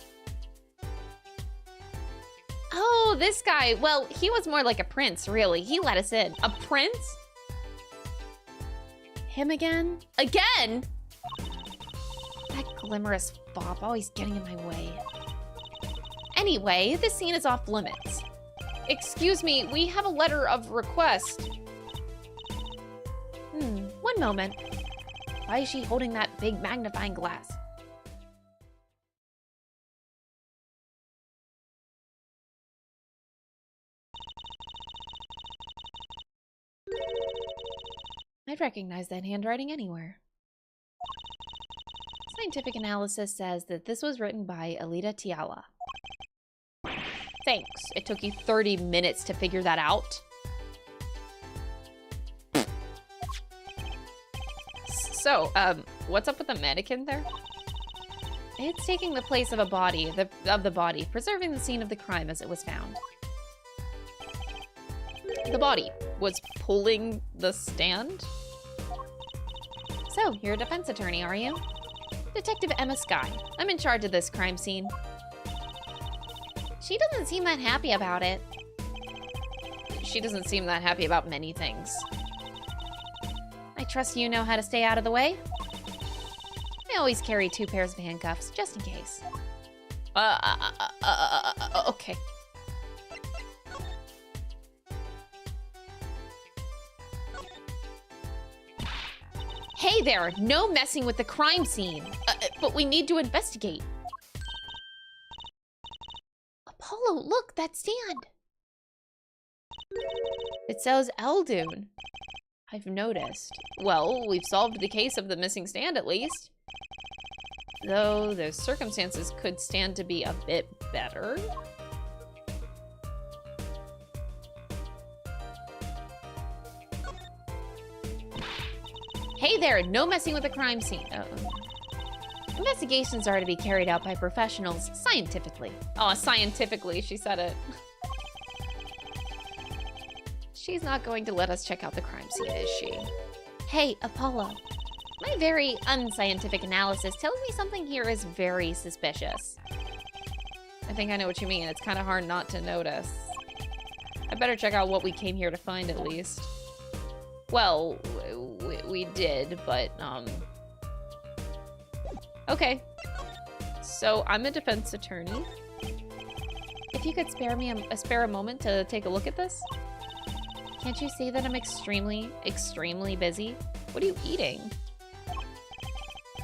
Oh, this guy. Well, he was more like a prince, really. He let us in. A prince? Him again? Again? That glamorous fop always getting in my way. Anyway, this scene is off limits. Excuse me, we have a letter of request. One moment. Why is she holding that big magnifying glass? I'd recognize that handwriting anywhere. Scientific analysis says that this was written by Alita Tiala. Thanks. It took you 30 minutes to figure that out. So, what's up with the mannequin there? It's taking the place of a body, of the body, preserving the scene of the crime as it was found. The body was pulling the stand? So, you're a defense attorney, are you? Detective Emma Skye. I'm in charge of this crime scene. She doesn't seem that happy about it. She doesn't seem that happy about many things. I trust you know how to stay out of the way. I always carry 2 pairs of handcuffs, just in case. Okay. Hey there, no messing with the crime scene. But we need to investigate. Apollo, look, that stand. It says Eldoon. I've noticed. Well, we've solved the case of the missing stand at least. Though the circumstances could stand to be a bit better. Hey there, no messing with the crime scene. Investigations are to be carried out by professionals scientifically. Oh, scientifically, she said it. She's not going to let us check out the crime scene, is she? Hey, Apollo. My very unscientific analysis tells me something here is very suspicious. I think I know what you mean. It's kind of hard not to notice. I better check out what we came here to find at least. Well, we did, but, okay. So, I'm a defense attorney. If you could spare me spare a moment to take a look at this? Can't you see that I'm extremely, extremely busy? What are you eating?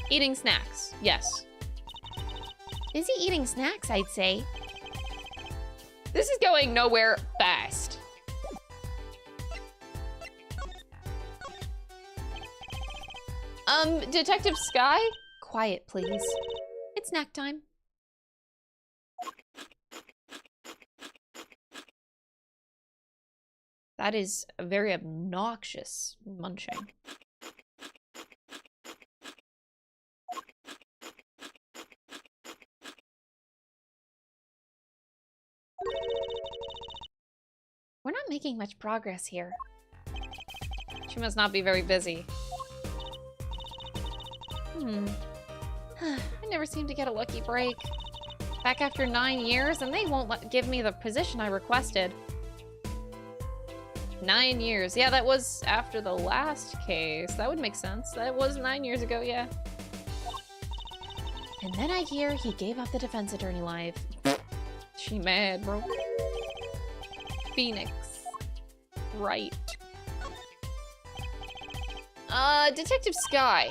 Eating snacks, yes. Busy eating snacks, I'd say. This is going nowhere fast. Detective Skye? Quiet, please. It's snack time. That is a very obnoxious munching. We're not making much progress here. She must not be very busy. I never seem to get a lucky break. Back after 9 years, and they won't give me the position I requested. 9 years. Yeah, that was after the last case. That would make sense. That was 9 years ago, yeah. And then I hear he gave up the defense attorney life. She mad, bro. Phoenix. Right. Detective Sky.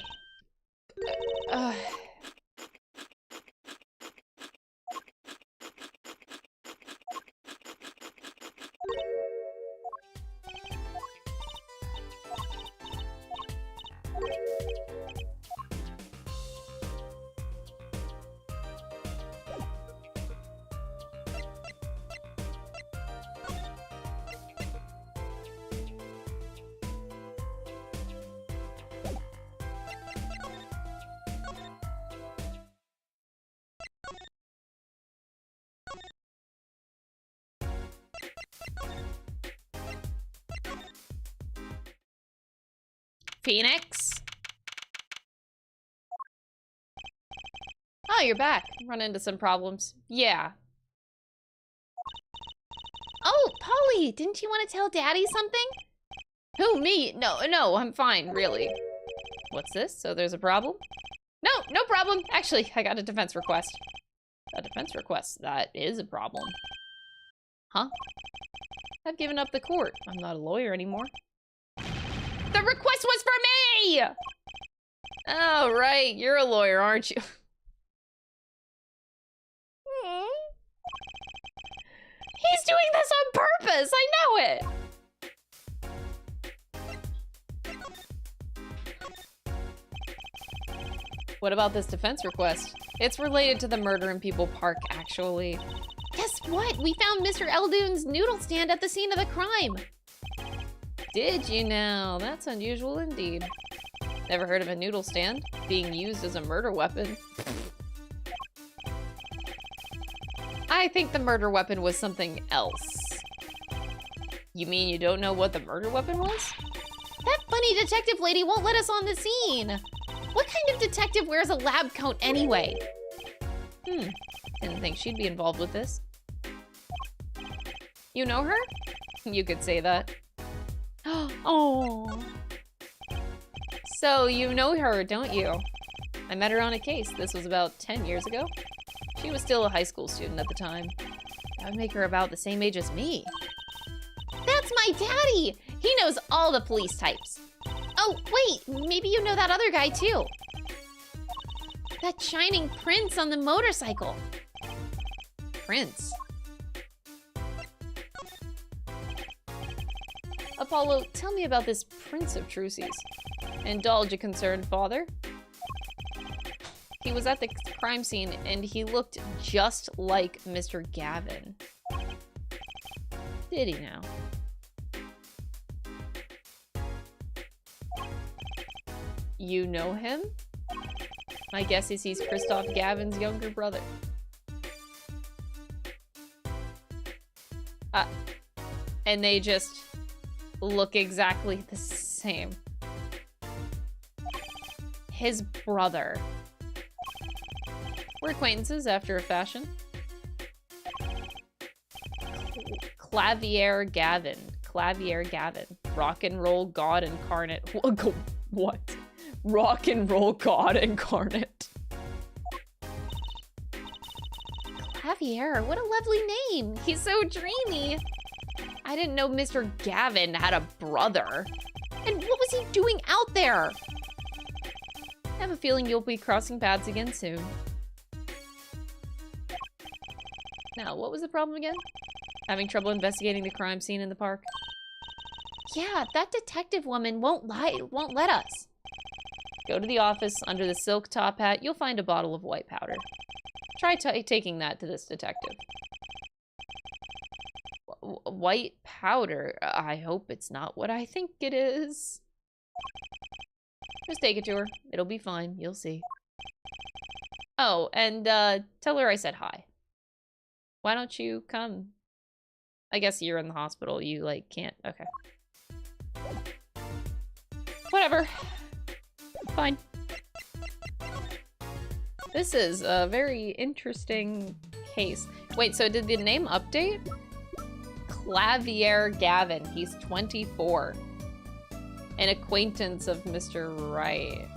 Phoenix? Oh, you're back. Run into some problems. Yeah. Oh, Polly, didn't you want to tell Daddy something? Who, me? No, I'm fine, really. What's this? So there's a problem? No problem. Actually, I got a defense request. A defense request? That is a problem. Huh? I've given up the court. I'm not a lawyer anymore. The request was for me! Oh, right. You're a lawyer, aren't you? He's doing this on purpose! I know it! What about this defense request? It's related to the murder in People Park, actually. Guess what? We found Mr. Eldoon's noodle stand at the scene of the crime. Did you now? That's unusual indeed. Never heard of a noodle stand being used as a murder weapon. I think the murder weapon was something else. You mean you don't know what the murder weapon was? That funny detective lady won't let us on the scene. What kind of detective wears a lab coat anyway? Didn't think she'd be involved with this. You know her? You could say that. Oh. So you know her, don't you? I met her on a case. This was about 10 years ago. She was still a high school student at the time. That would make her about the same age as me. That's my daddy! He knows all the police types. Oh, wait, maybe you know that other guy too. That shining prince on the motorcycle. Prince? Apollo, tell me about this Prince of Trucy's. Indulge a concerned father. He was at the crime scene and he looked just like Mr. Gavin. Did he now? You know him? My guess is he's Christoph Gavin's younger brother. And they just look exactly the same. His brother. We're acquaintances after a fashion. Clavier Gavin. Clavier Gavin. Rock and roll god incarnate. What? Rock and roll god incarnate. Javier, what a lovely name. He's so dreamy. I didn't know Mr. Gavin had a brother. And what was he doing out there? I have a feeling you'll be crossing paths again soon. Now, what was the problem again? Having trouble investigating the crime scene in the park? Yeah, that detective woman won't let us. Go to the office under the silk top hat. You'll find a bottle of white powder. Try taking that to this detective. White powder? I hope it's not what I think it is. Just take it to her. It'll be fine. You'll see. Oh, and tell her I said hi. Why don't you come? I guess you're in the hospital. You, like, can't. Okay. Whatever. Fine. This is a very interesting case. Wait, so did the name update? Clavier Gavin. He's 24. An acquaintance of Mr. Wright.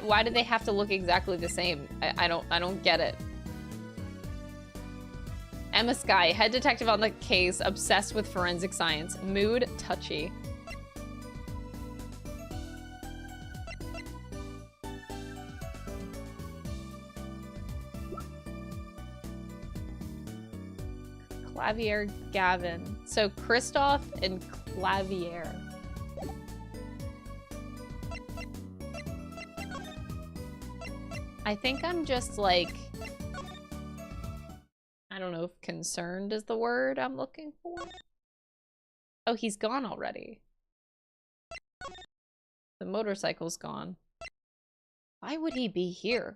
Why do they have to look exactly the same? I don't get it. Emma Sky, head detective on the case, obsessed with forensic science. Mood touchy. Clavier Gavin. So Christoph and Clavier. I think I'm just like, I don't know if concerned is the word I'm looking for. Oh, he's gone already. The motorcycle's gone. Why would he be here?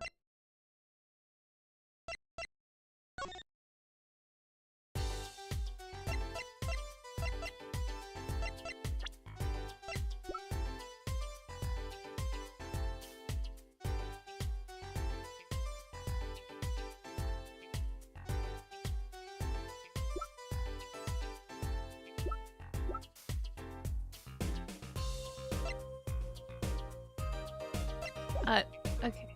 Okay.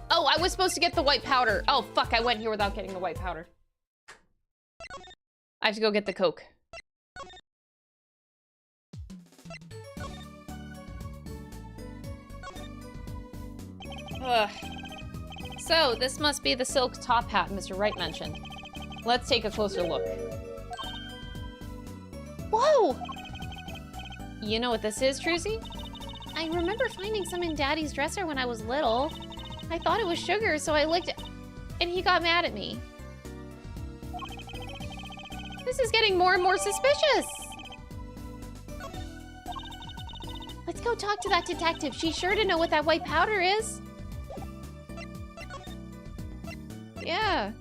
Oh, I was supposed to get the white powder. Oh, fuck, I went here without getting the white powder. I have to go get the Coke. Ugh. So, this must be the silk top hat Mr. Wright mentioned. Let's take a closer look. Whoa! You know what this is, Trucy? I remember finding some in Daddy's dresser when I was little. I thought it was sugar, so I licked it, and he got mad at me. This is getting more and more suspicious. Let's go talk to that detective. She's sure to know what that white powder is. Yeah.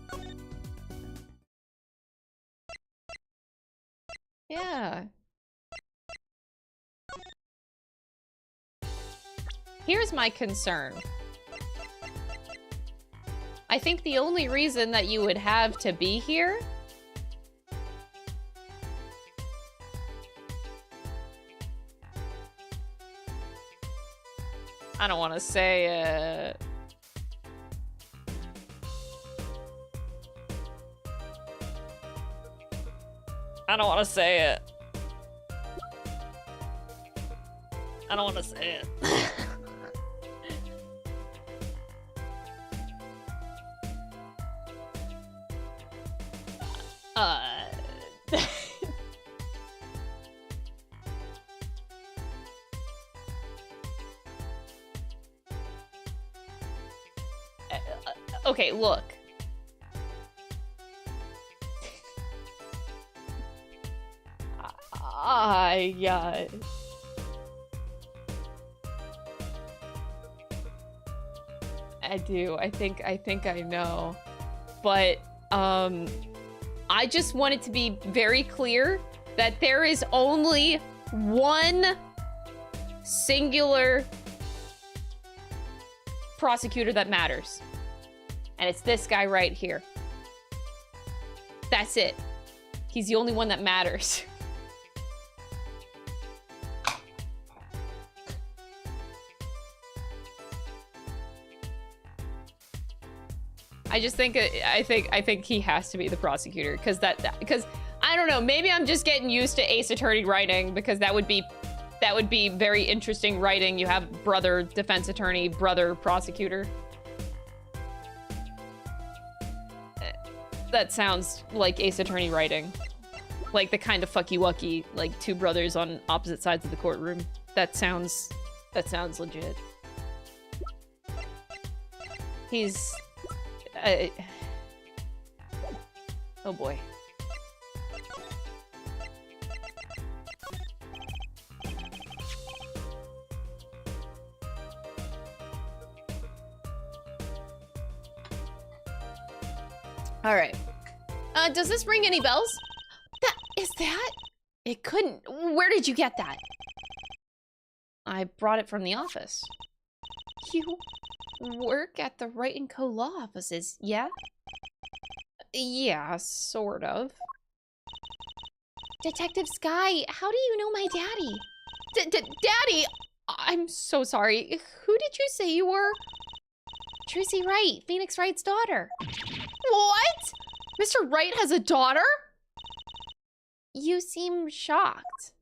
Yeah. Here's my concern. I think the only reason that you would have to be here I don't want to say it. I don't want to say it. I don't want to say it. Okay, look. I do. I think I know. But, I just want it to be very clear that there is only one singular prosecutor that matters. And it's this guy right here. That's it. He's the only one that matters. I just think I think he has to be the prosecutor because because I don't know, maybe I'm just getting used to Ace Attorney writing because that would be very interesting writing. You have brother defense attorney, brother prosecutor. That sounds like Ace Attorney writing. Like the kind of fucky-wucky, like two brothers on opposite sides of the courtroom. That sounds legit. He's... oh boy. All right. Does this ring any bells? Is that? It couldn't. Where did you get that? I brought it from the office. You work at the Wright & Co. law offices, yeah? Yeah, sort of. Detective Sky, how do you know my daddy? Daddy, I'm so sorry. Who did you say you were? Trucy Wright, Phoenix Wright's daughter. What? Mr. Wright has a daughter? You seem shocked.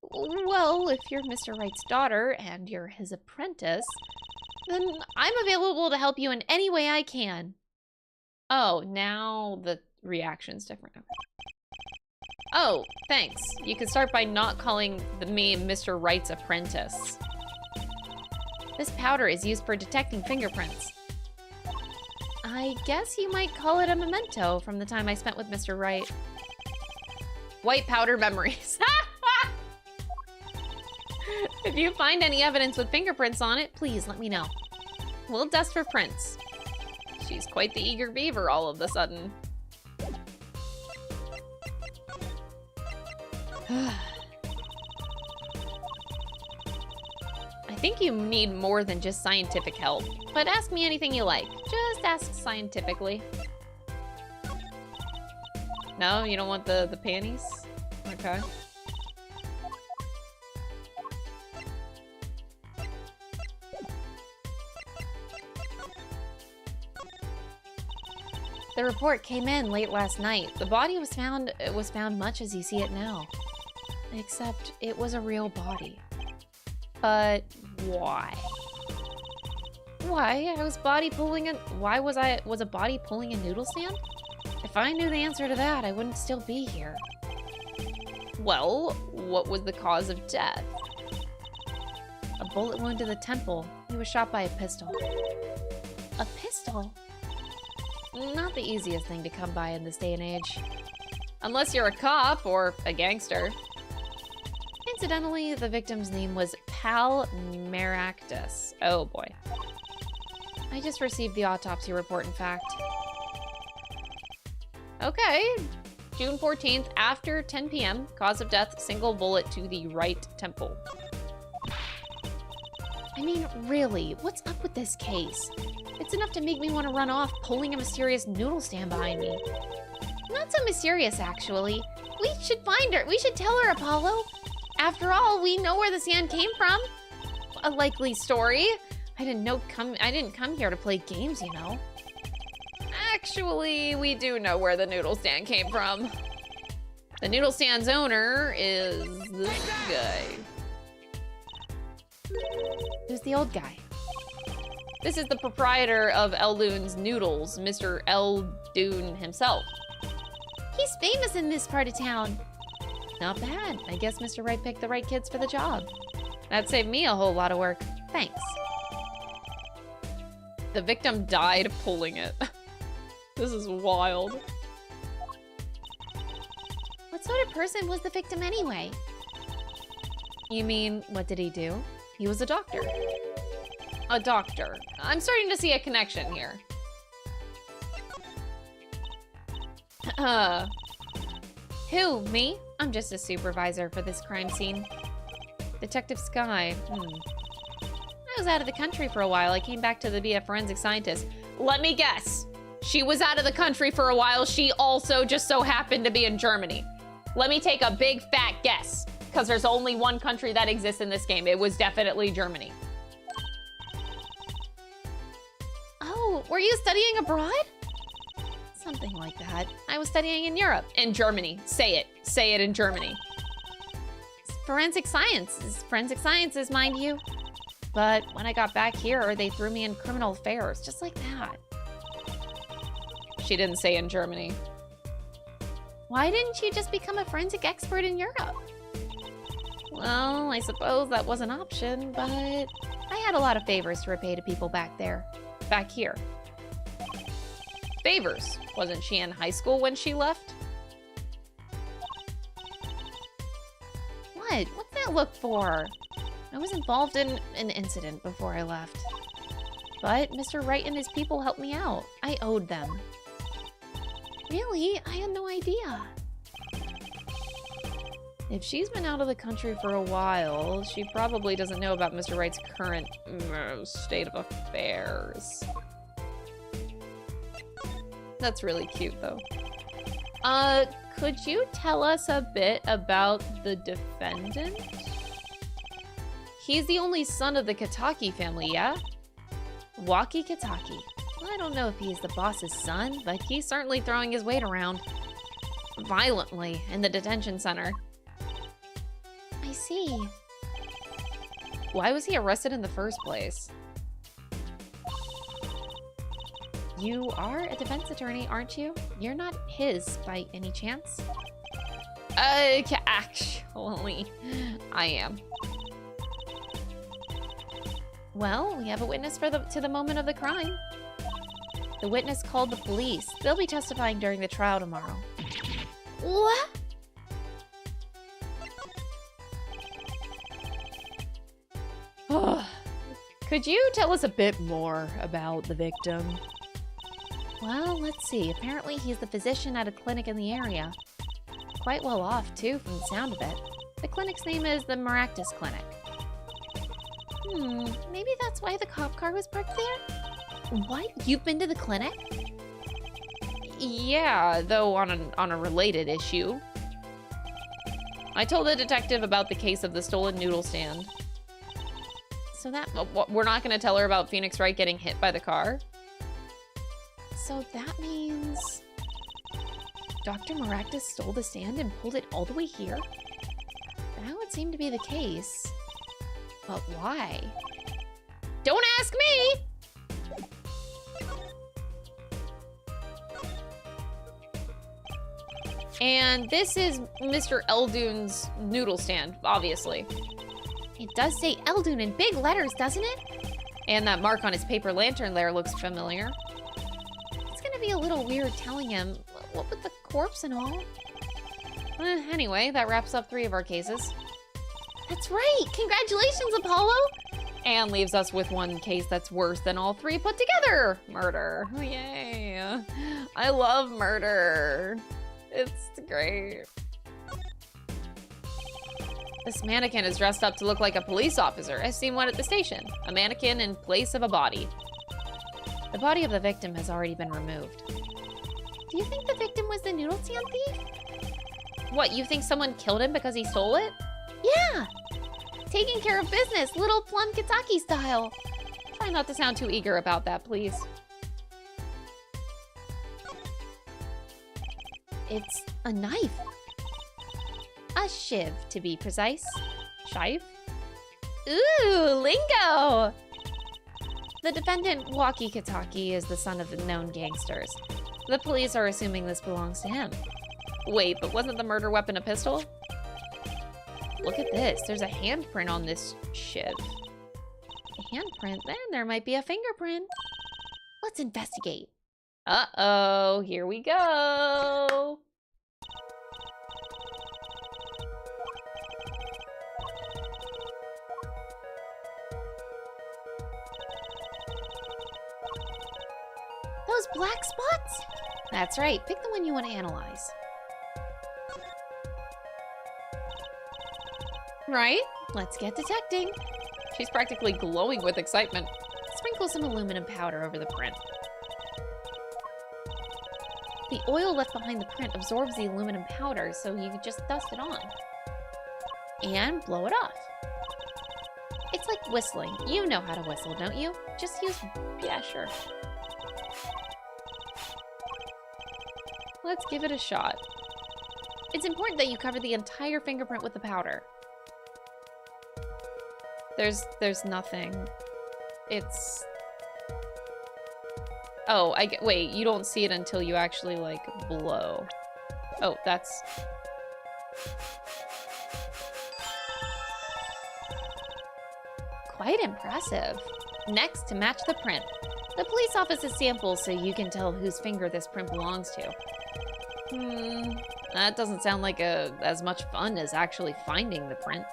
Well, if you're Mr. Wright's daughter and you're his apprentice, then I'm available to help you in any way I can. Oh, now the reaction's different. Oh, thanks. You can start by not calling me Mr. Wright's apprentice. This powder is used for detecting fingerprints. I guess you might call it a memento from the time I spent with Mr. Wright. White powder memories. If you find any evidence with fingerprints on it, please let me know. We'll dust for prints. She's quite the eager beaver all of a sudden. I think you need more than just scientific help, but ask me anything you like. Just ask scientifically. No, you don't want the panties? Okay. The report came in late last night. The body was found much as you see it now. Except it was a real body. But why? Why was a body pulling a noodle stand? If I knew the answer to that, I wouldn't still be here. Well, what was the cause of death? A bullet wound to the temple. He was shot by a pistol. A pistol? Not the easiest thing to come by in this day and age. Unless you're a cop or a gangster. Incidentally, the victim's name was Pal Maractus. Oh boy. I just received the autopsy report, in fact. Okay. June 14th, after 10 p.m. Cause of death, single bullet to the right temple. I mean, really, what's up with this case? It's enough to make me want to run off pulling a mysterious noodle stand behind me. Not so mysterious, actually. We should find her. We should tell her, Apollo. After all, we know where the sand came from. A likely story. I didn't come here to play games, you know. Actually, we do know where the noodle stand came from. The noodle stand's owner is this guy. Who's the old guy? This is the proprietor of Eldoon's Noodles, Mr. Eldoon himself. He's famous in this part of town. Not bad. I guess Mr. Wright picked the right kids for the job. That saved me a whole lot of work. Thanks. The victim died pulling it. This is wild. What sort of person was the victim anyway? You mean, what did he do? He was a doctor. A doctor. I'm starting to see a connection here. Who, me? I'm just a supervisor for this crime scene. Detective Sky. I was out of the country for a while. I came back to be a forensic scientist. Let me guess. She was out of the country for a while. She also just so happened to be in Germany. Let me take a big fat guess, because there's only one country that exists in this game. It was definitely Germany. Oh, were you studying abroad? Something like that. I was studying in Europe. In Germany. Say it. Say it in Germany. It's forensic sciences. Forensic sciences, mind you. But when I got back here, they threw me in criminal affairs. Just like that. She didn't say in Germany. Why didn't you just become a forensic expert in Europe? Well, I suppose that was an option, but I had a lot of favors to repay to people back there. Back here. Favors? Wasn't she in high school when she left? What? What's that look for? I was involved in an incident before I left. But Mr. Wright and his people helped me out. I owed them. Really? I had no idea. If she's been out of the country for a while, she probably doesn't know about Mr. Wright's current state of affairs. That's really cute, though. Could you tell us a bit about the defendant? He's the only son of the Kitaki family, yeah? Waki Kitaki. I don't know if he's the boss's son, but he's certainly throwing his weight around violently in the detention center. I see. Why was he arrested in the first place? You are a defense attorney, aren't you? You're not his by any chance? Actually, I am. Well, we have a witness to the moment of the crime. The witness called the police. They'll be testifying during the trial tomorrow. What? Could you tell us a bit more about the victim? Well, let's see. Apparently he's the physician at a clinic in the area. Quite well off, too, from the sound of it. The clinic's name is the Maractus Clinic. Maybe that's why the cop car was parked there? What? You've been to the clinic? Yeah, though on a related issue. I told the detective about the case of the stolen noodle stand. So that... We're not going to tell her about Phoenix Wright getting hit by the car? So that means... Dr. Maractus stole the stand and pulled it all the way here? That would seem to be the case. But why? Don't ask me! And this is Mr. Eldoon's noodle stand, obviously. It does say Eldoon in big letters, doesn't it? And that mark on his paper lantern there looks familiar. It's gonna be a little weird telling him, what with the corpse and all. Anyway, that wraps up 3 of our cases. That's right! Congratulations, Apollo! And leaves us with 1 case that's worse than all 3 put together. Murder. Yay. I love murder. It's great. This mannequin is dressed up to look like a police officer. I've seen one at the station. A mannequin in place of a body. The body of the victim has already been removed. Do you think the victim was the noodle stand thief? What, you think someone killed him because he stole it? Yeah! Taking care of business, little Plum Kitaki style. Try not to sound too eager about that, please. It's a knife. A shiv, to be precise. Shive? Ooh, lingo! The defendant, Waki Kitaki, is the son of the known gangsters. The police are assuming this belongs to him. Wait, but wasn't the murder weapon a pistol? Look at this. There's a handprint on this shiv. A handprint? Then there might be a fingerprint. Let's investigate. Uh-oh, here we go. Those black spots? That's right. Pick the one you want to analyze. Right? Let's get detecting. She's practically glowing with excitement. Sprinkle some aluminum powder over the print. The oil left behind the print absorbs the aluminum powder, so you just dust it on. And blow it off. It's like whistling. You know how to whistle, don't you? Just use... Yeah, sure. Let's give it a shot. It's important that you cover the entire fingerprint with the powder. There's nothing. It's... Oh, wait, you don't see it until you actually, like, blow. Oh, that's... Quite impressive. Next, to match the print. The police office's sample so you can tell whose finger this print belongs to. That doesn't sound like as much fun as actually finding the print.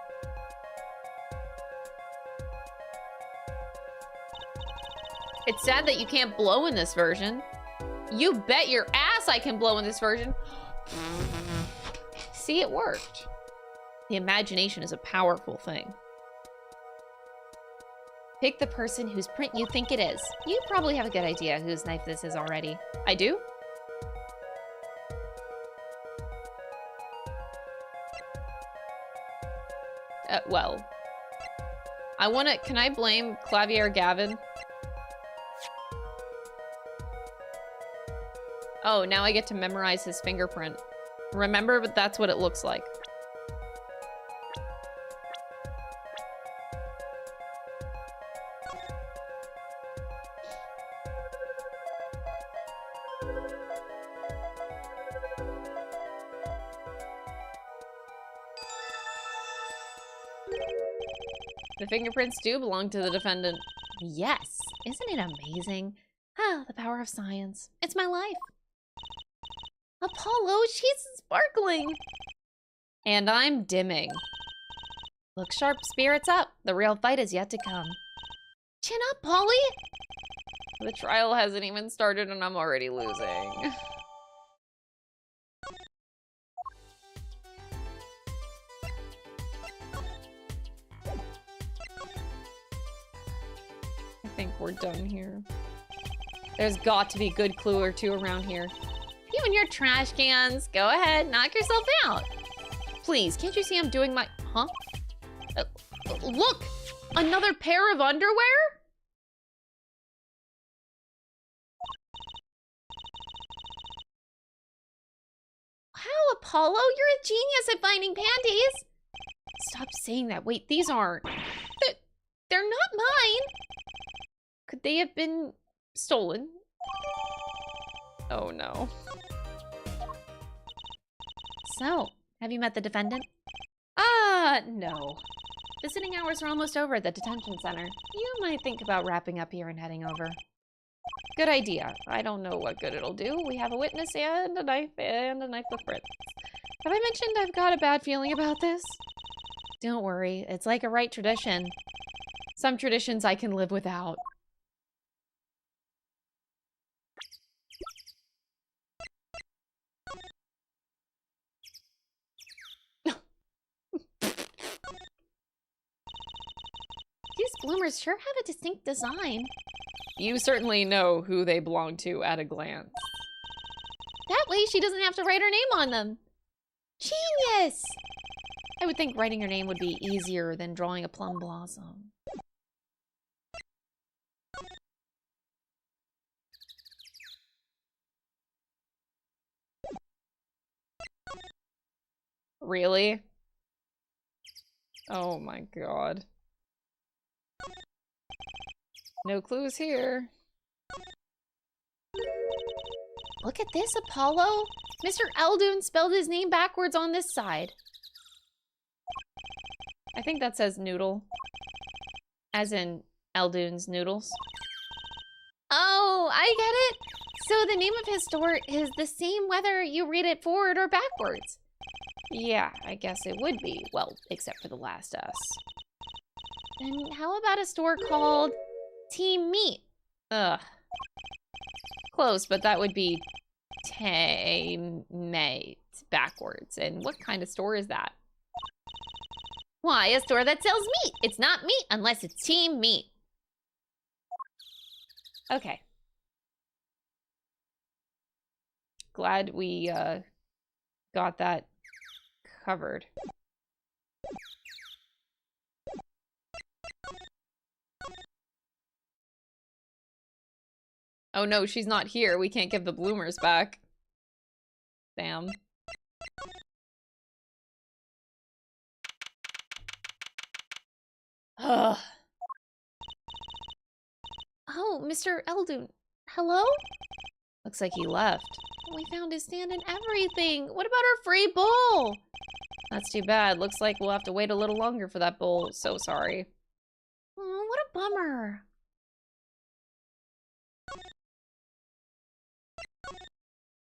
It's sad that you can't blow in this version. You bet your ass I can blow in this version. See, it worked. The imagination is a powerful thing. Pick the person whose print you think it is. You probably have a good idea whose knife this is already. I do? Well. Can I blame Clavier Gavin? Oh, now I get to memorize his fingerprint. Remember, but that's what it looks like. The fingerprints do belong to the defendant. Yes. Isn't it amazing? Ah, the power of science. It's my life. Apollo, she's sparkling. And I'm dimming. Look sharp, spirits up. The real fight is yet to come. Chin up, Polly. The trial hasn't even started and I'm already losing. I think we're done here. There's got to be a good clue or two around here. You and your trash cans. Go ahead, knock yourself out. Please, can't you see I'm doing my... Huh? Look! Another pair of underwear? Wow, Apollo, you're a genius at finding panties. Stop saying that. Wait, these aren't... They're not mine. Could they have been stolen? Oh no. So, have you met the defendant? No. Visiting hours are almost over at the detention center. You might think about wrapping up here and heading over. Good idea. I don't know what good it'll do. We have a witness and a knife with Fritz. Have I mentioned I've got a bad feeling about this? Don't worry, it's like a right tradition. Some traditions I can live without. These bloomers sure have a distinct design. You certainly know who they belong to at a glance. That way she doesn't have to write her name on them. Genius! I would think writing your name would be easier than drawing a plum blossom. Really? Oh my god. No clues here. Look at this, Apollo. Mr. Eldoon spelled his name backwards on this side. I think that says noodle. As in Eldoon's noodles. Oh, I get it. So the name of his store is the same whether you read it forward or backwards. Yeah, I guess it would be. Well, except for the last S. Then how about a store called Team Meat? Ugh. Close, but that would be Teammate backwards. And what kind of store is that? Why, a store that sells meat. It's not meat unless it's Team Meat. Okay. Glad we got that covered. Oh no, she's not here. We can't give the bloomers back. Damn. Ugh. Oh, Mr. Eldoon. Hello? Looks like he left. We found his stand and everything. What about our free bowl? That's too bad. Looks like we'll have to wait a little longer for that bowl. So sorry. Oh, what a bummer.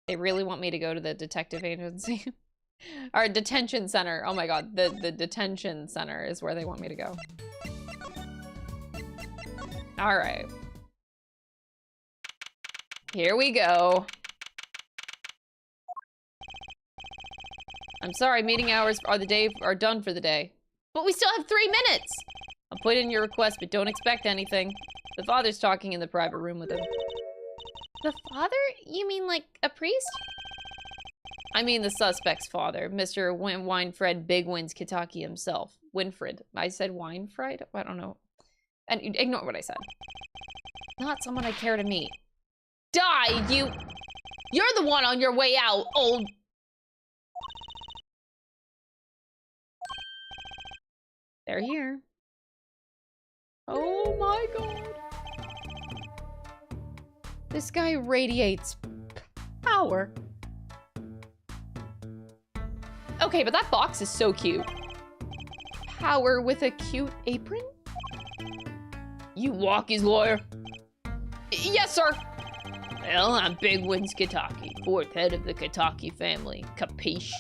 They really want me to go to the detective agency. Or detention center. Oh my god, the detention center is where they want me to go. Alright. Here we go. I'm sorry, meeting hours are done for the day. But we still have 3 minutes! I'll put in your request, but don't expect anything. The father's talking in the private room with him. The father? You mean like a priest? I mean the suspect's father, Mr. Winefred Big Wins Kitaki himself. Winfred. I said Winefried? I don't know. And ignore what I said. Not someone I care to meet. Die, you! You're the one on your way out, old... They're here. Oh my god. This guy radiates power. Okay, but that box is so cute. Power with a cute apron? You Walkie's lawyer? Yes, sir. Well, I'm Big Wins Kitaki, 4th head of the Kitaki family. Capiche?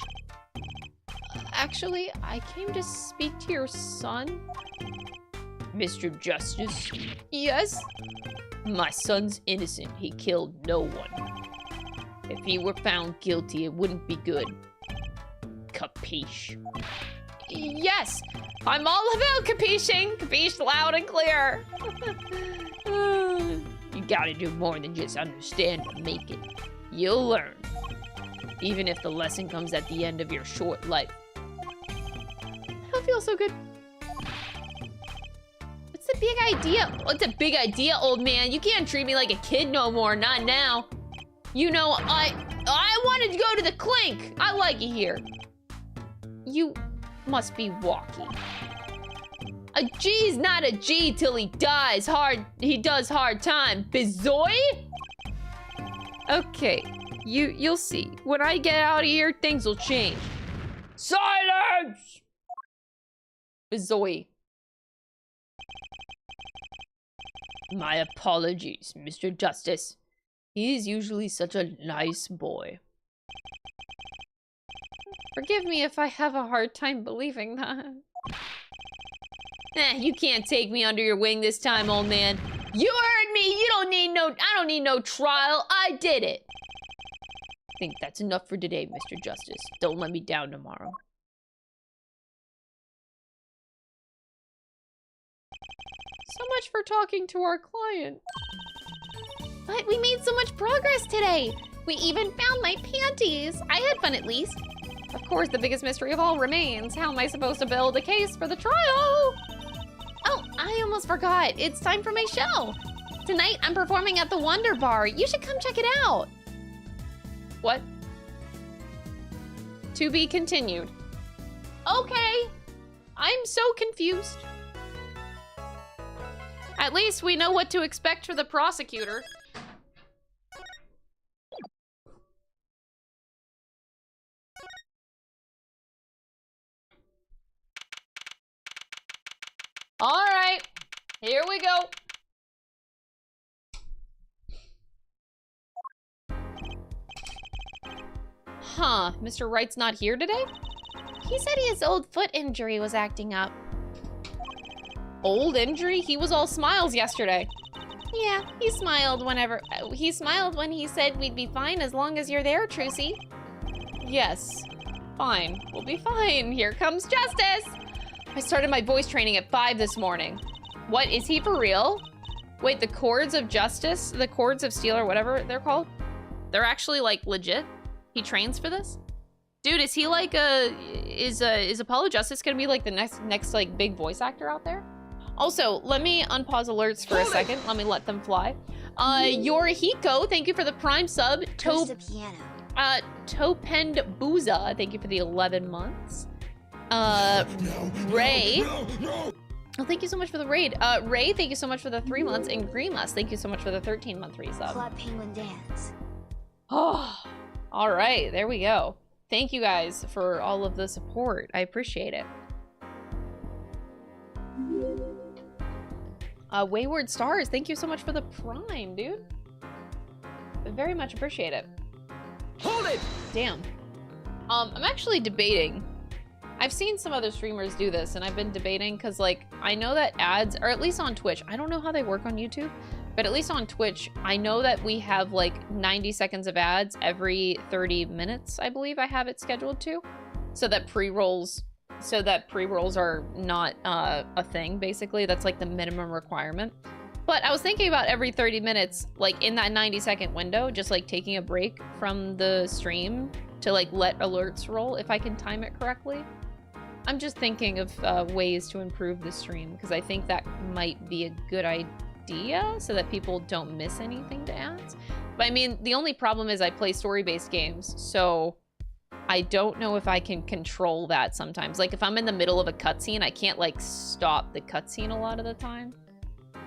Actually, I came to speak to your son. Mr. Justice? Yes? My son's innocent. He killed no one. If he were found guilty, it wouldn't be good. Capiche? Yes! I'm all about capiching! Capiche loud and clear! You gotta do more than just understand to make it. You'll learn. Even if the lesson comes at the end of your short life. I don't feel so good. What's the big idea? What's a big idea, old man? You can't treat me like a kid no more, not now. You know, I wanted to go to the clink. I like it here. You must be Walkie. A G's not a G till he dies. He does hard time. Bizoy? Okay, you'll see. When I get out of here, things will change. Silence! Bizoy. My apologies, Mr. Justice. He's usually such a nice boy. Forgive me if I have a hard time believing that. You can't take me under your wing this time, old man. You heard me! I don't need no trial. I did it. I think that's enough for today, Mr. Justice. Don't let me down tomorrow. So much for talking to our client. But we made so much progress today. We even found my panties. I had fun at least. Of course, the biggest mystery of all remains. How am I supposed to build a case for the trial? Oh, I almost forgot. It's time for my show. Tonight, I'm performing at the Wonder Bar. You should come check it out. What? To be continued. Okay. I'm so confused. At least we know what to expect for the prosecutor. All right, here we go. Huh, Mr. Wright's not here today? He said his old foot injury was acting up. Old injury? He was all smiles yesterday. Yeah, he smiled when he said we'd be fine as long as you're there, Trucy. Yes, fine. We'll be fine. Here comes justice. I started my voice training at 5 this morning. What, is he for real? Wait, the Chords of Justice, the Chords of Steel or whatever they're called? They're actually like legit? He trains for this? Dude, is he like is Apollo Justice gonna be like the next like big voice actor out there? Also, let me unpause alerts for a second. Let me let them fly. Yorihiko, thank you for the Prime sub. Piano. Topend Booza, thank you for the 11 months. Ray. Oh, thank you so much for the raid. Ray, thank you so much for the 3 months. And Greenless, thank you so much for the 13-month resub. Club Penguin Dance. Oh, all right, there we go. Thank you guys for all of the support. I appreciate it. Wayward Stars, thank you so much for the Prime, dude. I very much appreciate it. Hold it! Damn. I'm actually debating. I've seen some other streamers do this, and I've been debating because, like, I know that ads, or at least on Twitch, I don't know how they work on YouTube, but at least on Twitch, I know that we have, like, 90 seconds of ads every 30 minutes, I believe I have it scheduled to, so that pre-rolls are not a thing, basically. That's, like, the minimum requirement. But I was thinking about every 30 minutes, like, in that 90-second window, just, like, taking a break from the stream to, like, let alerts roll, if I can time it correctly. I'm just thinking of ways to improve the stream, because I think that might be a good idea, so that people don't miss anything to ads. But I mean, the only problem is I play story-based games, so I don't know if I can control that sometimes. Like, if I'm in the middle of a cutscene, I can't, like, stop the cutscene a lot of the time.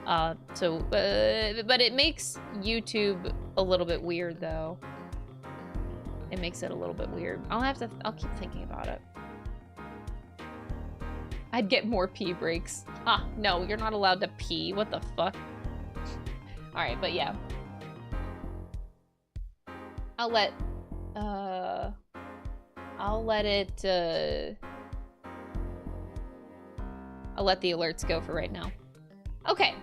But it makes YouTube a little bit weird, though. It makes it a little bit weird. I'll keep thinking about it. I'd get more pee breaks. Ah, no, you're not allowed to pee. What the fuck? Alright, but yeah. I'll let the alerts go for right now. Okay.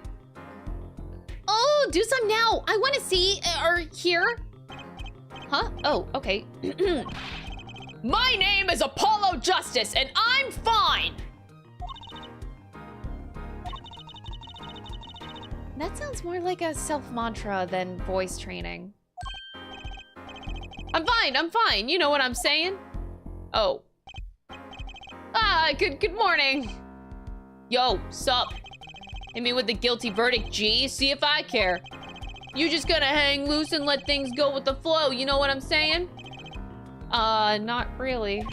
Oh, do some now. I want to see or hear. Huh? Oh, okay. My name is Apollo Justice, and I'm fine! That sounds more like a self-mantra than voice training. I'm fine, you know what I'm saying? Oh. Ah, good morning. Yo, sup? Hit me with the guilty verdict, G, see if I care. You just gonna hang loose and let things go with the flow, you know what I'm saying? Not really.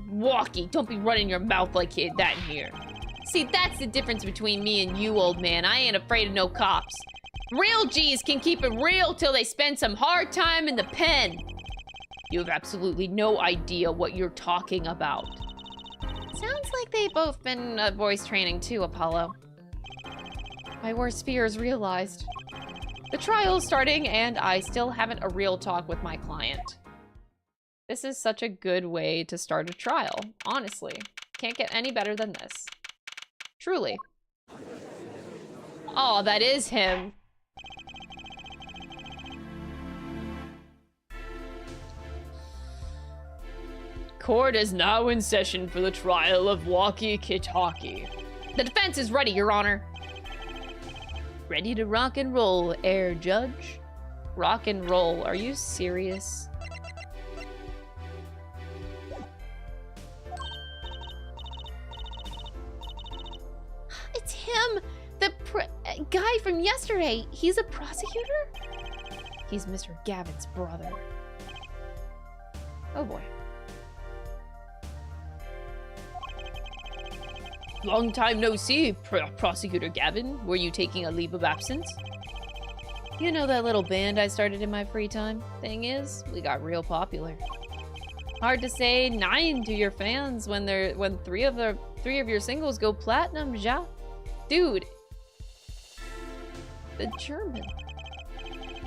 Walkie, don't be running your mouth like that in here. See, that's the difference between me and you, old man. I ain't afraid of no cops. Real G's can keep it real till they spend some hard time in the pen. You have absolutely no idea what you're talking about. Sounds like they've both been voice training too, Apollo. My worst fear is realized. The trial is starting, and I still haven't a real talk with my client. This is such a good way to start a trial, honestly. Can't get any better than this. Truly. Oh, that is him. Court is now in session for the trial of Walkie Kitaki. The defense is ready, Your Honor. Ready to rock and roll, Air Judge. Rock and roll, are you serious? It's him, the guy from yesterday. He's a prosecutor? He's Mr. Gavin's brother. Oh boy. Long time no see, Prosecutor Gavin. Were you taking a leave of absence? You know that little band I started in my free time? Thing is, we got real popular. Hard to say 9 to your fans when three of your singles go platinum, ja? Dude. The German.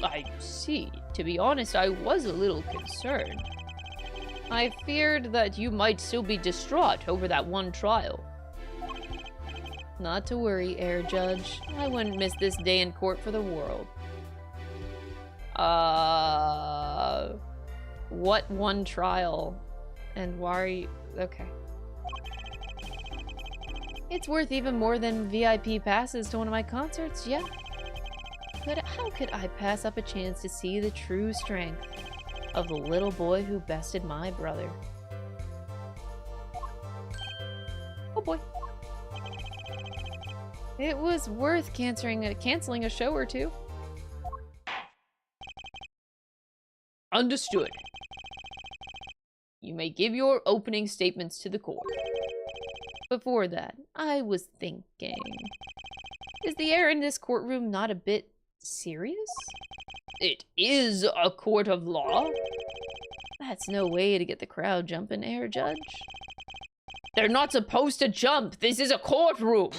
I see. To be honest, I was a little concerned. I feared that you might still be distraught over that one trial. Not to worry, Air Judge. I wouldn't miss this day in court for the world. What one trial? And why are you... Okay. It's worth even more than VIP passes to one of my concerts, yeah. But how could I pass up a chance to see the true strength of the little boy who bested my brother? Oh boy. It was worth canceling a show or two. Understood. You may give your opening statements to the court. Before that, I was thinking... Is the air in this courtroom not a bit serious? It is a court of law. That's no way to get the crowd jumping, Air Judge. They're not supposed to jump. This is a courtroom.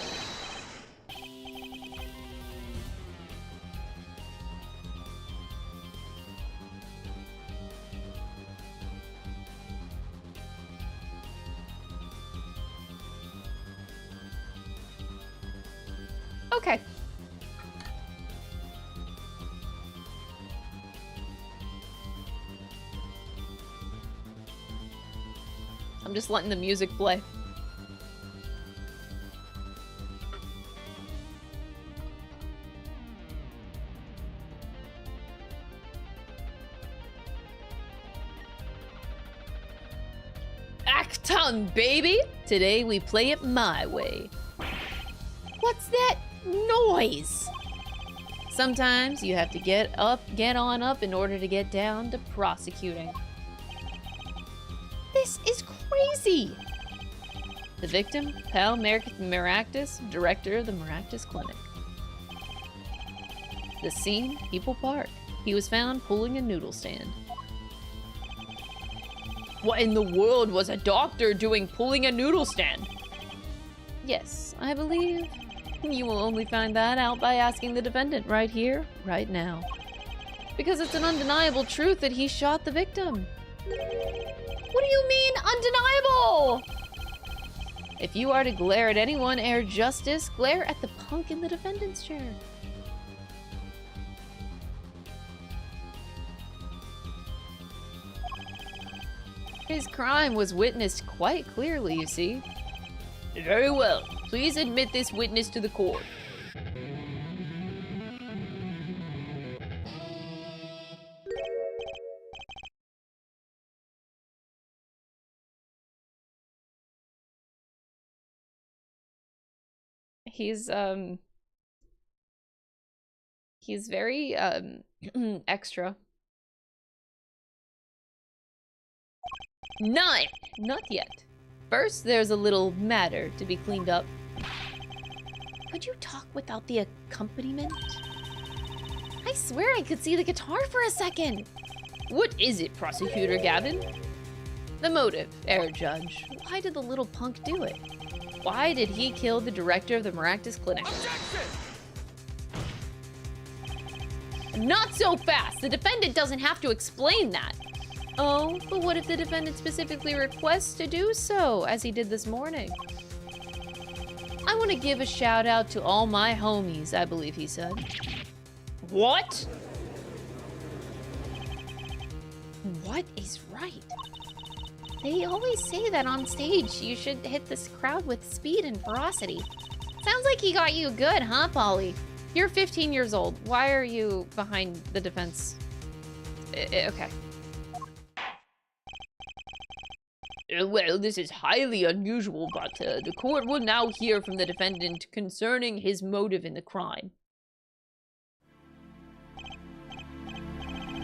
Okay. I'm just letting the music play. Act on, baby! Today we play it my way. What's that noise? Sometimes you have to get on up in order to get down to prosecuting. This is crazy. The victim, Pal Maractus, director of the Maractus Clinic. The scene, People Park. He was found pulling a noodle stand. What in the world was a doctor doing pulling a noodle stand? Yes, I believe you will only find that out by asking the defendant right here, right now. Because it's an undeniable truth that he shot the victim. What do you mean, undeniable? If you are to glare at anyone, Air Justice, glare at the punk in the defendant's chair. His crime was witnessed quite clearly, you see. Very well. Please admit this witness to the court. He's very, extra. None! Not yet. First, there's a little matter to be cleaned up. Could you talk without the accompaniment? I swear I could see the guitar for a second. What is it, Prosecutor Gavin? The motive, Air Judge. Why did the little punk do it? Why did he kill the director of the Maractus Clinic? Objection! Not so fast! The defendant doesn't have to explain that. Oh, but what if the defendant specifically requests to do so, as he did this morning? I want to give a shout out to all my homies, I believe he said. What? What is right? They always say that on stage. You should hit this crowd with speed and ferocity. Sounds like he got you good, huh, Polly? You're 15 years old. Why are you behind the defense? Okay. Well, this is highly unusual, but the court will now hear from the defendant concerning his motive in the crime.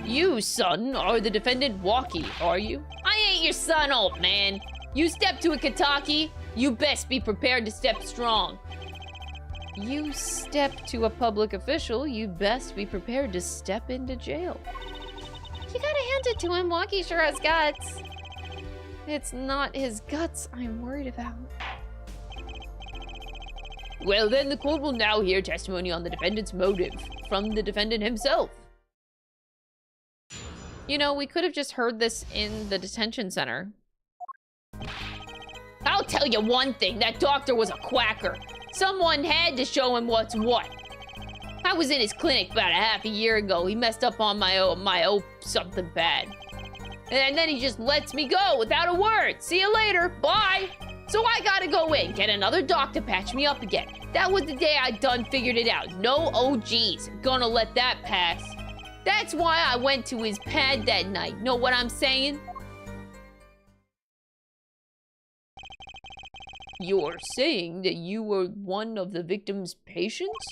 You, son, are the defendant Walkie, are you? I ain't your son, old man. You step to a Kitaki, you best be prepared to step strong. You step to a public official, you best be prepared to step into jail. You gotta hand it to him, Walkie sure has guts. It's not his guts I'm worried about. Well, then the court will now hear testimony on the defendant's motive from the defendant himself. You know, we could have just heard this in the detention center. I'll tell you one thing, that doctor was a quacker. Someone had to show him what's what. I was in his clinic about a half a year ago. He messed up on my something bad. And then he just lets me go without a word. See you later. Bye. So I gotta go in, get another doc to patch me up again. That was the day I done figured it out. No OGs. Gonna let that pass. That's why I went to his pad that night. Know what I'm saying? You're saying that you were one of the victim's patients?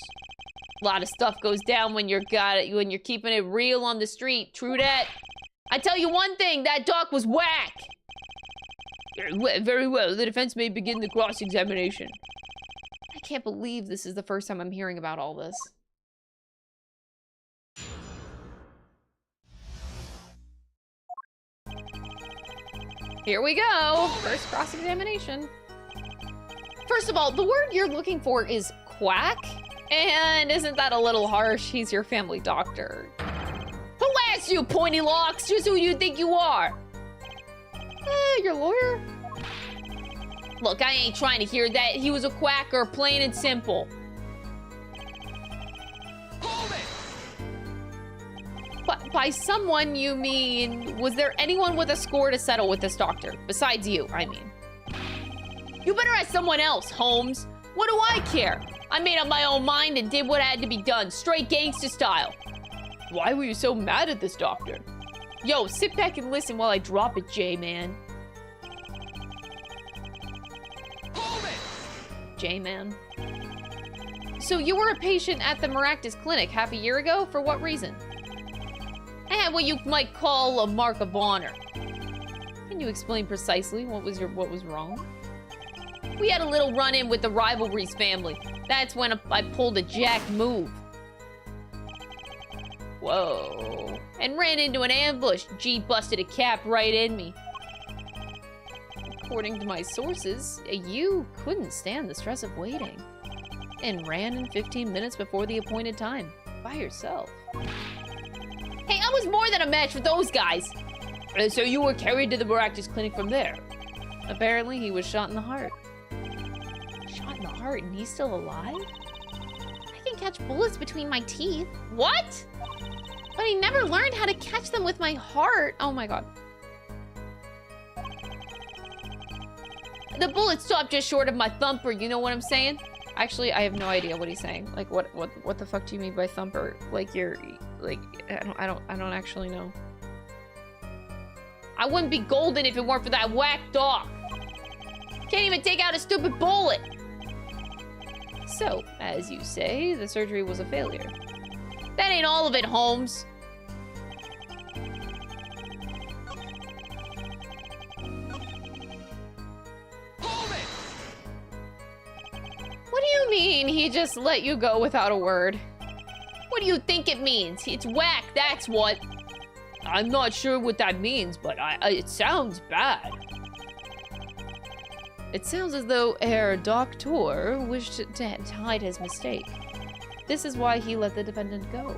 A lot of stuff goes down when you're keeping it real on the street. True that. I tell you one thing, that doc was whack. Very well, the defense may begin the cross-examination. I can't believe this is the first time I'm hearing about all this. Here we go, first cross-examination. First of all, the word you're looking for is quack, and isn't that a little harsh? He's your family doctor. Who asked you, pointy locks? Just who you think you are? Your lawyer? Look, I ain't trying to hear that. He was a quacker, plain and simple. Hold it! But by someone, you mean... Was there anyone with a score to settle with this doctor? Besides you, I mean. You better ask someone else, Holmes. What do I care? I made up my own mind and did what had to be done, straight gangster style. Why were you so mad at this doctor? Yo, sit back and listen while I drop it, J-man. J-Man. So you were a patient at the Maractus Clinic half a year ago? For what reason? I had what you might call a mark of honor. Can you explain precisely what was wrong? We had a little run-in with the Rivalry's family. That's when I pulled a jack move. Whoa. And ran into an ambush. G busted a cap right in me. According to my sources, you couldn't stand the stress of waiting. And ran in 15 minutes before the appointed time. By yourself. Hey, I was more than a match for those guys. So you were carried to the Maractus Clinic from there? Apparently, he was shot in the heart. Shot in the heart and he's still alive? I can catch bullets between my teeth. What? But I never learned how to catch them with my heart. Oh my god. The bullet stopped just short of my thumper, you know what I'm saying? Actually, I have no idea what he's saying. Like, what the fuck do you mean by thumper? Like, I don't actually know. I wouldn't be golden if it weren't for that whack dog. Can't even take out a stupid bullet. So, as you say, the surgery was a failure. That ain't all of it, Holmes. What do you mean he just let you go without a word? What do you think it means? It's whack, that's what. I'm not sure what that means, but it sounds bad. It sounds as though Herr Doctor wished to hide his mistake. This is why he let the dependent go.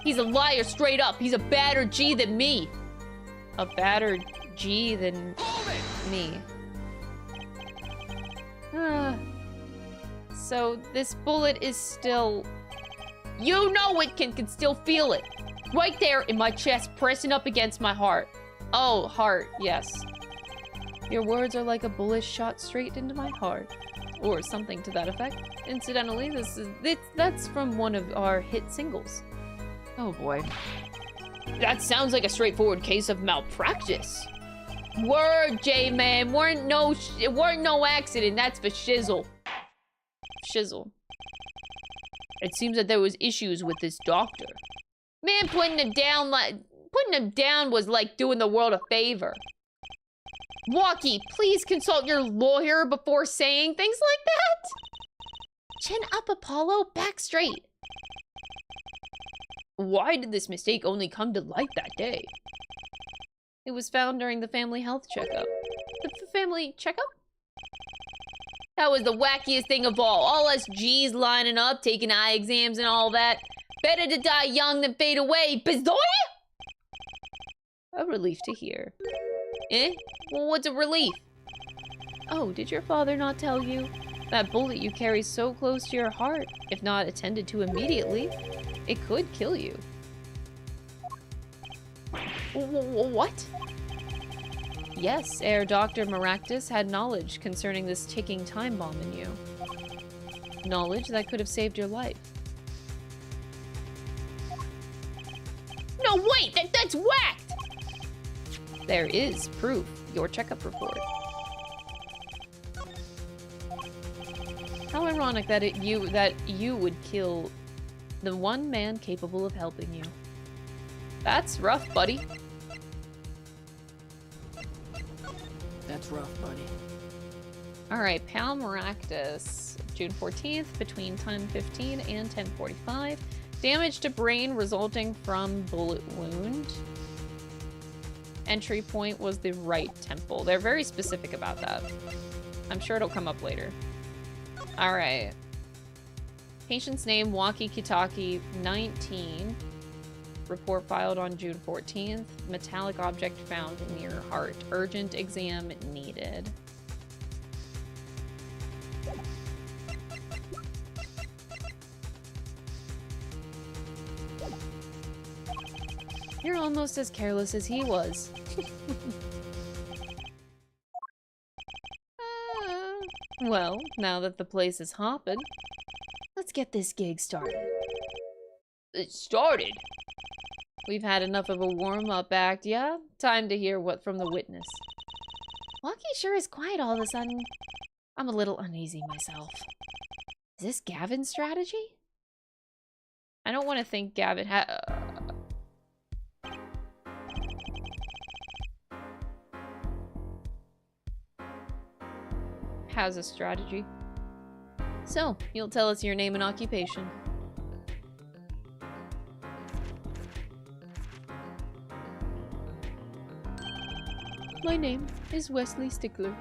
He's a liar straight up. He's a badder G than me. A badder G than me. So this bullet is still... You know it can still feel it. Right there in my chest, pressing up against my heart. Oh, heart, yes. Your words are like a bullet shot straight into my heart. Or something to that effect. Incidentally, that's from one of our hit singles. Oh boy. That sounds like a straightforward case of malpractice. Word, J-Man. It weren't no accident, that's for shizzle. Shizzle. It seems that there was issues with this doctor. Man, putting him down was like doing the world a favor. Walkie, please consult your lawyer before saying things like that. Chin up, Apollo. Back straight. Why did this mistake only come to light that day? It was found during the family health checkup. The family checkup? That was the wackiest thing of all. All us G's lining up, taking eye exams and all that. Better to die young than fade away. Bizarre? A relief to hear. Eh? Well, what's a relief? Oh, did your father not tell you? That bullet you carry so close to your heart, if not attended to immediately, it could kill you. What? Yes, Herr Dr. Maractus had knowledge concerning this ticking time bomb in you. Knowledge that could have saved your life. No, wait! That's whacked! There is proof. Your checkup report. How ironic that you would kill the one man capable of helping you. That's rough, buddy. That's rough, buddy. Alright, Pal Maractus, June 14th, between 10:15 and 10:45. Damage to brain resulting from bullet wound. Entry point was the right temple. They're very specific about that. I'm sure it'll come up later. Alright. Patient's name, Waki Kitaki, 19. Report filed on June 14th. Metallic object found near heart. Urgent exam needed. You're almost as careless as he was. Well, now that the place is hopping, let's get this gig started. It started? We've had enough of a warm-up act, yeah? Time to hear what from the witness. Walkie sure is quiet all of a sudden. I'm a little uneasy myself. Is this Gavin's strategy? I don't want to think Gavin has a strategy. So, you'll tell us your name and occupation. My name is Wesley Stickler.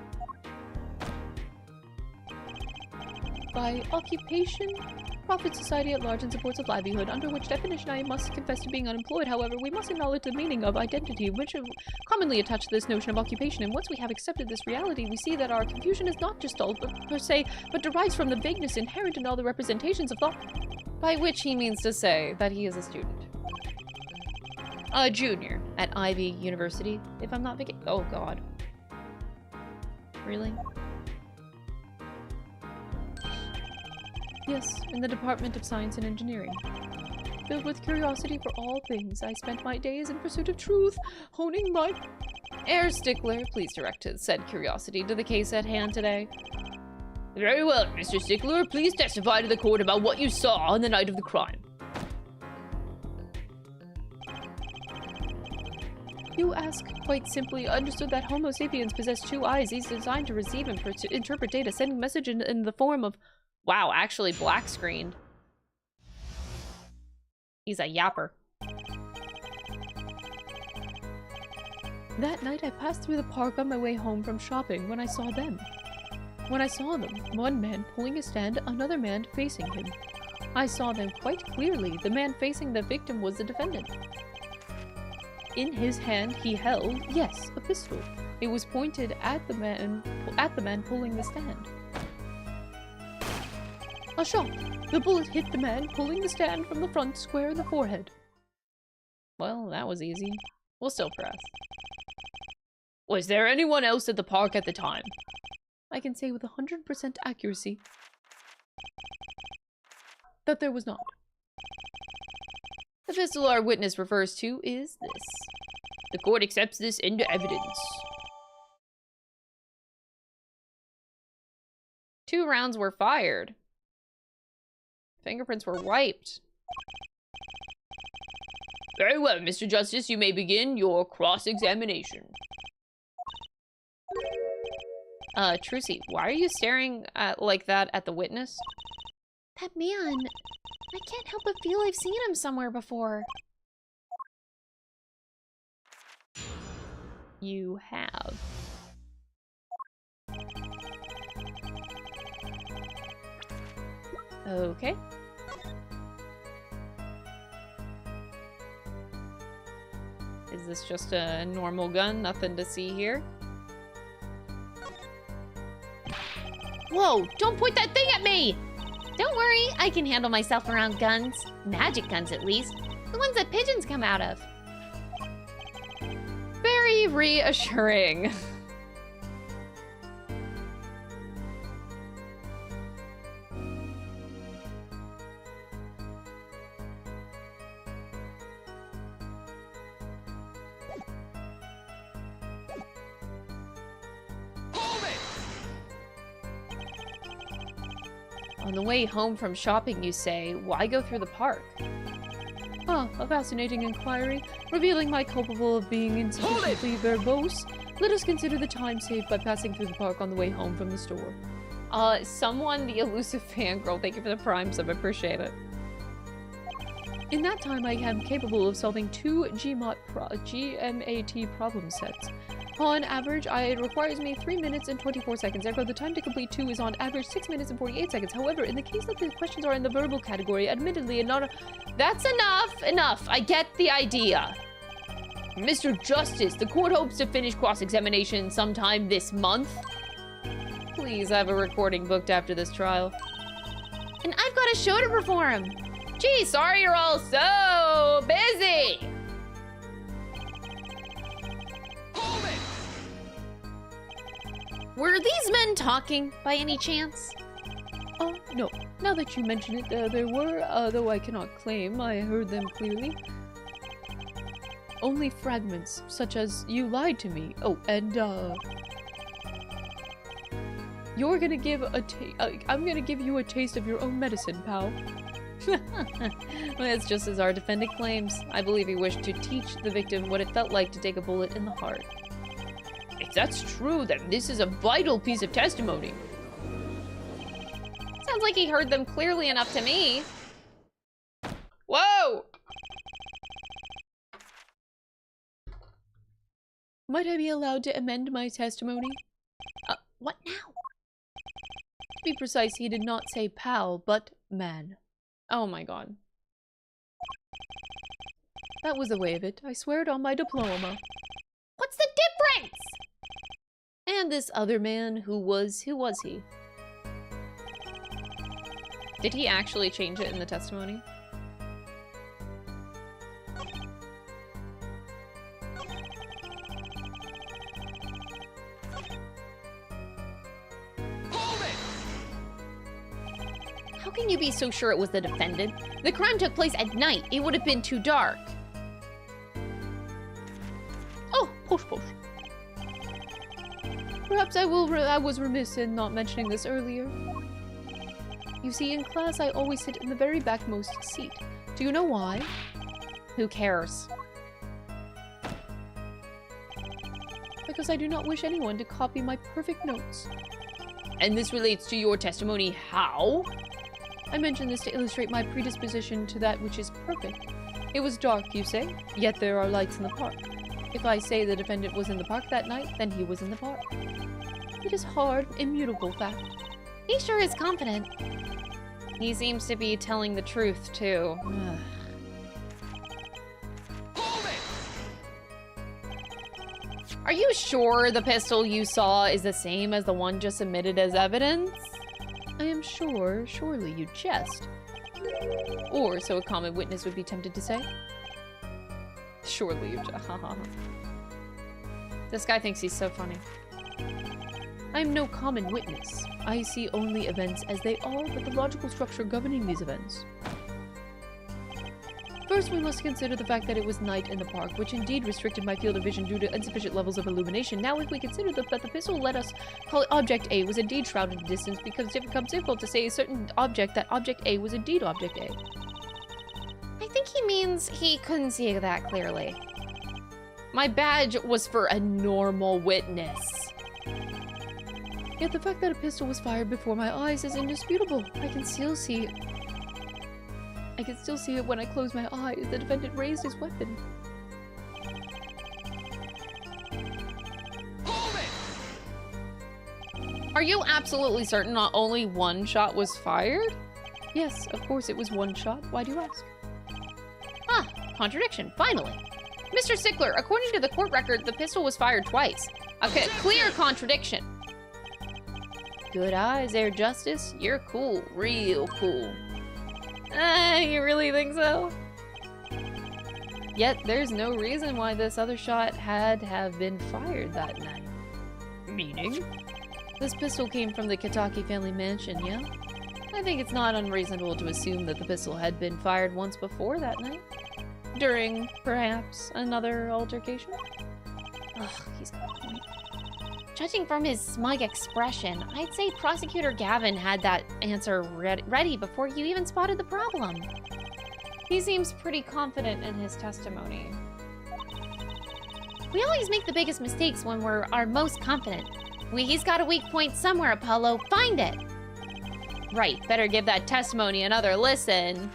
By occupation, profit society at large and supports of livelihood, under which definition I must confess to being unemployed. However, we must acknowledge the meaning of identity, which is commonly attached to this notion of occupation, and once we have accepted this reality, we see that our confusion is not gestalt per se, but derives from the vagueness inherent in all the representations of thought. By which he means to say that he is a student. A junior at Ivy University, if I'm not oh god. Really? Yes, in the Department of Science and Engineering. Filled with curiosity for all things, I spent my days in pursuit of truth, honing my... Herr Stickler, please direct said curiosity to the case at hand today. Very well, Mr. Stickler, please testify to the court about what you saw on the night of the crime. You ask, quite simply, understood that Homo sapiens possess 2 eyes, these designed to receive and interpret data, sending message in the form of... Wow, actually black screened. He's a yapper. That night I passed through the park on my way home from shopping when I saw them. When I saw them, one man pulling a stand, another man facing him. I saw them quite clearly. The man facing the victim was the defendant. In his hand he held, yes, a pistol. It was pointed at the man pulling the stand. A shot. The bullet hit the man pulling the stand from the front, square in the forehead. Well, that was easy. We'll still press. Was there anyone else at the park at the time? I can say with 100% accuracy that there was not. The pistol our witness refers to is this. The court accepts this into evidence. 2 rounds were fired. Fingerprints were wiped. Very well, Mr. Justice, you may begin your cross-examination. Trucy, why are you staring at like that at the witness? That man, I can't help but feel I've seen him somewhere before. You have. Okay. Is this just a normal gun? Nothing to see here? Whoa, don't point that thing at me! Don't worry, I can handle myself around guns. Magic guns, at least. The ones that pigeons come out of. Very reassuring. On the way home from shopping, you say, why go through the park? Ah, a fascinating inquiry, revealing my culpable of being insufficiently verbose. Let us consider the time saved by passing through the park on the way home from the store. Someone, the elusive fangirl, thank you for the prime sub, I appreciate it. In that time, I am capable of solving 2 GMAT problem sets. On average, it requires me 3 minutes and 24 seconds. Therefore, the time to complete 2 is on average 6 minutes and 48 seconds. However, in the case that the questions are in the verbal category, admittedly, and not a... That's enough! Enough! I get the idea. Mr. Justice, the court hopes to finish cross-examination sometime this month. Please, I have a recording booked after this trial. And I've got a show to perform! Gee, sorry you're all so busy! Were these men talking, by any chance? Oh, no. Now that you mention it, there were, though I cannot claim I heard them clearly. Only fragments, such as, you lied to me. Oh, and, You're gonna give I'm gonna give you a taste of your own medicine, pal. That's just as our defendant claims. I believe he wished to teach the victim what it felt like to take a bullet in the heart. If that's true, then this is a vital piece of testimony. Sounds like he heard them clearly enough to me. Whoa! Might I be allowed to amend my testimony? What now? To be precise, he did not say pal, but man. Oh my god. That was the way of it. I swear it on my diploma. What's the difference? And this other man, who was he? Did he actually change it in the testimony? How can you be so sure it was the defendant? The crime took place at night. It would have been too dark. Oh, posh. Perhaps I was remiss in not mentioning this earlier. You see, in class I always sit in the very backmost seat. Do you know why? Who cares? Because I do not wish anyone to copy my perfect notes. And this relates to your testimony how? I mention this to illustrate my predisposition to that which is perfect. It was dark, you say, yet there are lights in the park. If I say the defendant was in the park that night, then he was in the park. It is hard, immutable fact. He sure is confident. He seems to be telling the truth, too. Are you sure the pistol you saw is the same as the one just submitted as evidence? I am sure. Surely you jest. Or so a common witness would be tempted to say. Surely you jest. This guy thinks he's so funny. I am no common witness. I see only events as they are, but the logical structure governing these events. First, we must consider the fact that it was night in the park, which indeed restricted my field of vision due to insufficient levels of illumination. Now, if we consider that the pistol let us call it Object A was indeed shrouded in distance, because it becomes difficult to say a certain object that Object A was indeed Object A. I think he means he couldn't see that clearly. My badge was for a normal witness. Yet the fact that a pistol was fired before my eyes is indisputable. I can still see it when I close my eyes. The defendant raised his weapon. Are you absolutely certain not only one shot was fired? Yes, of course it was one shot. Why do you ask? Ah, contradiction, finally. Mr. Stickler, according to the court record, the pistol was fired twice. A clear contradiction. Good eyes there, Justice. You're cool. Real cool. You really think so? Yet there's no reason why this other shot had to have been fired that night. Meaning? This pistol came from the Kitaki family mansion, yeah? I think it's not unreasonable to assume that the pistol had been fired once before that night. During, perhaps, another altercation? Ugh, he's got a point. Judging from his smug expression, I'd say Prosecutor Gavin had that answer ready before you even spotted the problem. He seems pretty confident in his testimony. We always make the biggest mistakes when we're our most confident. He's got a weak point somewhere, Apollo. Find it! Right, better give that testimony another listen.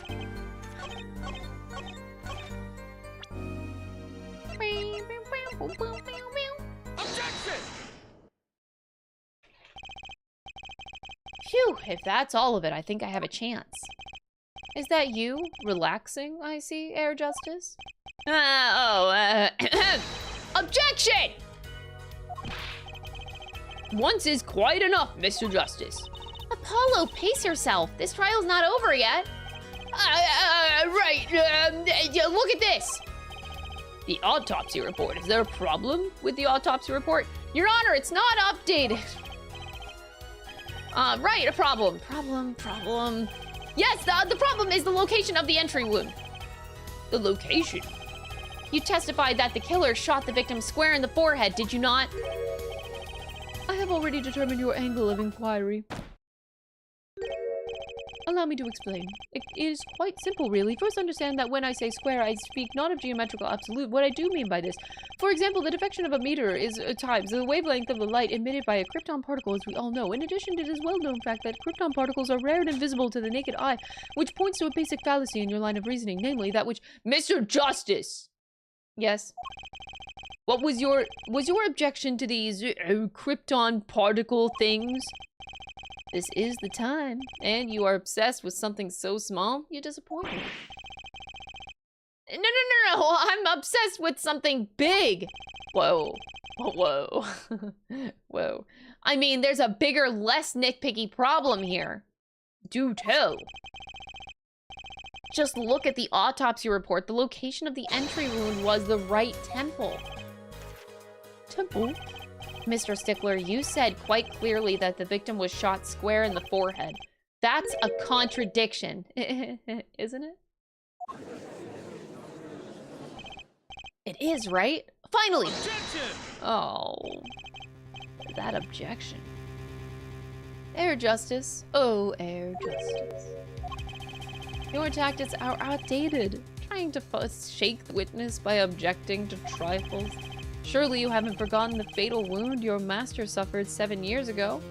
Objection! Phew, if that's all of it, I think I have a chance. Is that you? Relaxing, I see, Air Justice? Objection! Once is quite enough, Mr. Justice. Apollo, pace yourself. This trial's not over yet. Look at this. The autopsy report. Is there a problem with the autopsy report? Your Honor, it's not updated. Right, a problem. Problem. Yes, the problem is the location of the entry wound. The location? You testified that the killer shot the victim square in the forehead, did you not? I have already determined your angle of inquiry. Allow me to explain. It is quite simple, really. First, understand that when I say square, I speak not of geometrical absolute. What I do mean by this, for example, the deflection of a meter is times the wavelength of the light emitted by a krypton particle, as we all know. In addition, it is well-known fact that krypton particles are rare and invisible to the naked eye, which points to a basic fallacy in your line of reasoning, namely that which— Mr. Justice! Yes? What was your objection to these krypton particle things? This is the time, and you are obsessed with something so small, you disappoint me. No, I'm obsessed with something big. Whoa. Whoa. Whoa. I mean, there's a bigger, less nitpicky problem here. Do tell. Just look at the autopsy report. The location of the entry wound was the right temple. Temple? Mr. Stickler, you said quite clearly that the victim was shot square in the forehead. That's a contradiction, isn't it? It is, right? Finally! Objection! Oh, that objection. Air Justice. Oh, Air Justice. Your tactics are outdated. Trying to shake the witness by objecting to trifles. Surely you haven't forgotten the fatal wound your master suffered 7 years ago.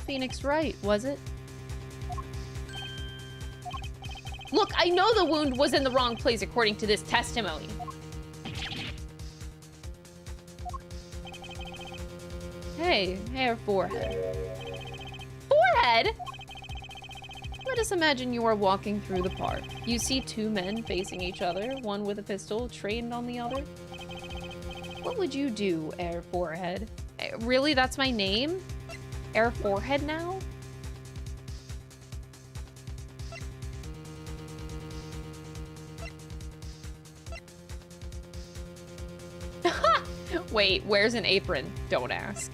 Phoenix Wright, was it? Look, I know the wound was in the wrong place according to this testimony. Hey, hair forehead. Forehead? Let us imagine you are walking through the park. You see two men facing each other, one with a pistol trained on the other. What would you do, Air Forehead? Really, that's my name? Air Forehead now? Wait, where's an apron? Don't ask.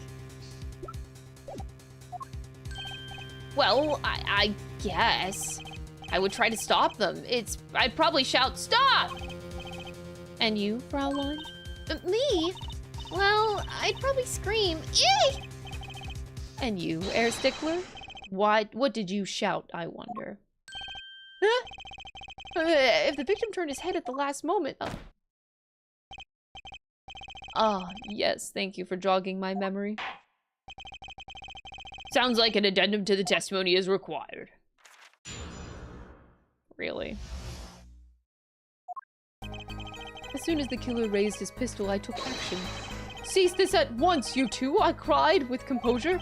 Well, I guess I would try to stop them. I'd probably shout, "Stop!" And you, Fraulein? Me? Well, I'd probably scream, "Eek!" And you, Air Stickler? What did you shout, I wonder? Huh? If the victim turned his head at the last moment... Ah, yes, thank you for jogging my memory. Sounds like an addendum to the testimony is required. Really? As soon as the killer raised his pistol, I took action. "Cease this at once, you two!" I cried with composure.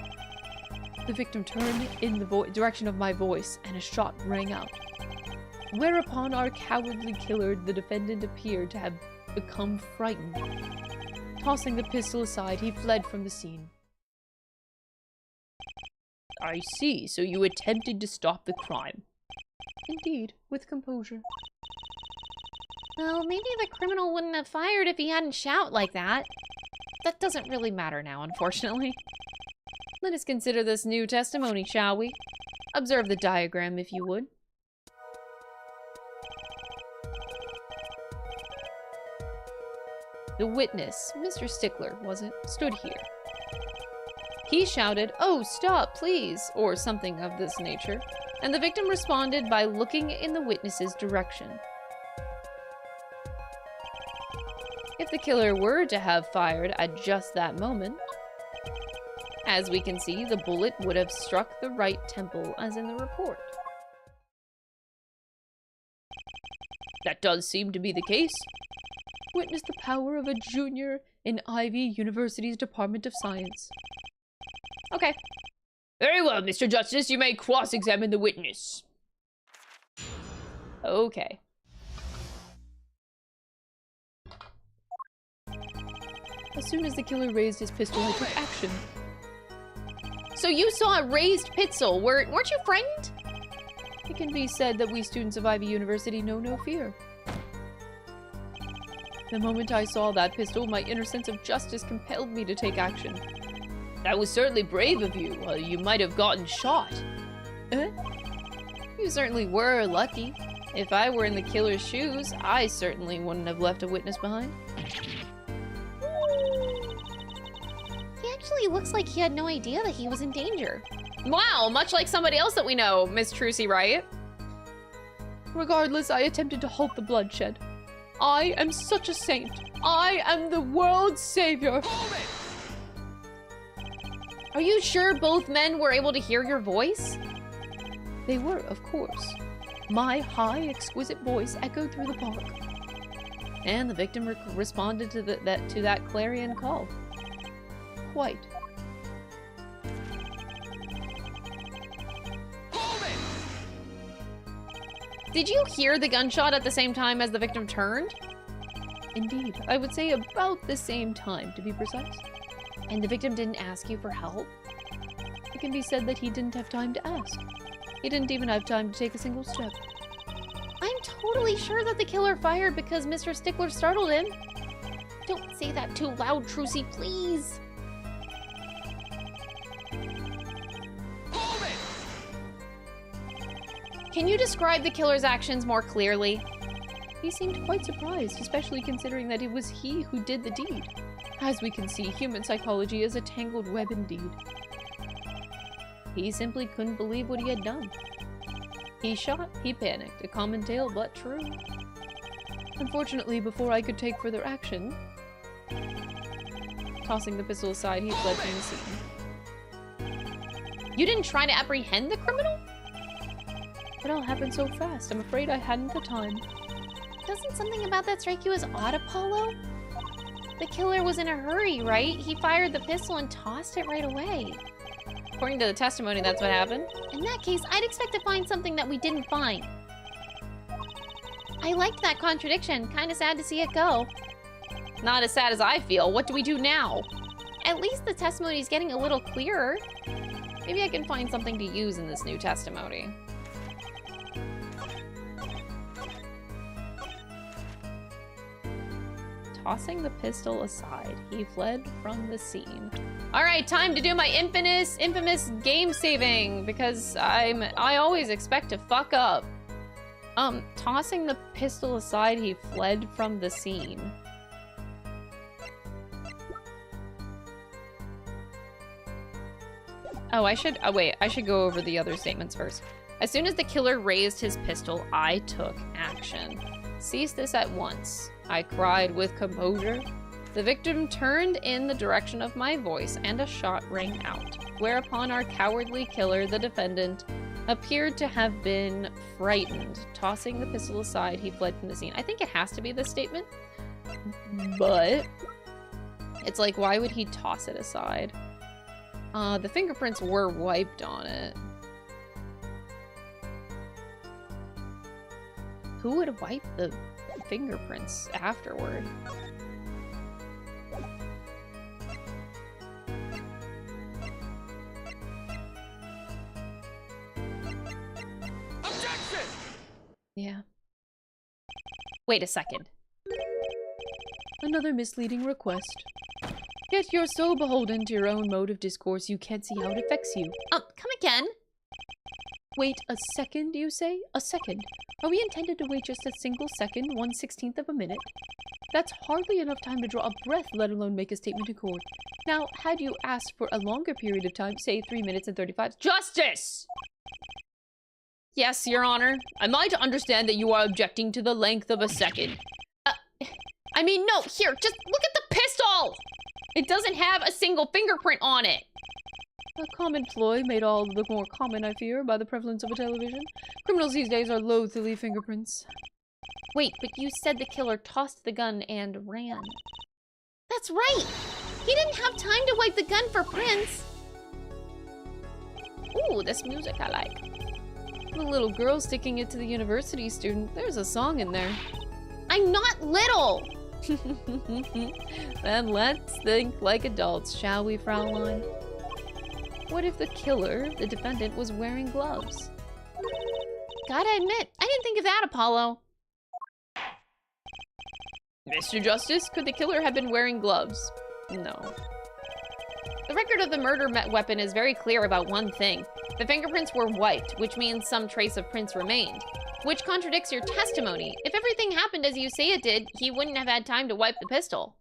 The victim turned in the direction of my voice, and a shot rang out. Whereupon our cowardly killer, the defendant, appeared to have become frightened. Tossing the pistol aside, he fled from the scene. I see, so you attempted to stop the crime. Indeed, with composure. Well, maybe the criminal wouldn't have fired if he hadn't shouted like that. That doesn't really matter now, unfortunately. Let us consider this new testimony, shall we? Observe the diagram, if you would. The witness, Mr. Stickler, was it, stood here. He shouted, "Oh, stop, please," or something of this nature, and the victim responded by looking in the witness's direction. If the killer were to have fired at just that moment, as we can see, the bullet would have struck the right temple, as in the report. That does seem to be the case. Witness the power of a junior in Ivy University's Department of Science. Okay. Very well, Mr. Justice, you may cross-examine the witness. Okay. As soon as the killer raised his pistol, I took action. So you saw a raised pistol, weren't you frightened? It can be said that we students of Ivy University know no fear. The moment I saw that pistol, my inner sense of justice compelled me to take action. That was certainly brave of you. You might have gotten shot. You certainly were lucky. If I were in the killer's shoes, I certainly wouldn't have left a witness behind. Actually, it looks like he had no idea that he was in danger. Wow, much like somebody else that we know, Miss Trucy, right? Regardless, I attempted to halt the bloodshed. I am such a saint. I am the world's savior. Are you sure both men were able to hear your voice? They were, of course. My high, exquisite voice echoed through the park. And the victim responded to that clarion call. Quite. Did you hear the gunshot at the same time as the victim turned? Indeed, I would say about the same time, to be precise. And the victim didn't ask you for help? It can be said that he didn't have time to ask. He didn't even have time to take a single step. I'm totally sure that the killer fired because Mr. Stickler startled him. Don't say that too loud, Trucy, please. Can you describe the killer's actions more clearly? He seemed quite surprised, especially considering that it was he who did the deed. As we can see, human psychology is a tangled web indeed. He simply couldn't believe what he had done. He shot, he panicked, a common tale but true. Unfortunately, before I could take further action, tossing the pistol aside, he fled from the scene. You didn't try to apprehend the criminal? It all happened so fast, I'm afraid I hadn't the time. Doesn't something about that strike you as odd, Apollo? The killer was in a hurry, right? He fired the pistol and tossed it right away. According to the testimony, that's what happened. In that case, I'd expect to find something that we didn't find. I liked that contradiction. Kinda sad to see it go. Not as sad as I feel. What do we do now? At least the testimony is getting a little clearer. Maybe I can find something to use in this new testimony. Tossing the pistol aside, he fled from the scene. All right, time to do my infamous game saving because I always expect to fuck up. Tossing the pistol aside, he fled from the scene. I should go over the other statements first. As soon as the killer raised his pistol, I took action. Cease this at once. I cried with composure. The victim turned in the direction of my voice and a shot rang out, whereupon our cowardly killer, the defendant, appeared to have been frightened. Tossing the pistol aside, he fled from the scene. I think it has to be this statement, but it's like, why would he toss it aside? The fingerprints were wiped on it. Who would wipe the fingerprints afterward? Objection! Yeah. Wait a second. Another misleading request. Yet you're so beholden to your own mode of discourse you can't see how it affects you. Come again? Wait a second, you say? A second. Are we intended to wait just a single second, 1/16th of a minute? That's hardly enough time to draw a breath, let alone make a statement in court. Now, had you asked for a longer period of time, say 3 minutes and 35... Justice! Yes, Your Honor. Am I to understand that you are objecting to the length of a second? I mean, no, here, just look at the pistol! It doesn't have a single fingerprint on it. A common ploy made all the more common, I fear, by the prevalence of a television. Criminals these days are loath to leave fingerprints. Wait, but you said the killer tossed the gun and ran. That's right! He didn't have time to wipe the gun for prints. Ooh, this music I like. The little girl sticking it to the university student. There's a song in there. I'm not little! Then let's think like adults, shall we, Fraulein? What if the killer, the defendant, was wearing gloves? Gotta admit, I didn't think of that, Apollo. Mr. Justice, could the killer have been wearing gloves? No. The record of the murder weapon is very clear about one thing. The fingerprints were wiped, which means some trace of prints remained, which contradicts your testimony. If everything happened as you say it did, he wouldn't have had time to wipe the pistol.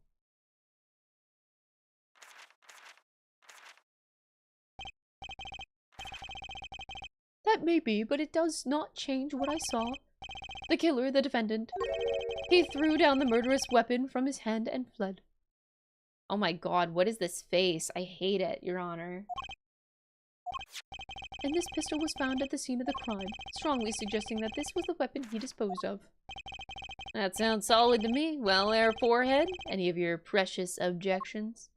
That may be, but it does not change what I saw. The killer, the defendant. He threw down the murderous weapon from his hand and fled. Oh my god, what is this face? I hate it, Your Honor. And this pistol was found at the scene of the crime, strongly suggesting that this was the weapon he disposed of. That sounds solid to me. Well, Air Forehead, any of your precious objections?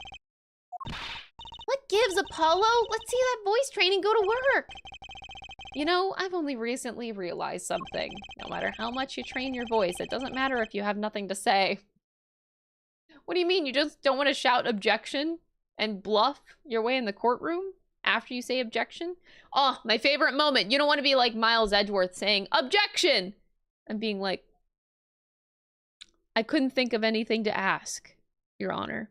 What gives, Apollo? Let's see that voice training go to work. You know, I've only recently realized something. No matter how much you train your voice, it doesn't matter if you have nothing to say. What do you mean? You just don't want to shout objection and bluff your way in the courtroom after you say objection? Oh, my favorite moment. You don't want to be like Miles Edgeworth saying objection and being like, I couldn't think of anything to ask, Your Honor.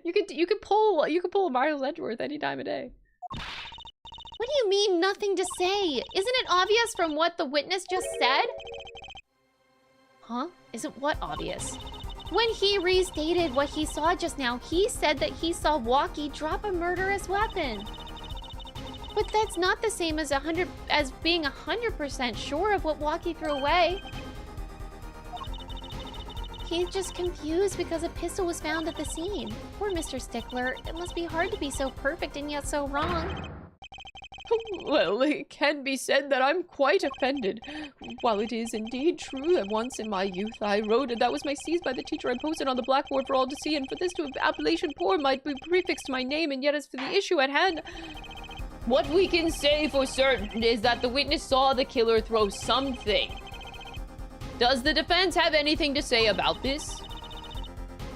You could pull a Miles Edgeworth any time of day. What do you mean, nothing to say? Isn't it obvious from what the witness just said? Huh? Isn't what obvious? When he restated what he saw just now, he said that he saw Walkie drop a murderous weapon. But that's not the same as being 100% sure of what Walkie threw away. He's just confused because a pistol was found at the scene. Poor Mr. Stickler. It must be hard to be so perfect and yet so wrong. Well, it can be said that I'm quite offended. While it is indeed true that once in my youth I wrote that was my seized by the teacher and posted on the blackboard for all to see, and for this to appellation poor might be prefixed to my name, and yet as for the issue at hand, what we can say for certain is that the witness saw the killer throw something. Does the defense have anything to say about this?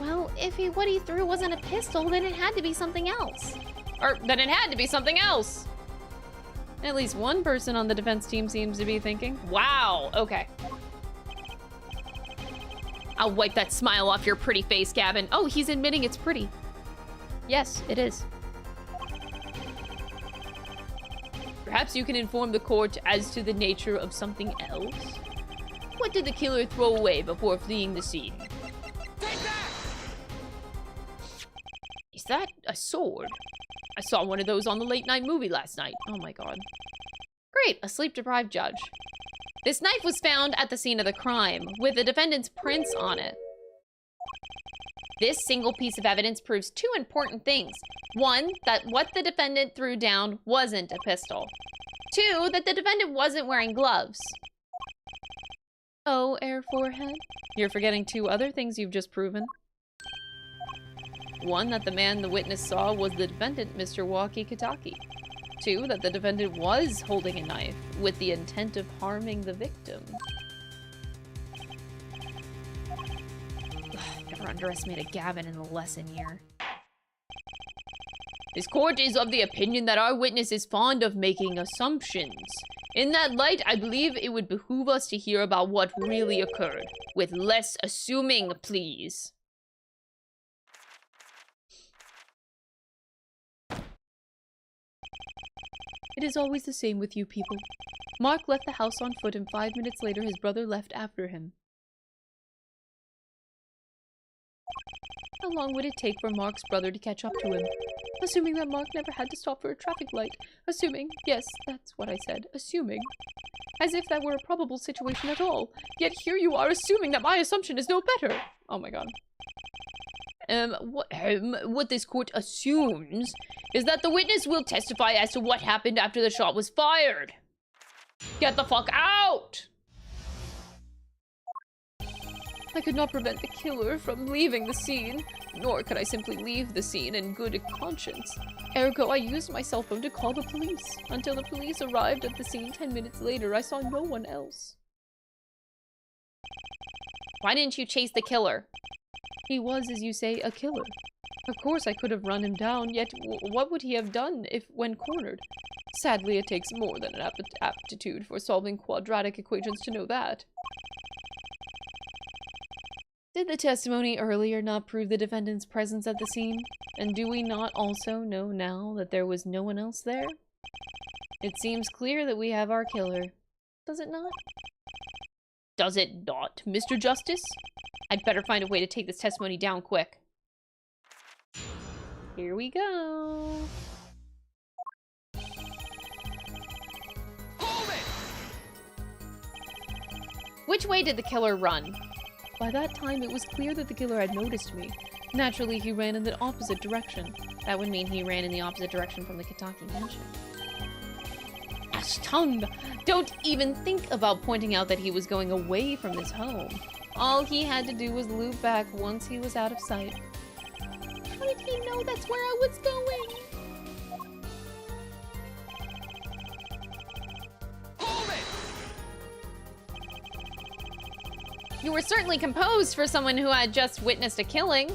Well, if what he threw wasn't a pistol, then it had to be something else. Or then it had to be something else. At least one person on the defense team seems to be thinking. Wow, okay. I'll wipe that smile off your pretty face, Gavin. Oh, he's admitting it's pretty. Yes, it is. Perhaps you can inform the court as to the nature of something else? What did the killer throw away before fleeing the scene? Take that! Is that a sword? I saw one of those on the late-night movie last night. Oh my god. Great, a sleep-deprived judge. This knife was found at the scene of the crime, with the defendant's prints on it. This single piece of evidence proves two important things. One, that what the defendant threw down wasn't a pistol. Two, that the defendant wasn't wearing gloves. Oh, Air Forehead, you're forgetting two other things you've just proven. One, that the man the witness saw was the defendant, Mr. Walkie Kitaki. Two, that the defendant was holding a knife with the intent of harming the victim. Never underestimated Gavin in the lesson here. This court is of the opinion that our witness is fond of making assumptions. In that light, I believe it would behoove us to hear about what really occurred. With less assuming, please. It is always the same with you people. Mark left the house on foot, and 5 minutes later his brother left after him. How long would it take for Mark's brother to catch up to him? Assuming that Mark never had to stop for a traffic light. Assuming, yes, that's what I said, assuming. As if that were a probable situation at all. Yet here you are assuming that my assumption is no better. Oh my god. What this court assumes is that the witness will testify as to what happened after the shot was fired. Get the fuck out! I could not prevent the killer from leaving the scene, nor could I simply leave the scene in good conscience. Ergo, I used my cell phone to call the police. Until the police arrived at the scene 10 minutes later, I saw no one else. Why didn't you chase the killer? He was, as you say, a killer. Of course I could have run him down, yet what would he have done if when cornered? Sadly, it takes more than an aptitude for solving quadratic equations to know that. Did the testimony earlier not prove the defendant's presence at the scene? And do we not also know now that there was no one else there? It seems clear that we have our killer. Does it not? Does it not, Mr. Justice? I'd better find a way to take this testimony down quick. Here we go. Which way did the killer run? By that time, it was clear that the killer had noticed me. Naturally, he ran in the opposite direction. That would mean he ran in the opposite direction from the Kitaki mansion. Ashtanga! Don't even think about pointing out that he was going away from his home. All he had to do was loop back once he was out of sight. How did he know that's where I was going? You were certainly composed for someone who had just witnessed a killing.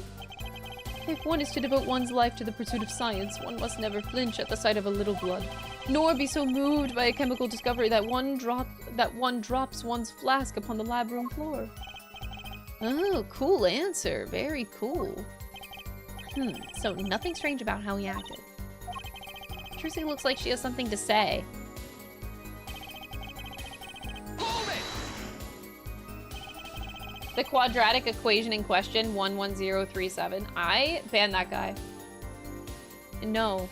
If one is to devote one's life to the pursuit of science, one must never flinch at the sight of a little blood, nor be so moved by a chemical discovery that one drops one's flask upon the lab room floor. Oh, cool answer. Very cool. So nothing strange about how he acted. Trucy looks like she has something to say. The quadratic equation in question, 11037. I banned that guy. No.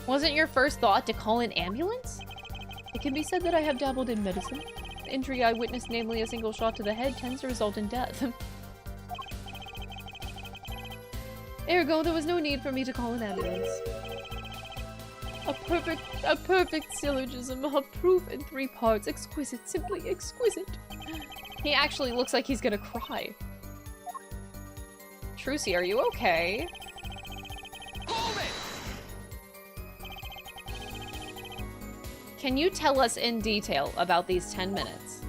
Wasn't your first thought to call an ambulance? It can be said that I have dabbled in medicine. The injury I witnessed, namely a single shot to the head, tends to result in death. Ergo, there was no need for me to call an ambulance. A perfect syllogism, a proof in 3 parts. Exquisite, simply exquisite. He actually looks like he's gonna cry. Trucy, are you okay? Can you tell us in detail about these 10 minutes?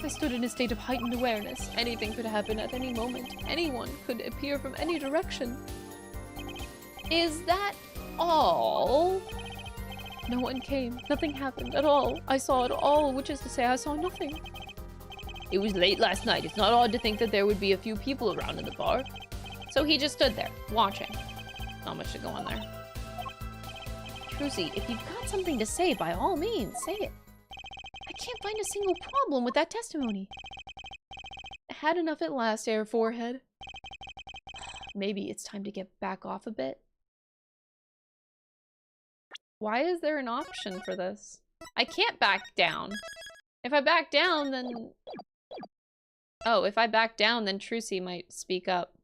I stood in a state of heightened awareness. Anything could happen at any moment. Anyone could appear from any direction. Is that all? No one came. Nothing happened at all. I saw it all, which is to say I saw nothing. It was late last night. It's not odd to think that there would be a few people around in the bar. So he just stood there, watching. Not much to go on there. Trucy, if you've got something to say, by all means, say it. I can't find a single problem with that testimony. Had enough at last, Air Forehead. Maybe it's time to get back off a bit. Why is there an option for this? I can't back down. If I back down, then... Oh, if I back down, then Trucy might speak up.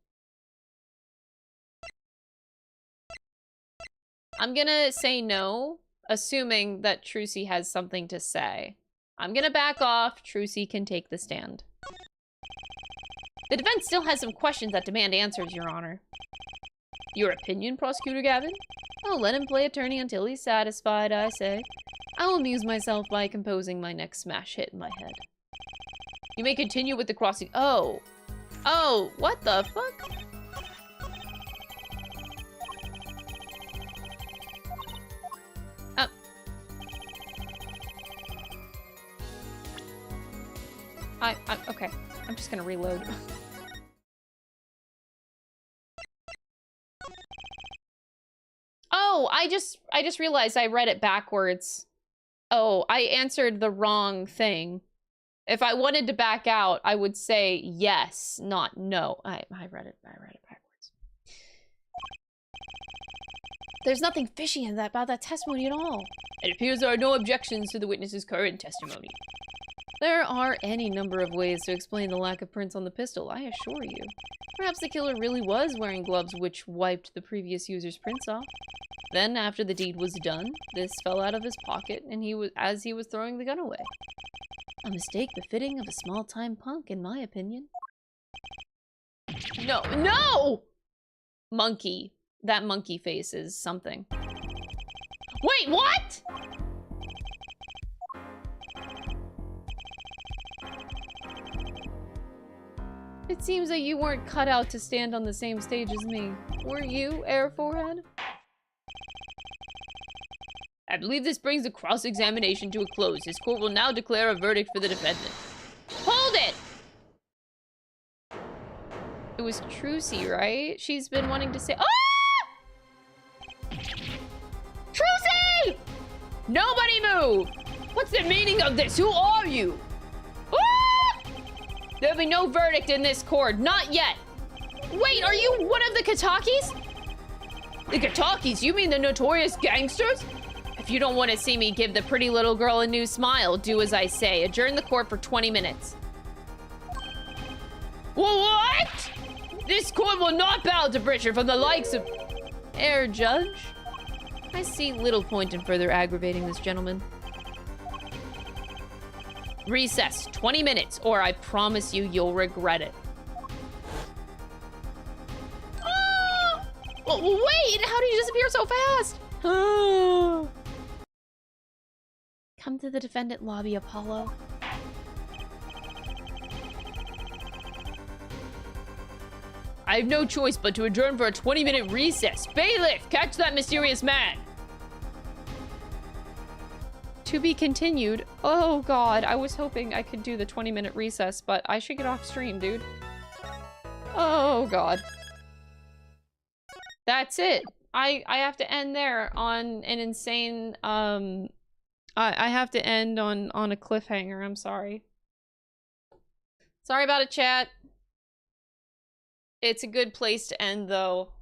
I'm gonna say no, assuming that Trucy has something to say. I'm gonna back off. Trucy can take the stand. The defense still has some questions that demand answers, Your Honor. Your opinion, Prosecutor Gavin? I'll let him play attorney until he's satisfied, I say. I'll amuse myself by composing my next smash hit in my head. You may continue with the crossing. Oh. Oh, what the fuck? Okay. I'm just gonna reload. Oh, I just realized I read it backwards. Oh, I answered the wrong thing. If I wanted to back out, I would say yes, not no. I read it backwards. There's nothing fishy about that testimony at all. It appears there are no objections to the witness's current testimony. There are any number of ways to explain the lack of prints on the pistol, I assure you. Perhaps the killer really was wearing gloves which wiped the previous user's prints off. Then, after the deed was done, this fell out of his pocket and as he was throwing the gun away. A mistake befitting of a small-time punk, in my opinion. No! No! Monkey. That monkey face is something. Wait, what?! It seems that you weren't cut out to stand on the same stage as me. Were you, Air Forehead? I believe this brings the cross-examination to a close. This court will now declare a verdict for the defendant. Hold it! It was Trucy, right? She's been wanting to say— Ah! Trucy! Nobody move! What's the meaning of this? Who are you? Ah! There'll be no verdict in this court. Not yet. Wait, are you one of the Kitakis? The Kitakis? You mean the notorious gangsters? If If you don't want to see me give the pretty little girl a new smile, do as I say. Adjourn the court for 20 minutes. What? This court will not bow to pressure from the likes of... Air Judge? I see little point in further aggravating this gentleman. Recess, 20 minutes, or I promise you, you'll regret it. Oh! Well, wait, how did you disappear so fast? Come to the defendant lobby, Apollo. I have no choice but to adjourn for a 20-minute recess. Bailiff, catch that mysterious man. To be continued. Oh god, I was hoping I could do the 20-minute recess, but I should get off stream, dude. Oh god. That's it. I have to end there on an insane, I have to end on a cliffhanger. I'm sorry. Sorry about it, chat. It's a good place to end, though.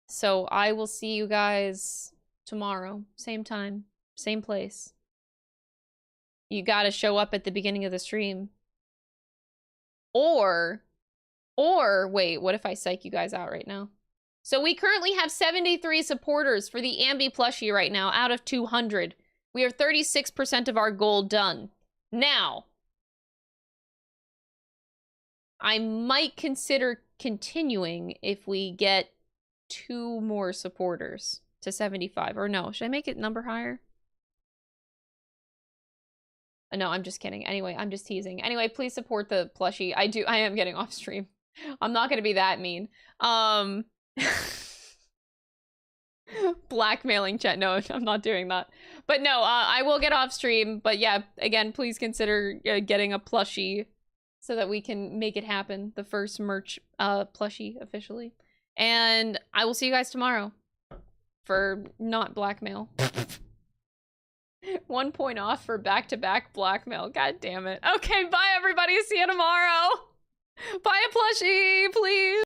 So I will see you guys tomorrow. Same time, same place. You gotta show up at the beginning of the stream. Or wait, what if I psych you guys out right now? So we currently have 73 supporters for the Ambi plushie right now out of 200. We are 36% of our goal done. Now, I might consider continuing if we get 2 more supporters to 75. Or no, should I make it number higher? No, I'm just kidding. Anyway, I'm just teasing. Anyway, please support the plushie. I am getting off stream. I'm not gonna be that mean. Blackmailing chat. No, I'm not doing that. But no, I will get off stream. But yeah, again, please consider getting a plushie so that we can make it happen. The first merch plushie officially. And I will see you guys tomorrow for not blackmail. 1 point off for back-to-back blackmail. God damn it. Okay, bye everybody. See you tomorrow. Buy a plushie, please.